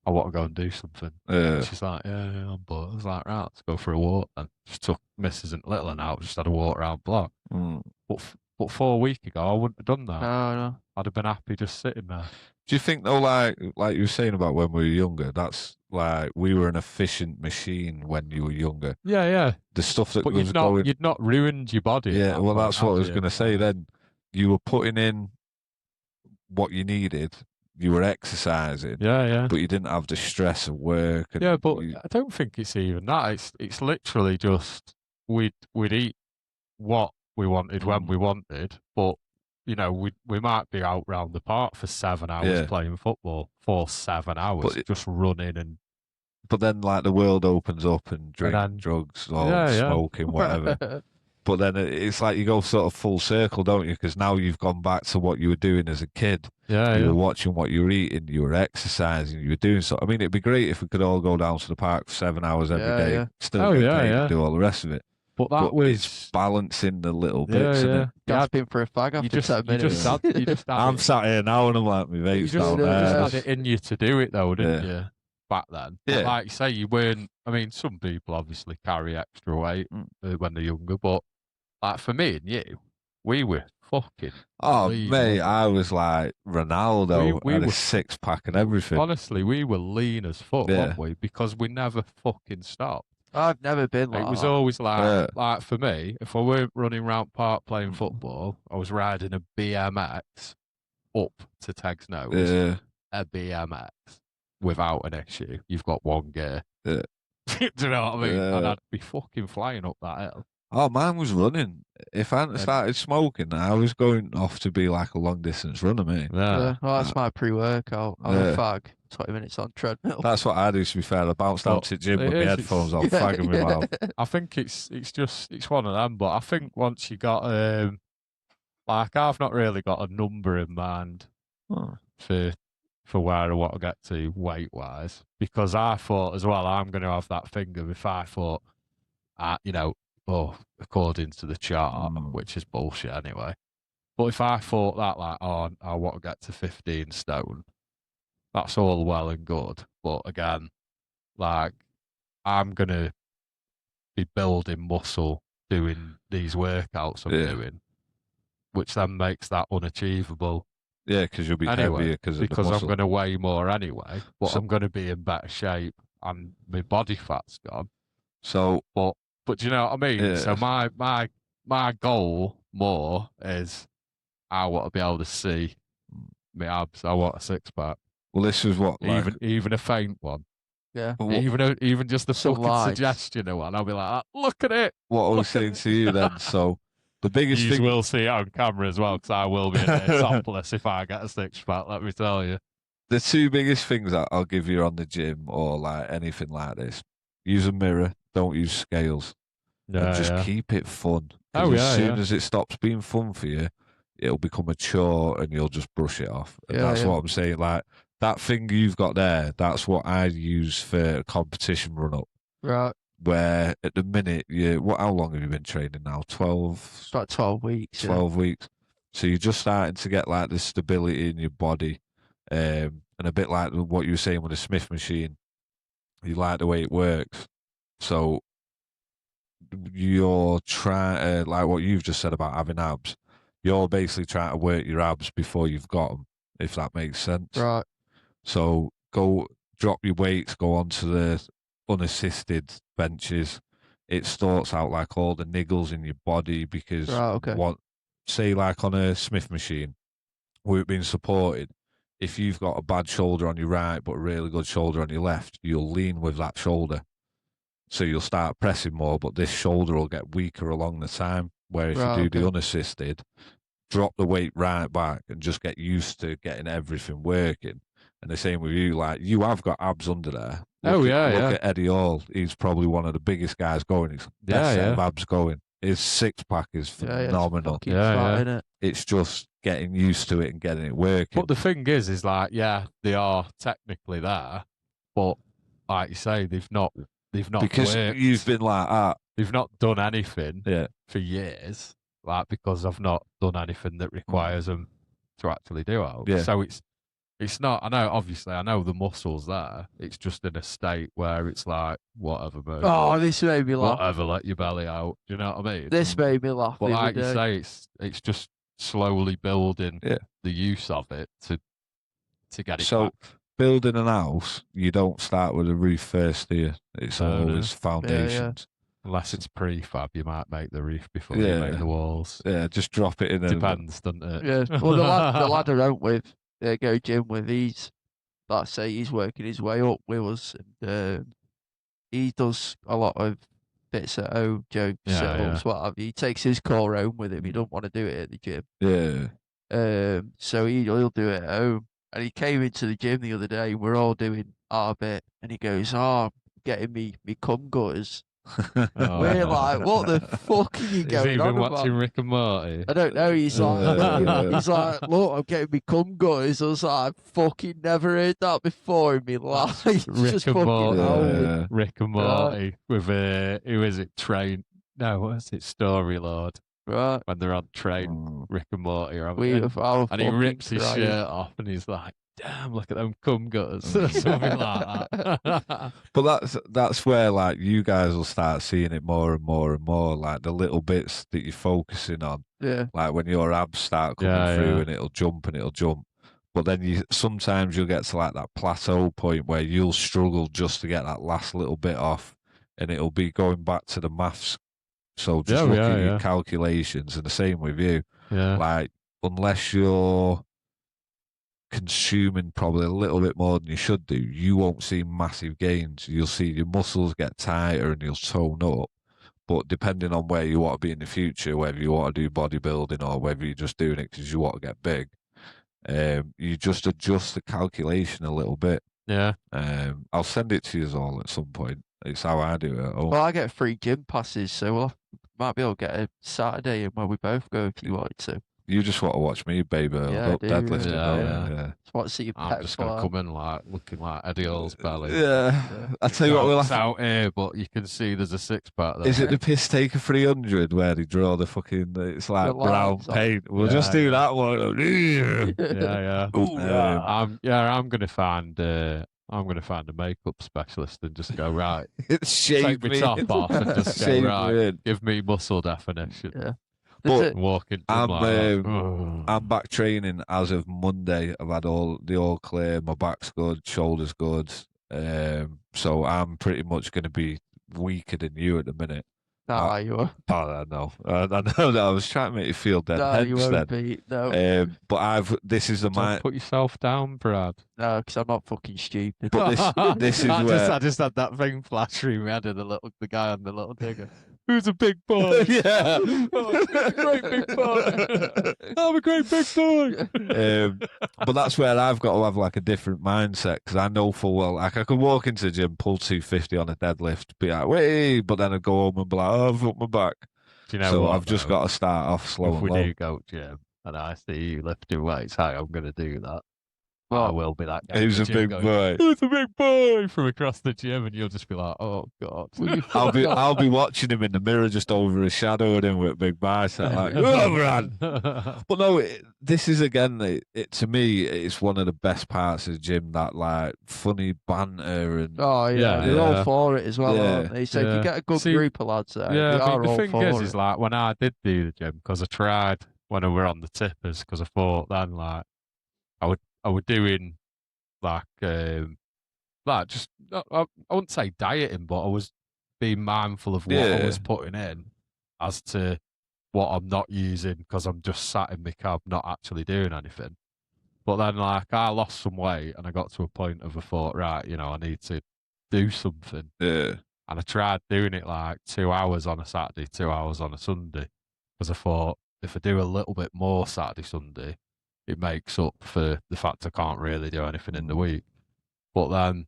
I want to go and do something. And she's like, yeah, I'm bored. I was like, right, let's go for a walk. And just took missus and little and out, just had a walk around the block. But 4 weeks ago, I wouldn't have done that. No. I'd have been happy just sitting there. Do you think though, like you were saying about when we were younger, that's like we were an efficient machine when you were younger. Yeah. The stuff that but was going, you'd not ruined your body. Yeah, well, that's what I was going to say. Then you were putting in what you needed. You were exercising. Yeah. But you didn't have the stress of work. And but I don't think it's even that. It's literally just we'd eat what we wanted when we wanted, but. You know, we might be out round the park for 7 hours playing football for 7 hours, just running and. But then, like the world opens up and drugs or smoking, whatever. But then it's like you go sort of full circle, don't you? Because now you've gone back to what you were doing as a kid. You were watching what you were eating, you were exercising, you were doing so. I mean, it'd be great if we could all go down to the park for 7 hours every day, still get paid and do all the rest of it. But was it's balancing the little bits. Gasping for a fag after 10 minutes. I'm sat here now and I'm like, my vape's down there. You just had it in you to do it though, didn't you? Back then. But like you say, you weren't. I mean, some people obviously carry extra weight when they're younger, but like for me and you, we were fucking. Oh, mate, I was like Ronaldo. We had a 6-pack and everything. Honestly, we were lean as fuck, weren't we? Because we never fucking stopped. I've never been like it was always like for me, if I weren't running around park playing football, I was riding a BMX up to Teg's nose. A BMX without an issue. You've got one gear. Do you know what I mean? And I'd be fucking flying up that hill. Oh, mine was running. If I hadn't started smoking, I was going off to be like a long distance runner, mate. Well, that's my pre-workout. I'm a fag. 20 minutes on treadmill. That's what I do, to be fair. I bounce down to the gym with my headphones on, fagging me mouth. I think it's one of them, but I think once you got like I've not really got a number in mind for where I want to get to weight wise, because I thought as well I'm going to have that finger if I thought, according to the chart, which is bullshit anyway. But if I thought that like, I want to get to 15 stone. That's all well and good, but again, like I'm gonna be building muscle doing these workouts I'm doing, which then makes that unachievable. Yeah, because you'll be heavier because I'm going to weigh more anyway, but I'm going to be in better shape and my body fat's gone. So, but do you know what I mean? Yeah. So my goal more is I want to be able to see my abs. I want a 6-pack. Well, this is what even a faint one. Yeah. Even just the fucking suggestion of one. I'll be like, look at it. What I was saying to you then. So the biggest thing will see it on camera as well, because I will be in there topless if I get a 6-pack. Let me tell you. The two biggest things that I'll give you on the gym or like anything like this: use a mirror. Don't use scales. And just keep it fun. As soon as it stops being fun for you, it'll become a chore and you'll just brush it off. And that's what I'm saying. Like that thing you've got there, that's what I use for a competition run up. Right. Where at the minute, how long have you been training now? 12? It's about 12 weeks. 12 weeks. So you're just starting to get like the stability in your body. And a bit like what you were saying with the Smith machine. You like the way it works. So you're trying to, like what you've just said about having abs, you're basically trying to work your abs before you've got them, if that makes sense. Right. So go drop your weights, go onto the unassisted benches. It sorts out like all the niggles in your body because say like on a Smith machine where it's been supported, if you've got a bad shoulder on your right but a really good shoulder on your left, you'll lean with that shoulder. So you'll start pressing more, but this shoulder will get weaker along the time. Where if you do the unassisted, drop the weight right back and just get used to getting everything working. And the same with you, like you have got abs under there. Look at Eddie Hall. He's probably one of the biggest guys going. He's best set of abs going. His 6-pack is phenomenal. It's just getting used to it and getting it working. But the thing is like, they are technically there, but like you say, they've not because worked. You've been like that. They've not done anything for years. like because I've not done anything that requires them to actually do it. Yeah. So it's not. I know, obviously, I know the muscles there. It's just in a state where it's like whatever, mate. Oh, this made me laugh. Whatever, let your belly out. Do you know what I mean? This made me laugh. But like you say, it's just slowly building the use of it to get it. So back. building an house, you don't start with a roof first, do you? It's always foundations. Unless it's prefab, you might make the roof before you make the walls. Yeah, just drop it in. Depends, doesn't it? Yeah. Well, the lad I went with, go gym with, he's, like I say, he's working his way up with us, and he does a lot of bits at home, jokes, setups, what have you. He takes his core home with him. He don't want to do it at the gym. Yeah. So he'll do it at home. And he came into the gym the other day. We're all doing our bit, and he goes, "Oh, getting me cum gutters." We're like, "What the fuck are you going on about?" Watching Rick and Morty? I don't know. He's like, "Look, I'm getting me cum gutters." I was like, "I've fucking never heard that before in my life." Rick and Morty. Rick and Morty with who is it? Train? No, what is it? Story Lord. Right. When they're on train, Rick and Morty are and he rips his shirt off and he's like, "Damn, look at them cum gutters." Something like that. But that's where like you guys will start seeing it more and more and more, like the little bits that you're focusing on. Yeah. Like when your abs start coming through and it'll jump. But then sometimes you'll get to like that plateau point where you'll struggle just to get that last little bit off, and it'll be going back to the maths. So just looking at your calculations, and the same with you. Yeah. Like, unless you're consuming probably a little bit more than you should do, you won't see massive gains. You'll see your muscles get tighter and you'll tone up. But depending on where you want to be in the future, whether you want to do bodybuilding or whether you're just doing it because you want to get big, you just adjust the calculation a little bit. Yeah. I'll send it to you all at some point. It's how I do it. Well, I get free gym passes, so we'll might be able to get a Saturday where we both go if you wanted to. You just want to watch me, baby. Deadlifting. Yeah. Just want to see your I'm just going to come in like looking like Eddie Hall's belly. Yeah. I tell you what, we'll have out here, but you can see there's a six pack there. Is it the Piss Taker 300 where they draw the fucking? It's like brown paint. We'll just do that one. Yeah. I'm going to find. I'm going to find a makeup specialist and just go, right, take my top off and just go, right, give me muscle definition. Yeah. But walking, I'm back training as of Monday. I've had the all clear. My back's good, shoulders good. So I'm pretty much going to be weaker than you at the minute. No, you are. Oh, no. I know that. I was trying to make you feel dead. No, you won't be. No. But this is the Don't put yourself down, Brad. No, because I'm not fucking stupid. But this is where I just had that thing flash through my head of the guy on the little digger. Who's a big boy? Yeah. A great big boy. I'm a great big boy. But that's where I've got to have like a different mindset, because I know full well, like I could walk into the gym, pull 250 on a deadlift, be like, "Wait," but then I'd go home and be like, "Oh, I've hooked my back." Do you know so what, I've just got to start off slow if and low. we do go gym and I see you lifting weights, hey, I'm going to do that. Well, I will be that guy. Who's a big boy? Who's a big boy from across the gym, and you'll just be like, "Oh God!" I'll be watching him in the mirror, just over his shadow, him with a big bicep, like, "Oh, man!" But no, this is again, to me, it's one of the best parts of the gym. That like funny banter and they're all for it as well, aren't they? So if you get a good group of lads there, they are the all thing for is like when I did do the gym, because I tried when we were on the tippers, because I thought then like I was doing like just I wouldn't say dieting, but I was being mindful of what I was putting in as to what I'm not using, because I'm just sat in my cab not actually doing anything. But then like I lost some weight and I got to a point of I thought, right, I need to do something. Yeah. And I tried doing it like 2 hours on a Saturday, 2 hours on a Sunday, because I thought if I do a little bit more Saturday, Sunday, it makes up for the fact I can't really do anything in the week. But then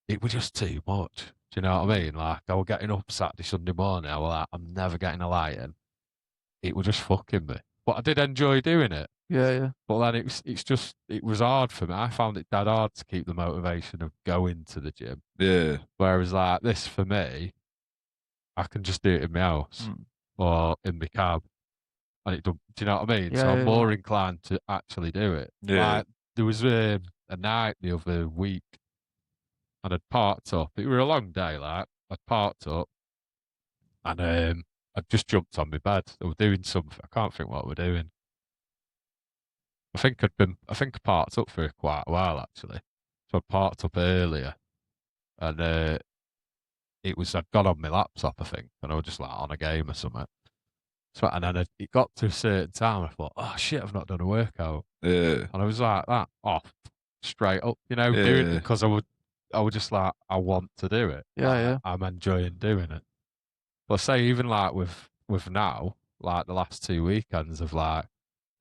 it was just too much. Do you know what I mean? Like I was getting up Saturday, Sunday morning, I was like, I'm never getting a light in. It was just fucking me. But I did enjoy doing it. Yeah. But then it was hard for me. I found it dead hard to keep the motivation of going to the gym. Yeah. Whereas like this for me, I can just do it in my house or in my cab. and it don't, do you know what I mean? Yeah, So I'm yeah, more inclined to actually do it. Yeah. Like, there was a night the other week, and I'd parked up. It were a long day, like I'd parked up, and I'd just jumped on my bed. I was doing something. I can't think what we're doing. I think I parked up for quite a while actually. So I parked up earlier, and I'd got on my laptop, I think, and I was just like on a game or something. So, and then it got to a certain time, I thought, oh shit, I've not done a workout. Yeah. And I was like that, off, straight up, you know, doing it because I would just like, I want to do it. Yeah. I'm enjoying doing it. But say even like with now, like the last 2 weekends of like,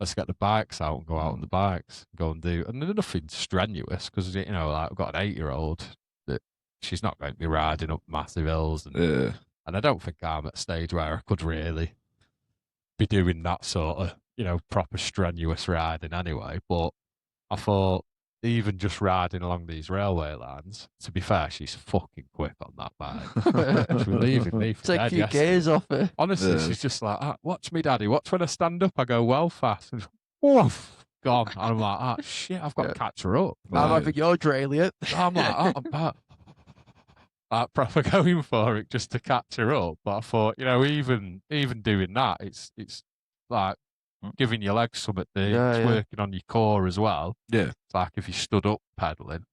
let's get the bikes out and go out on the bikes, go and do, and there's nothing strenuous because, you know, like I've got an 8-year-old that she's not going to be riding up massive hills. And I don't think I'm at a stage where I could really be doing that sort of, you know, proper strenuous riding anyway. But I thought, even just riding along these railway lines, to be fair, she's fucking quick on that bike. She's leaving me for Take a few gears off her. Honestly, she's just like, watch me, daddy. Watch when I stand up, I go well fast. And woof, gone. And I'm like, shit, I've got to catch her up. I'm having your Drayliot. I'm like, I'm proper going for it just to catch her up. But I thought, you know, even doing that, it's like giving your legs something to, it's working on your core as well. Yeah. It's like if you stood up pedaling,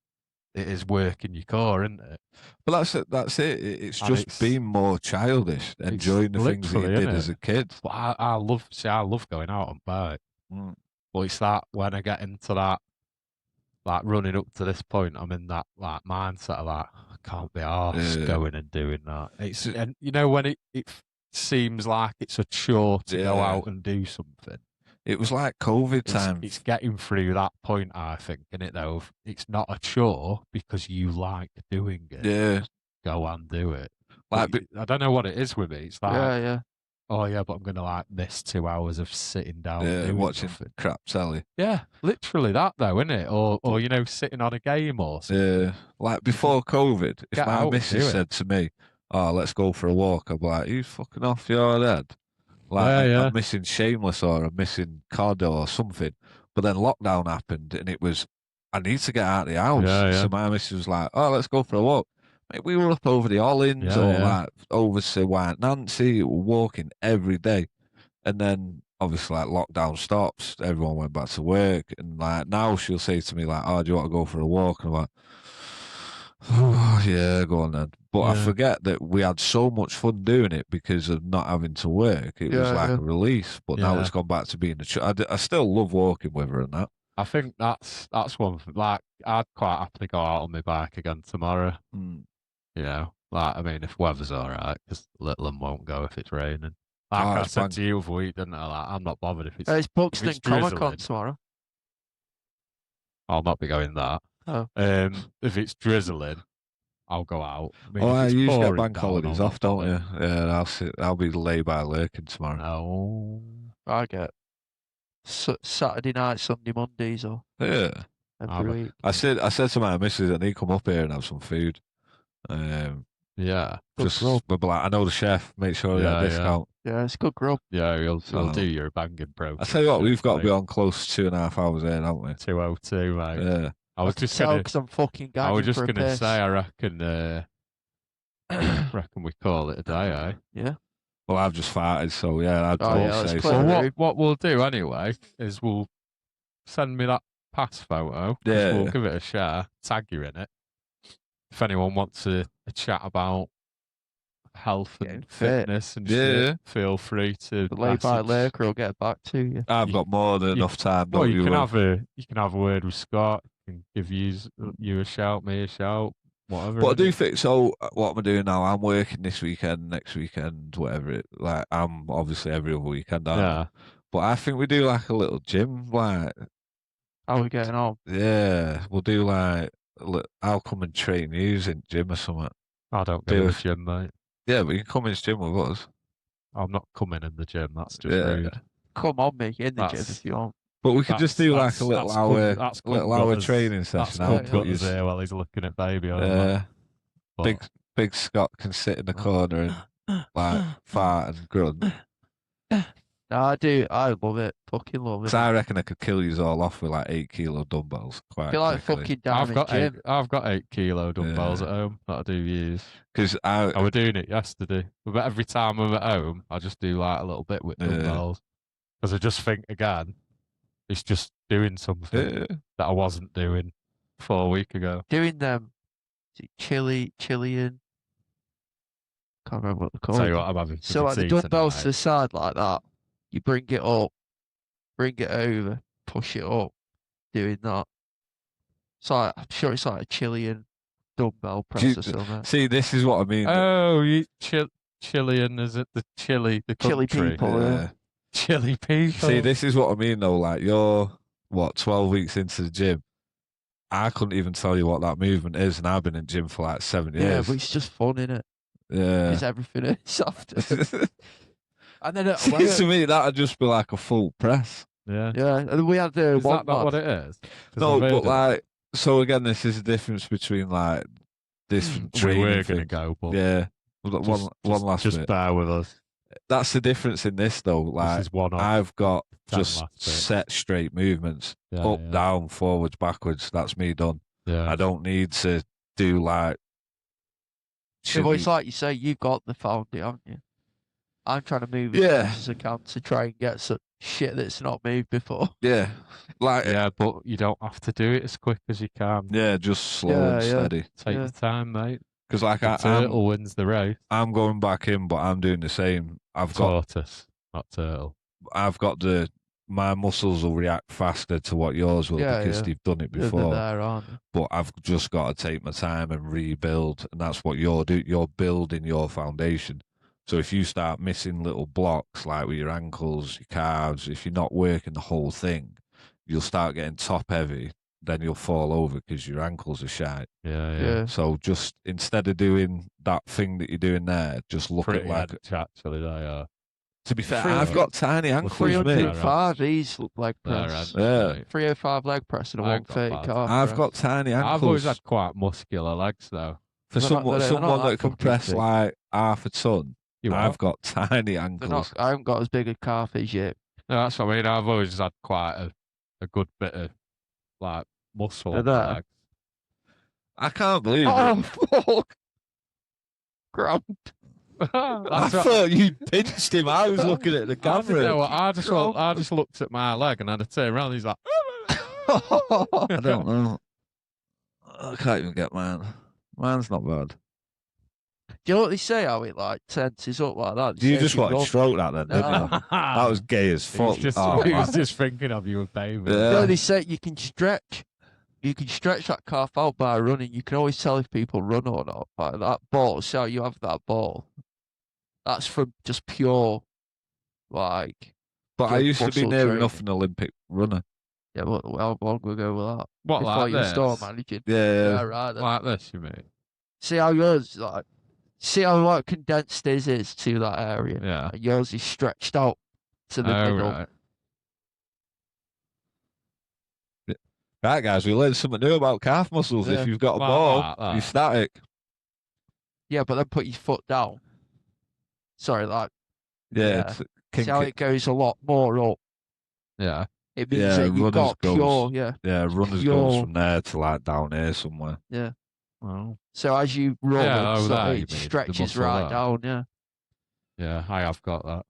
it is working your core, isn't it? But that's it. It's just being more childish, enjoying the things that you did as a kid. But I love going out on bike. But it's that when I get into that, like running up to this point, I'm in that like mindset of like, I can't be arsed going and doing that. And you know, when it seems like it's a chore to go out and do something. It was like COVID time. It's getting through that point, I think, innit, though? It's not a chore because you like doing it. Yeah. Go and do it. Like, I don't know what it is with me. It's like, oh, yeah, but I'm going to like miss 2 hours of sitting down and watching nothing. crap telly. Yeah, literally that, though, isn't it? Or you know, sitting on a game or something. Yeah. Like before COVID, if my missus said to me, oh, let's go for a walk, I'm like, you fucking off your head. Like, I'm missing Shameless or I'm missing COD or something. But then lockdown happened and it was, I need to get out of the house. So my missus was like, oh, let's go for a walk. Mate, we were up over the Hollins like over to White Nancy, walking every day. And then obviously like lockdown stops, everyone went back to work. And like now she'll say to me like, oh, do you want to go for a walk? And I'm like, oh, yeah, go on then. But I forget that we had so much fun doing it because of not having to work. It was like a release. But now it's gone back to being I still love walking with her and that. I think that's one thing. Like, I'd quite happily go out on my bike again tomorrow. You know, like, I mean, if weather's all right, because little one won't go if it's raining. Like I said to you the other week, didn't I? Like, I'm not bothered if it's. It's Buxton Comic Con tomorrow. I'll not be going that. Oh. If it's drizzling, I'll go out. I mean, you usually get bank holidays off, don't you? Yeah, I'll be laid by lurking tomorrow. No. I get Saturday night, Sunday, Mondays, or every week. I said to my missus, I need to come up here and have some food. Just but like, I know the chef. Make sure they get a discount. Yeah, it's good grub. Yeah, he'll do your banging pro. I tell you what, we've got to be on close 2.5 hours in, haven't we? 2:02, mate. Yeah. I was just gonna, because I'm fucking gagging. I was just going to say, I reckon we call it a day, eh? Yeah. Well, I've just farted, so I'd say so. Well, what we'll do anyway is we'll send me that pass photo. Yeah. We'll give it a share, tag you in it. If anyone wants a chat about health and fitness and shit, feel free to. The lay by Laker will get back to you. I've got more than enough time. Well, you can have a word with Scott. Can give you a shout, me a shout, whatever. But I do think so. What am I doing now? I'm working this weekend, next weekend, whatever. Like I'm obviously every other weekend. But I think we do like a little gym. Like, how are we getting on? Yeah, we'll do like. I'll come and train you in gym or something. I don't go to the gym, mate. Yeah, but you can come in the gym with us. I'm not coming in the gym. That's just rude. Come on, me in the gym if you want. But we could just do like a little hour training session. I'll put you there while he's looking at baby. Big Scott can sit in the corner and like fart and grunt. No, I do. I love it. Fucking love it. Because I reckon I could kill you all off with like 8 kilo dumbbells quite feel like quickly. fucking Diamond Jim. I've got 8 kilo dumbbells at home that I do use. Because I was doing it yesterday. But every time I'm at home, I just do like a little bit with dumbbells. Because I just think again, it's just doing something that I wasn't doing 4 weeks ago. Doing them, Chilean. Can't remember what they're called. Tell you what I'm having. So like the dumbbells to the side like that, you bring it up, bring it over, push it up, doing that. So I'm sure it's like a Chilean dumbbell press or something. See, this is what I mean. Oh, Chilean, is it the Chile Chile people? Yeah. Chile people. See, this is what I mean though. Like you're 12 weeks into the gym. I couldn't even tell you what that movement is, and I've been in gym for like 7 years. Yeah, but it's just fun, innit? Yeah. Because everything is after. And then to me, that'd just be like a full press. Yeah. Yeah, and we had the Is that not what it is? No, but like, so again, this is the difference between like this training we're thing. gonna go, but Yeah. One last just bit. bear with us. That's the difference in this though. Like, This is one off. I've got 10 just last bit. set straight movements, Yeah, up, yeah. down, forwards, backwards. That's me done. Yeah. I don't need to do like. Yeah, but it's like you say, you've got the foundation, haven't you? I'm trying to move Yeah. as I can to try and get some shit that's not moved before. Yeah, like Yeah, but you don't have to do it as quick as you can. yeah, just slow Yeah, and yeah. steady. Take Yeah. your time, mate. Because like The turtle wins the race. I'm going back in, but I'm doing the same. I've got Tortoise, not turtle. my muscles will react faster to what yours will Yeah, because yeah. they've done it They're before. there, aren't they? But I've just got to take my time and rebuild, and that's what you're doing. You're building your foundation. So if you start missing little blocks like with your ankles, your calves, if you're not working the whole thing, you'll start getting top heavy. Then you'll fall over because your ankles are shite. Yeah. Yeah. So just instead of doing that thing that you're doing there, just look Pretty at like. edge, actually, they are. To be fair, Three- I've got tiny ankles, mate. 305 ease leg They're press. edge, Yeah. mate. 305 leg press and a I've got 130 bad. calf I've press. got tiny ankles. I've always had quite muscular legs, though. For They're not- someone, they're not someone that that can fucking press big. like half a ton, I've got tiny They're ankles. not, I haven't got as big a calf as you. No, that's what I mean. I've always had quite a good bit of like muscle They're on my there. legs. I can't believe Oh, it. fuck. Grump. I That's what- thought you pinched him. I was looking at the I didn't know camera. what- I just looked at my leg and I had to turn around. And he's like, I don't know. I can't even get mine. Mine's not bad. Do you know what they say? How it like tenses up like that? They You say just if wanted to run- stroke that then, didn't you? That was gay as He was fuck. just, Oh, he was man. just thinking of you, baby. Yeah. No, they say you can stretch. You can stretch that calf out by running. You can always tell if people run or not by that ball. See how you have that ball? That's from just pure, like. But I good used to be muscle near training. enough an Olympic runner. Yeah, how long ago with that? What, Before like you were this? store managing. Yeah. Yeah, right. Then. Like this, you mean? See how yours like. See how like condensed his is to that area. Yeah. And yours is stretched out to the Oh, middle. right. Right, guys, we learned something new about calf muscles. Yeah. If you've got a Like ball, that. you're static. Yeah, but then put your foot down. Sorry, like Yeah. Yeah. It's see kink how it. it goes a lot more up. Yeah. It means Yeah, that you've runners got goes- pure, yeah. Yeah, runners pure- goes from there to like down here somewhere. Well, So as you run, Yeah, it's oh, like that you it mean, the stretches muscle right there. down, yeah. yeah, I have got that.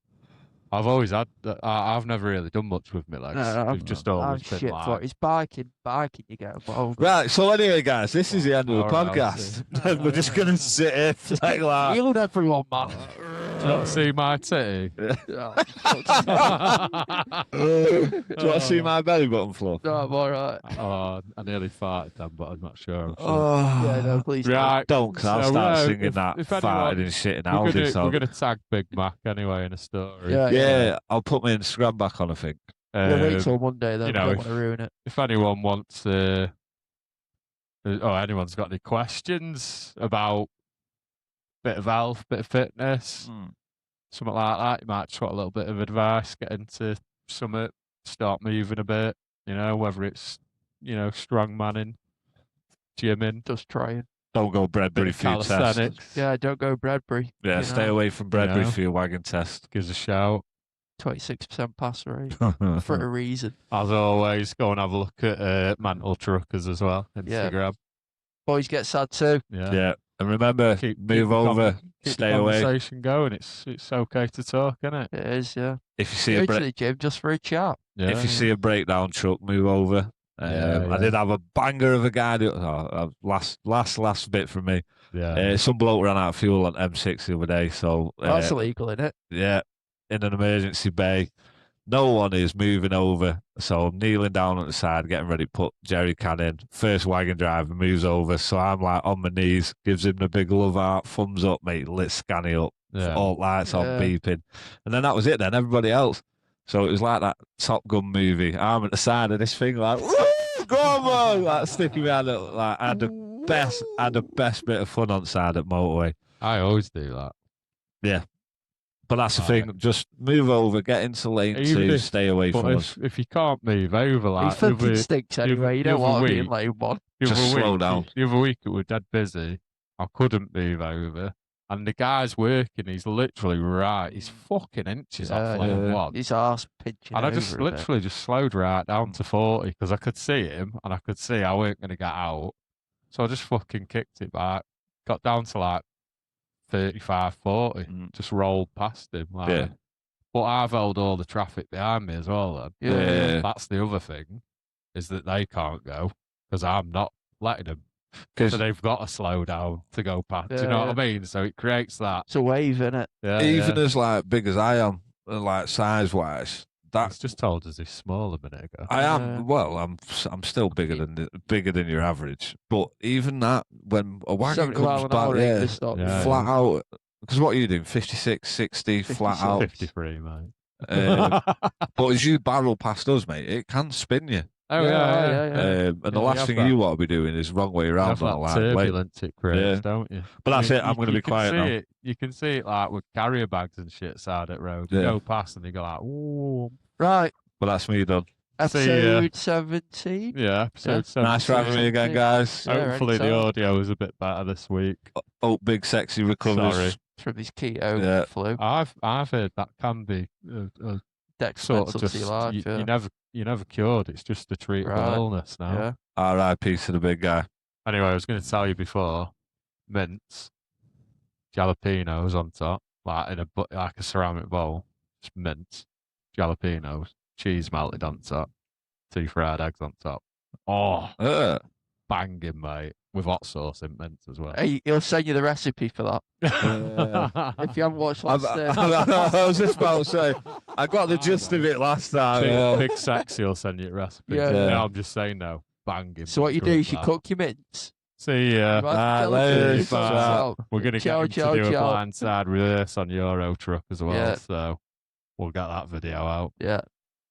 I've always had that. I've never really done much with my legs. No, They've just I'm always been shit like. for it. It's biking you get involved. Right, so anyway, guys, this is the end of the Alright, podcast. We're just going to sit here like that. Healed everyone, man. Do you not see my titty? No, Do you want to see my belly button, Flo? I'm alright. Oh, I nearly farted then, but I'm not sure. I'm sure. Oh, Yeah, no, please. Right. don't, because I'll So, start no, singing if- that if farting anyone- and shit and we're Aldi gonna, song. we're gonna tag Big Mac anyway in a story. Yeah, Yeah, I'll put my Instagram back on, I think. We'll wait Um, till Monday, though. you I know, don't want to ruin it. if anyone wants, anyone's got any questions about bit of health, bit of fitness, something like that, you might just want a little bit of advice, get into something, start moving a bit, whether it's, strong manning, gymming, Just trying. Don't go bit Bradbury of for your test. calisthenics, Yeah, don't go Bradbury. Yeah, you stay know. away from Bradbury know. for your wagon test. gives a shout. 26% pass rate for a reason. As always, go and have a look at Mantle Truckers as well. Instagram. Boys get sad too. Yeah. And remember, move over, stay away. Conversation going. It's okay to talk, isn't it? It is, yeah. If you see Go to the gym just for a chat. Yeah, if you see a breakdown truck, move over. I did have a banger of a guy. Last bit from me. Yeah. Some bloke ran out of fuel on M6 the other day, so That's illegal, isn't it? Yeah, in an emergency bay. No one is moving over, so I'm kneeling down at the side, getting ready to put jerry can in. First wagon driver moves over, so I'm like on my knees, gives him the big love heart, thumbs up, mate, let's scan it up, all lights on, beeping. And then that was it then, everybody else. So it was like that Top Gun movie. I'm at the side of this thing like, woo, go on, man, like sticking me out. Like, I had the best bit of fun on the side at motorway. I always do that. Yeah. But that's the thing. Just move over, get into lane 2, stay away from us. If you can't move over, like he fucking stinks anyway. You don't want to be in lane 1. Just slow down. The other week it was dead busy. I couldn't move over, and the guy's working. He's literally right. He's fucking inches off lane 1. His arse pinching. And I just literally just slowed right down to 40 because I could see him and I could see I weren't going to get out. So I just fucking kicked it back. Got down to like 35, 40, just rolled past him. Like, but I've held all the traffic behind me as well. Then that's the other thing, is that they can't go because I'm not letting them. So they've got to slow down to go past. Do you know what I mean? So it creates that. It's a wave, isn't it? Yeah, even as like big as I am, like size wise. That's just told us he's small a minute ago. I am. Well, I'm still bigger than your average. But even that, when a wagon comes back, flat out. Because what are you doing? 56, 60, flat out. 53, mate. But as you barrel past us, mate, it can spin you. Oh yeah. And the last thing you want to be doing is wrong way around. That turbulence it creates, don't you? But that's it. I'm going to be quiet now. You can see it like with carrier bags and shit side at road. You go past and they go like, ooh. Right. But that's me done. Episode 17. Yeah, episode 17. Nice for having me again, guys. Hopefully the audio is a bit better this week. Oh, Big Sexy recovers. Sorry. From his keto flu. I've heard that can be sort of just you never cured. It's just a treatable illness now. Yeah. R.I.P. to the big guy. Anyway, I was going to tell you before, mints, jalapenos on top, like a ceramic bowl, just mints, jalapenos, cheese melted on top, 2 fried eggs on top. Oh, banging, mate. With hot sauce in mints as well. Hey, he'll send you the recipe for that. If you haven't watched last I was just about to say, I got the gist of it last time. Big Sexy will send you a recipe. Yeah. No, I'm just saying no. Banging. So what you do is you cook your mints. See ya. We're going to get him to do a blindside reverse on Euro Truck as well. So we'll get that video out. Yeah.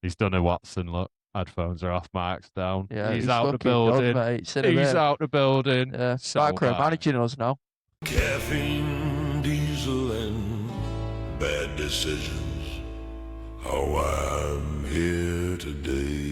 He's done a Watson look. Headphones are off, Mark's down. Yeah, he's out the building. He's out the building. Yeah. So managing us now. Caffeine, diesel, and bad decisions. How I'm here today.